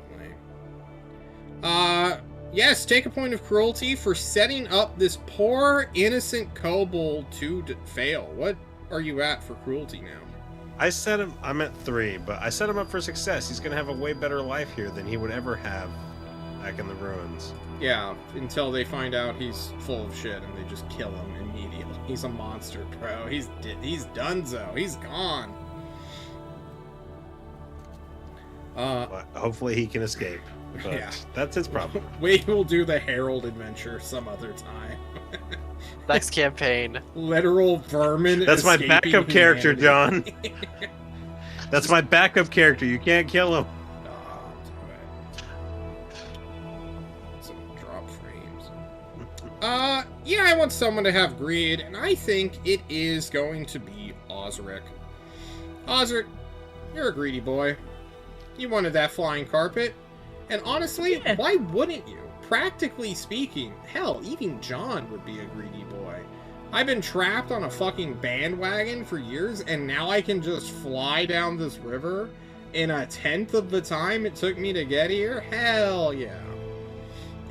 Unfortunately. Yes, take a point of cruelty for setting up this poor innocent kobold to fail. What are you at for cruelty now? I set him. I'm at 3, but I set him up for success. He's gonna have a way better life here than he would ever have back in the ruins. Yeah, until they find out he's full of shit and they just kill him immediately. He's a monster, bro. He's donezo. He's gone. But hopefully he can escape. But Yeah. that's his problem. We will do the Herald adventure some other time. Next campaign. Literal vermin. That's my escaping backup character, humanity. John. That's my backup character. You can't kill him. Oh, do it. Some drop frames. Yeah, I want someone to have greed, and I think it is going to be Osric. Osric, you're a greedy boy. You wanted that flying carpet. And honestly, Yeah. why wouldn't you? Practically speaking, hell, even John would be a greedy boy. I've been trapped on a fucking bandwagon for years, and now I can just fly down this river in a tenth of the time it took me to get here? Hell yeah.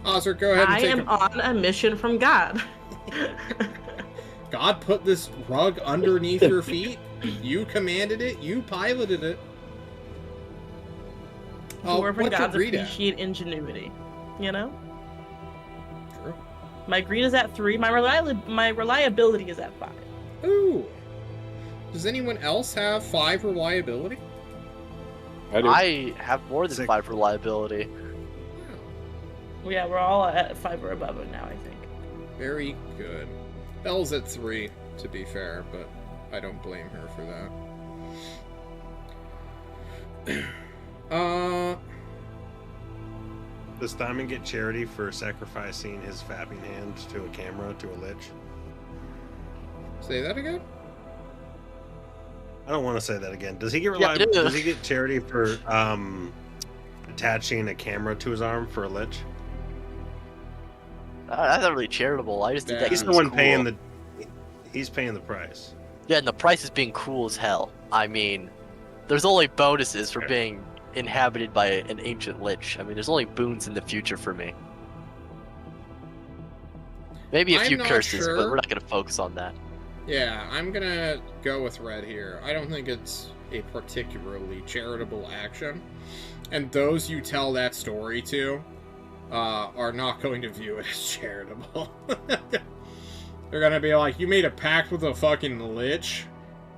Osric, go ahead and I take am on a mission from God. God put this rug underneath your feet. You commanded it. You piloted it. Dwarven what's your gods greed at? appreciate ingenuity. You know? True. My greed is at 3. My reliability is at 5. Ooh. Does anyone else have 5 reliability? I have more than 5 reliability. Yeah, we're all at 5 or above it now, I think. Very good. Belle's at 3, to be fair, but I don't blame her for that. Does Thyman get charity for sacrificing his fapping hand to a camera to a lich? Say that again? I don't want to say that again. Does he get Yeah, does he get charity for attaching a camera to his arm for a lich? That's not really charitable. I just did that. He's 'cause the it's one cool. paying the. He's paying the price. Yeah, and the price is being cool as hell. I mean, there's only bonuses for being inhabited by an ancient lich. I mean, there's only boons in the future for me. Maybe a I'm few not curses, sure. but we're not going to focus on that. Yeah, I'm gonna go with Red here. I don't think it's a particularly charitable action. And those you tell that story to are not going to view it as charitable. They're gonna be like, you made a pact with a fucking lich?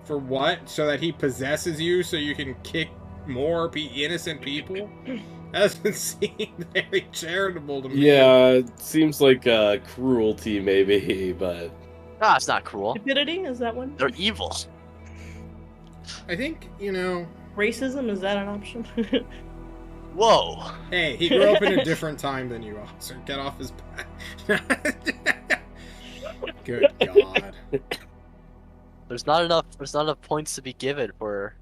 For what? So that he possesses you so you can kick more innocent people? That doesn't seem very charitable to me. Yeah, it seems like cruelty, maybe, but Ah, it's not cruel. Stupidity, is that one? They're evil. I think, you know... Racism, is that an option? Whoa. Hey, he grew up in a different time than you, officer. Get off his back. Good God. There's not enough points to be given for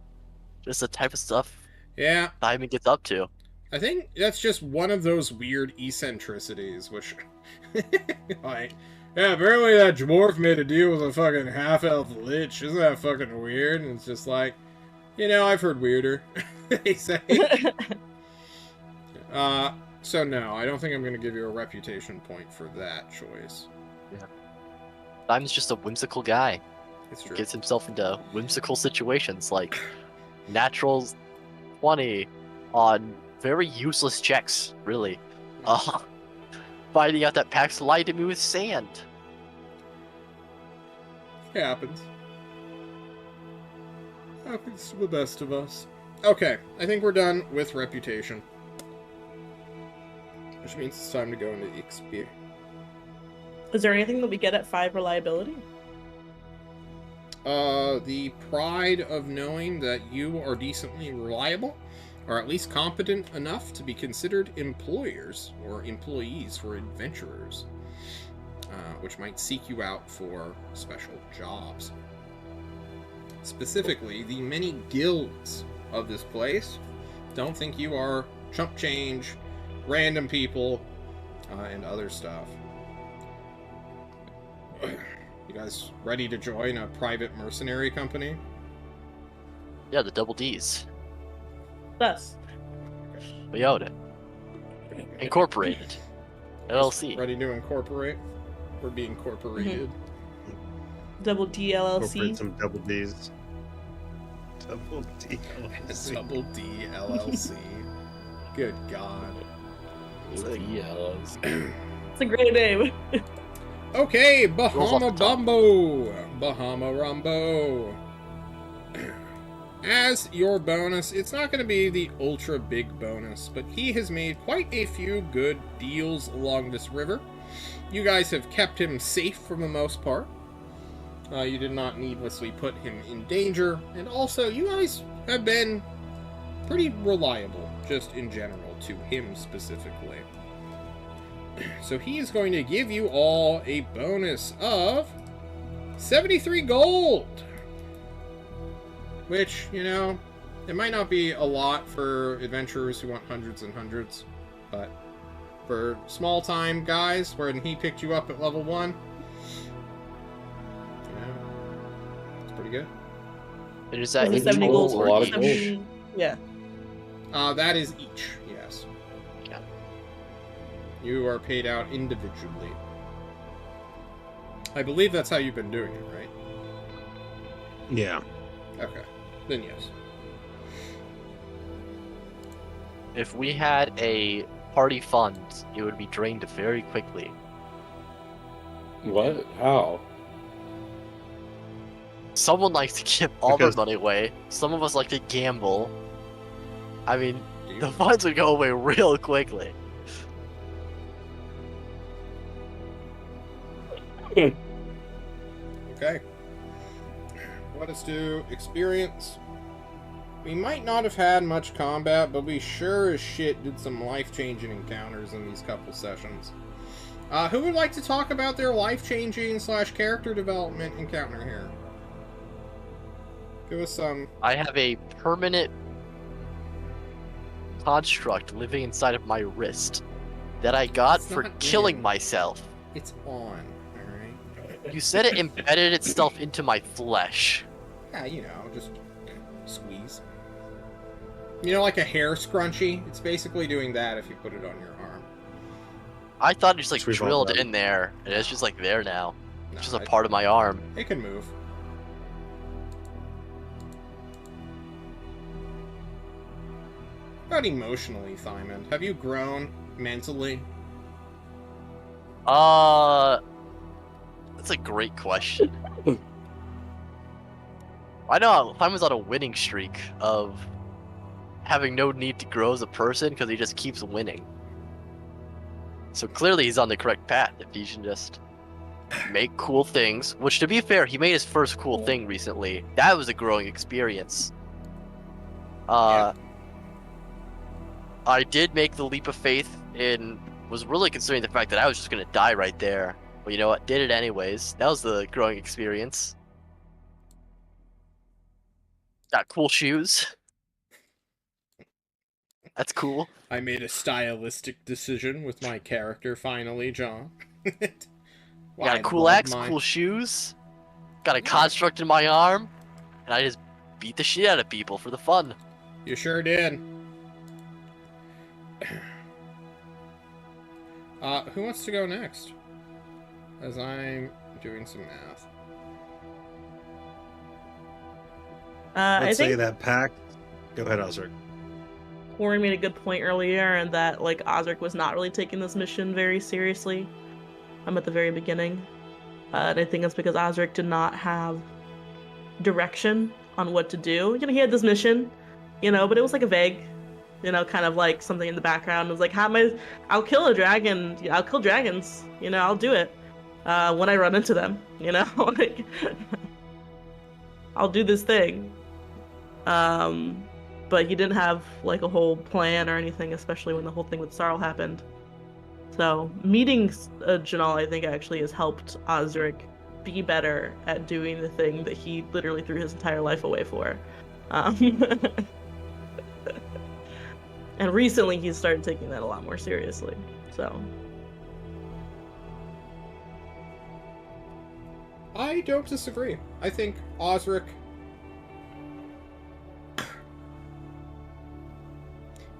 just the type of stuff Yeah, Diamond gets up to. I think that's just one of those weird eccentricities, which... like, yeah, apparently that dwarf made a deal with a fucking half-elf lich. Isn't that fucking weird? And it's just like, you know, I've heard weirder, they say. So no, I don't think I'm going to give you a reputation point for that choice. Diamond's just a whimsical guy. It's true. Gets himself into whimsical situations like natural 20 on very useless checks, really. Finding out that Pax lied to me with sand. It happens. Happens to the best of us. Okay, I think we're done with reputation. Which means it's time to go into XP. Is there anything that we get at 5 reliability? The pride of knowing that you are decently reliable, or at least competent enough to be considered employers or employees for adventurers, which might seek you out for special jobs. Specifically, the many guilds of this place don't think you are chump change, random people, and other stuff. You guys ready to join a private mercenary company? Yeah, the double D's. Us. We own it. Incorporated. LLC. Ready to incorporate? Or be incorporated? Double Incorporate DLLC. some double D's. Double D. Double D LLC. Good God. It's a great name. Okay, Rolls off Bahama the top. Bumbo. Bahama Rumbo. As your bonus, it's not going to be the ultra big bonus, but he has made quite a few good deals along this river. You guys have kept him safe for the most part. You did not needlessly put him in danger, and also you guys have been pretty reliable, just in general, to him specifically. So he is going to give you all a bonus of 73 gold. Which, you know, it might not be a lot for adventurers who want hundreds and hundreds, but for small-time guys, when he picked you up at level 1, you know, it's pretty good. And is that Is it in 70 total gold? a lot of 70 Yeah. That is each, yes. Yeah. You are paid out individually. I believe that's how you've been doing it, right? Yeah. Okay. Then yes. If we had a party fund, it would be drained very quickly. What? How? Someone likes to give all their Because- money away. Some of us like to gamble. I mean, Do you- the funds would go away real quickly. Okay. Let us do experience. We might not have had much combat, but we sure as shit did some life-changing encounters in these couple sessions. Who would like to talk about their life-changing / character development encounter here? Give us some. I have a permanent construct living inside of my wrist that I got It's for not killing in. myself. It's on, alright? You said it embedded itself into my flesh. Yeah, you know, just squeeze. You know, like a hair scrunchie? It's basically doing that if you put it on your arm. I thought it just like Which we've all drilled done. in there, and it's just like there now. No, It's just a it- part of my arm. It can move. How about emotionally, Simon? Have you grown mentally? That's a great question. I know Simon's on a winning streak of having no need to grow as a person because he just keeps winning. So clearly he's on the correct path if he can just make cool things. Which, to be fair, he made his first cool thing recently. That was a growing experience. I did make the leap of faith and was really considering the fact that I was just gonna die right there. But you know what? Did it anyways. That was the growing experience. Got cool shoes. That's cool. I made a stylistic decision with my character finally, John. Got a cool axe, cool shoes. Got a construct in my arm. And I just beat the shit out of people for the fun. You sure did. Who wants to go next? As I'm doing some math. I Let's say think that pack. Go ahead, Osric. Corey made a good point earlier, and that like Osric was not really taking this mission very seriously. At the very beginning, and I think it's because Osric did not have direction on what to do. You know, he had this mission, you know, but it was like a vague, you know, kind of like something in the background. It was like, I'll kill a dragon. I'll kill dragons. You know, I'll do it when I run into them. You know, like I'll do this thing. But he didn't have like a whole plan or anything, especially when the whole thing with Sarl happened. So meeting Janal, I think, actually has helped Osric be better at doing the thing that he literally threw his entire life away for. And recently he's started taking that a lot more seriously. So I don't disagree. I think Osric...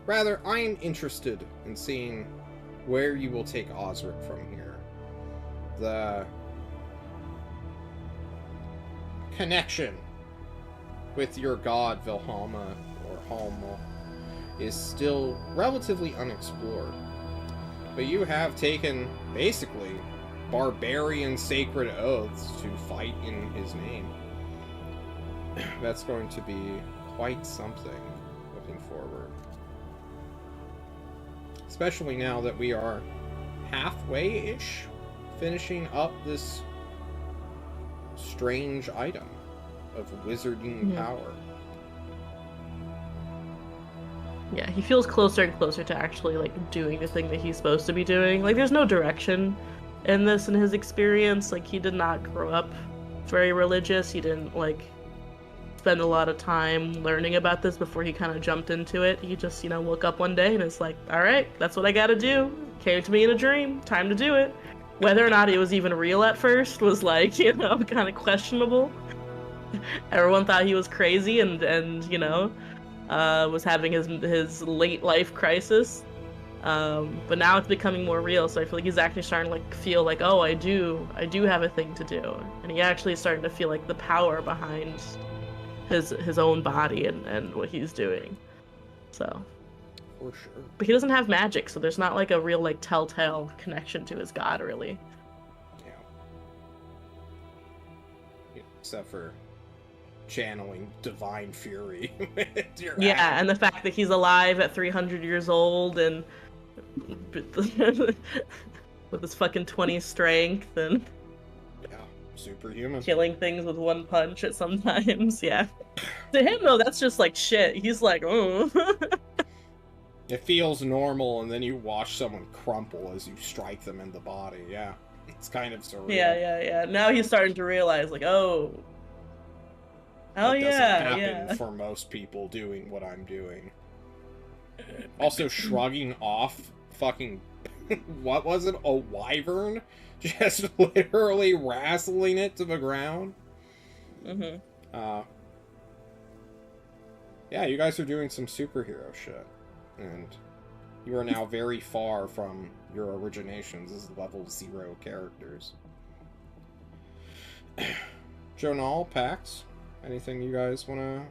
Rather, I'm interested in seeing where you will take Osric from here. The connection with your god Valhalla or Halma is still relatively unexplored. But you have taken, basically, barbarian sacred oaths to fight in his name. That's going to be quite something looking forward. Especially now that we are halfway-ish finishing up this strange item of wizarding power. yeah, he feels closer and closer to actually like doing the thing that he's supposed to be doing. Like there's no direction in this in his experience. Like he did not grow up very religious. He didn't like spend a lot of time learning about this before he kind of jumped into it. He just, you know, woke up one day and it's like, all right, that's what I gotta do. Came to me in a dream, time to do it. Whether or not it was even real at first was like, you know, kind of questionable. Everyone thought he was crazy and you know, was having his late life crisis. But now it's becoming more real, so I feel like he's actually starting to like feel like, oh, I do have a thing to do, and he actually is starting to feel like the power behind his own body and what he's doing. So, For sure. but he doesn't have magic, so there's not like a real like telltale connection to his god, really. Yeah. Except for channeling divine fury. Yeah, and the fact that he's alive at 300 years old and with his fucking 20 strength and superhuman. killing things with one punch at sometimes. Yeah. To him though, that's just like shit. He's like, oh. It feels normal, and then you watch someone crumple as you strike them in the body. Yeah, it's kind of surreal. Yeah. Now he's starting to realize, like, oh that doesn't happen yeah. for most people doing what I'm doing. Also, shrugging off fucking what was it? A wyvern? Just literally wrestling it to the ground. Mm-hmm. Yeah, you guys are doing some superhero shit. And you are now very far from your originations as level 0 characters. Jonal, Pax, anything you guys want to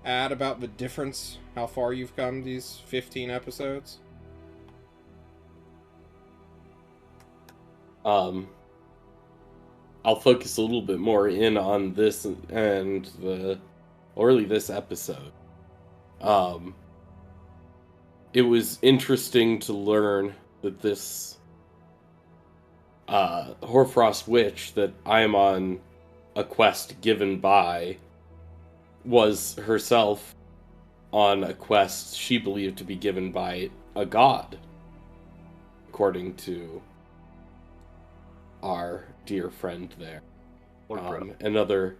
add about the difference, how far you've come these 15 episodes? I'll focus a little bit more in on this and this episode. It was interesting to learn that this Hoarfrost witch that I am on a quest given by was herself on a quest she believed to be given by a god, according to our dear friend there. Another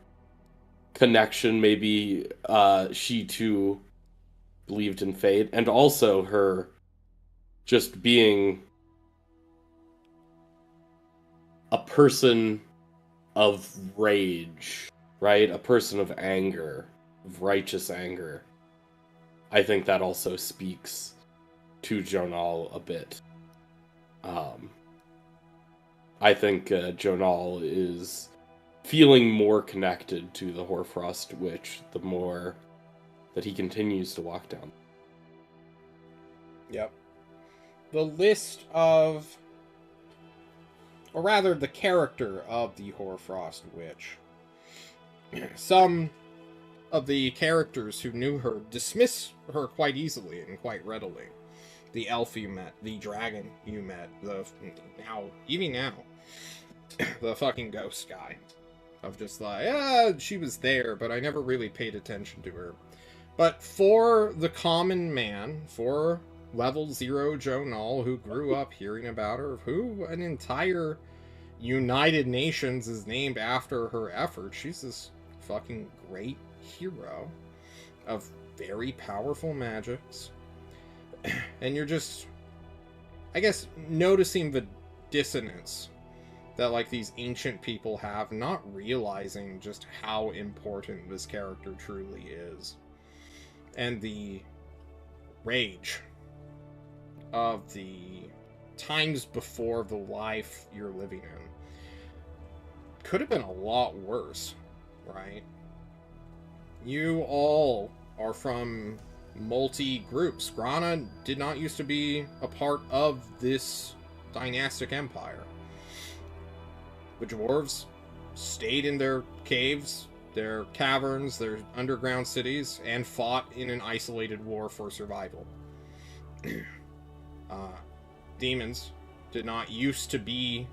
connection, maybe she too believed in fate, and also her just being a person of rage, right? A person of anger, of righteous anger. I think that also speaks to Jonal a bit. I think Jonal is feeling more connected to the Hoarfrost witch the more that he continues to walk down. Yep. The list of, or rather the character of the Hoarfrost witch. Some of the characters who knew her dismiss her quite easily and quite readily. The elf you met, the dragon you met, even now, the fucking ghost guy. Of just like, she was there, but I never really paid attention to her. But for the common man, for level 0 Jonal, who grew up hearing about her, who an entire United Nations is named after her efforts, she's this fucking great hero of very powerful magics. And you're just, I guess, noticing the dissonance that, like, these ancient people have, not realizing just how important this character truly is. And the rage of the times before the life you're living in could have been a lot worse, right? You all are from multi-groups. Grana did not used to be a part of this dynastic empire. The dwarves stayed in their caves, their caverns, their underground cities, and fought in an isolated war for survival. Demons did not used to be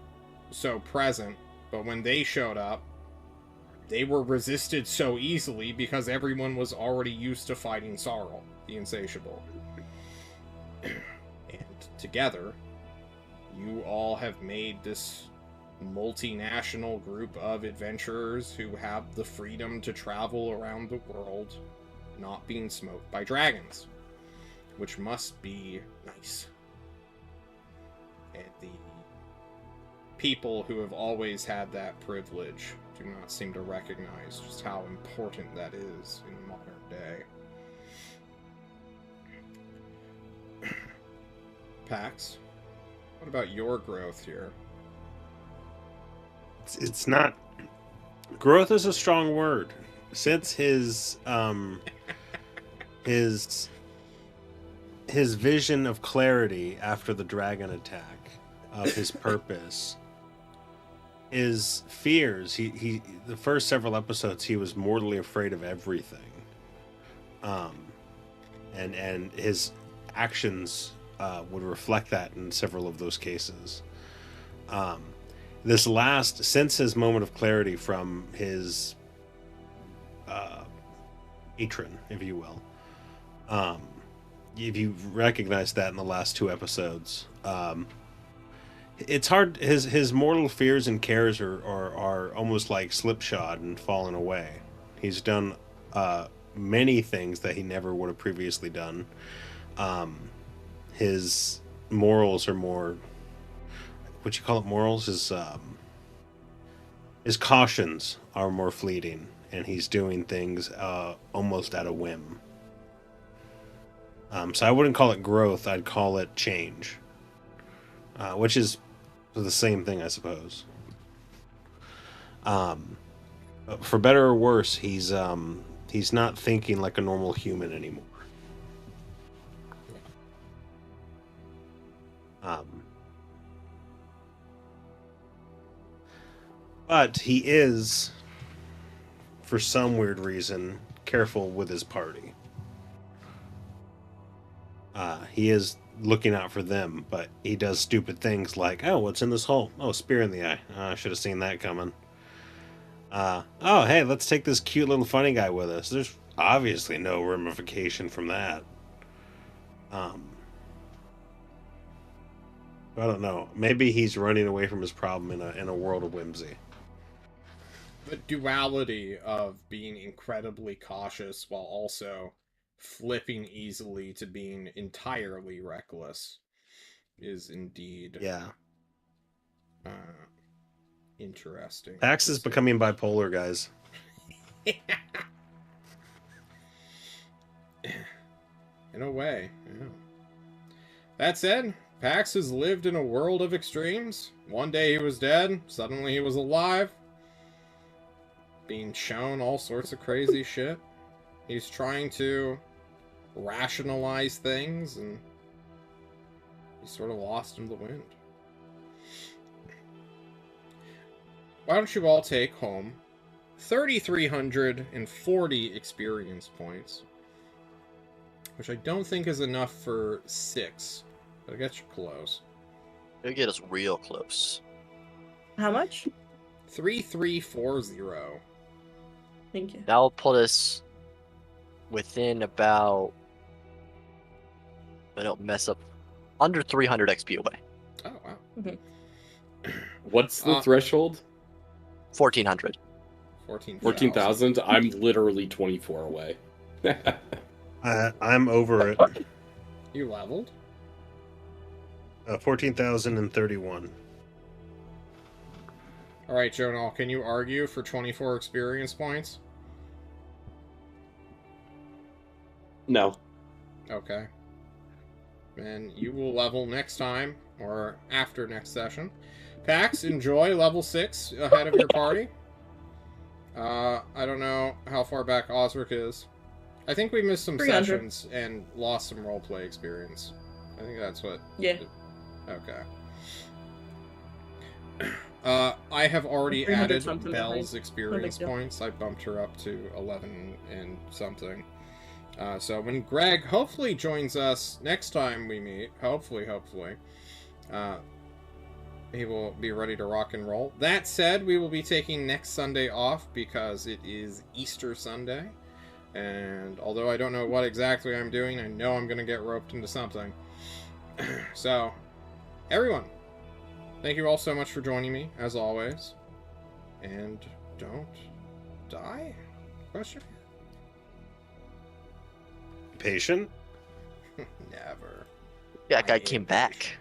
so present, but when they showed up, they were resisted so easily because everyone was already used to fighting Sarl, the Insatiable. And together, you all have made this multinational group of adventurers who have the freedom to travel around the world, not being smoked by dragons, which must be nice. And the people who have always had that privilege do not seem to recognize just how important that is in modern day. Pax, what about your growth here? It's not. Growth is a strong word. Since his vision of clarity after the dragon attack, of his purpose, his fears. He the first several episodes he was mortally afraid of everything. And his actions would reflect that in several of those cases. Since his moment of clarity from his patron, if you will, if you recognize that in the last 2 episodes, it's hard. His mortal fears and cares are almost like slipshod and falling away. He's done many things that he never would have previously done. His morals are more. What you call it? Morals? His cautions are more fleeting, and he's doing things almost at a whim. So I wouldn't call it growth. I'd call it change, which is the same thing, I suppose. For better or worse, he's not thinking like a normal human anymore. But he is, for some weird reason, careful with his party. He is looking out for them, but he does stupid things like, oh, what's in this hole? Oh, spear in the eye. I should have seen that coming. Oh, hey, let's take this cute little funny guy with us. There's obviously no ramification from that. I don't know. Maybe he's running away from his problem in a world of whimsy. The duality of being incredibly cautious while also flipping easily to being entirely reckless is indeed interesting. Pax is becoming bipolar, guys. In a way, yeah. That said, Pax has lived in a world of extremes. One day he was dead, suddenly he was alive, being shown all sorts of crazy shit. He's trying to rationalize things, and he's sort of lost in the wind. Why don't you all take home 3,340 experience points, which I don't think is enough for 6, but I guess you're close. It'll get us real close. How much? 3,340. Thank you. That'll put us within about. I don't mess up. Under 300 XP away. Oh, wow. What's the threshold? 1,400. 14,000? I'm literally 24 away. I'm over it. You leveled? 14,031. Alright, Jonal, can you argue for 24 experience points? No. Okay. And you will level next time, or after next session. Pax, enjoy level 6 ahead of your party. I don't know how far back Osric is. I think we missed some 300. sessions and lost some roleplay experience. I think that's what... Yeah. Okay. I have already 300 added something, Belle's I experience think. points. I bumped her up to 11 and something. So when Greg hopefully joins us next time we meet, hopefully, he will be ready to rock and roll. That said, we will be taking next Sunday off because it is Easter Sunday. And although I don't know what exactly I'm doing, I know I'm going to get roped into something. So, everyone, thank you all so much for joining me, as always. And don't die? Question? Patient? Never. Yeah, that guy came back.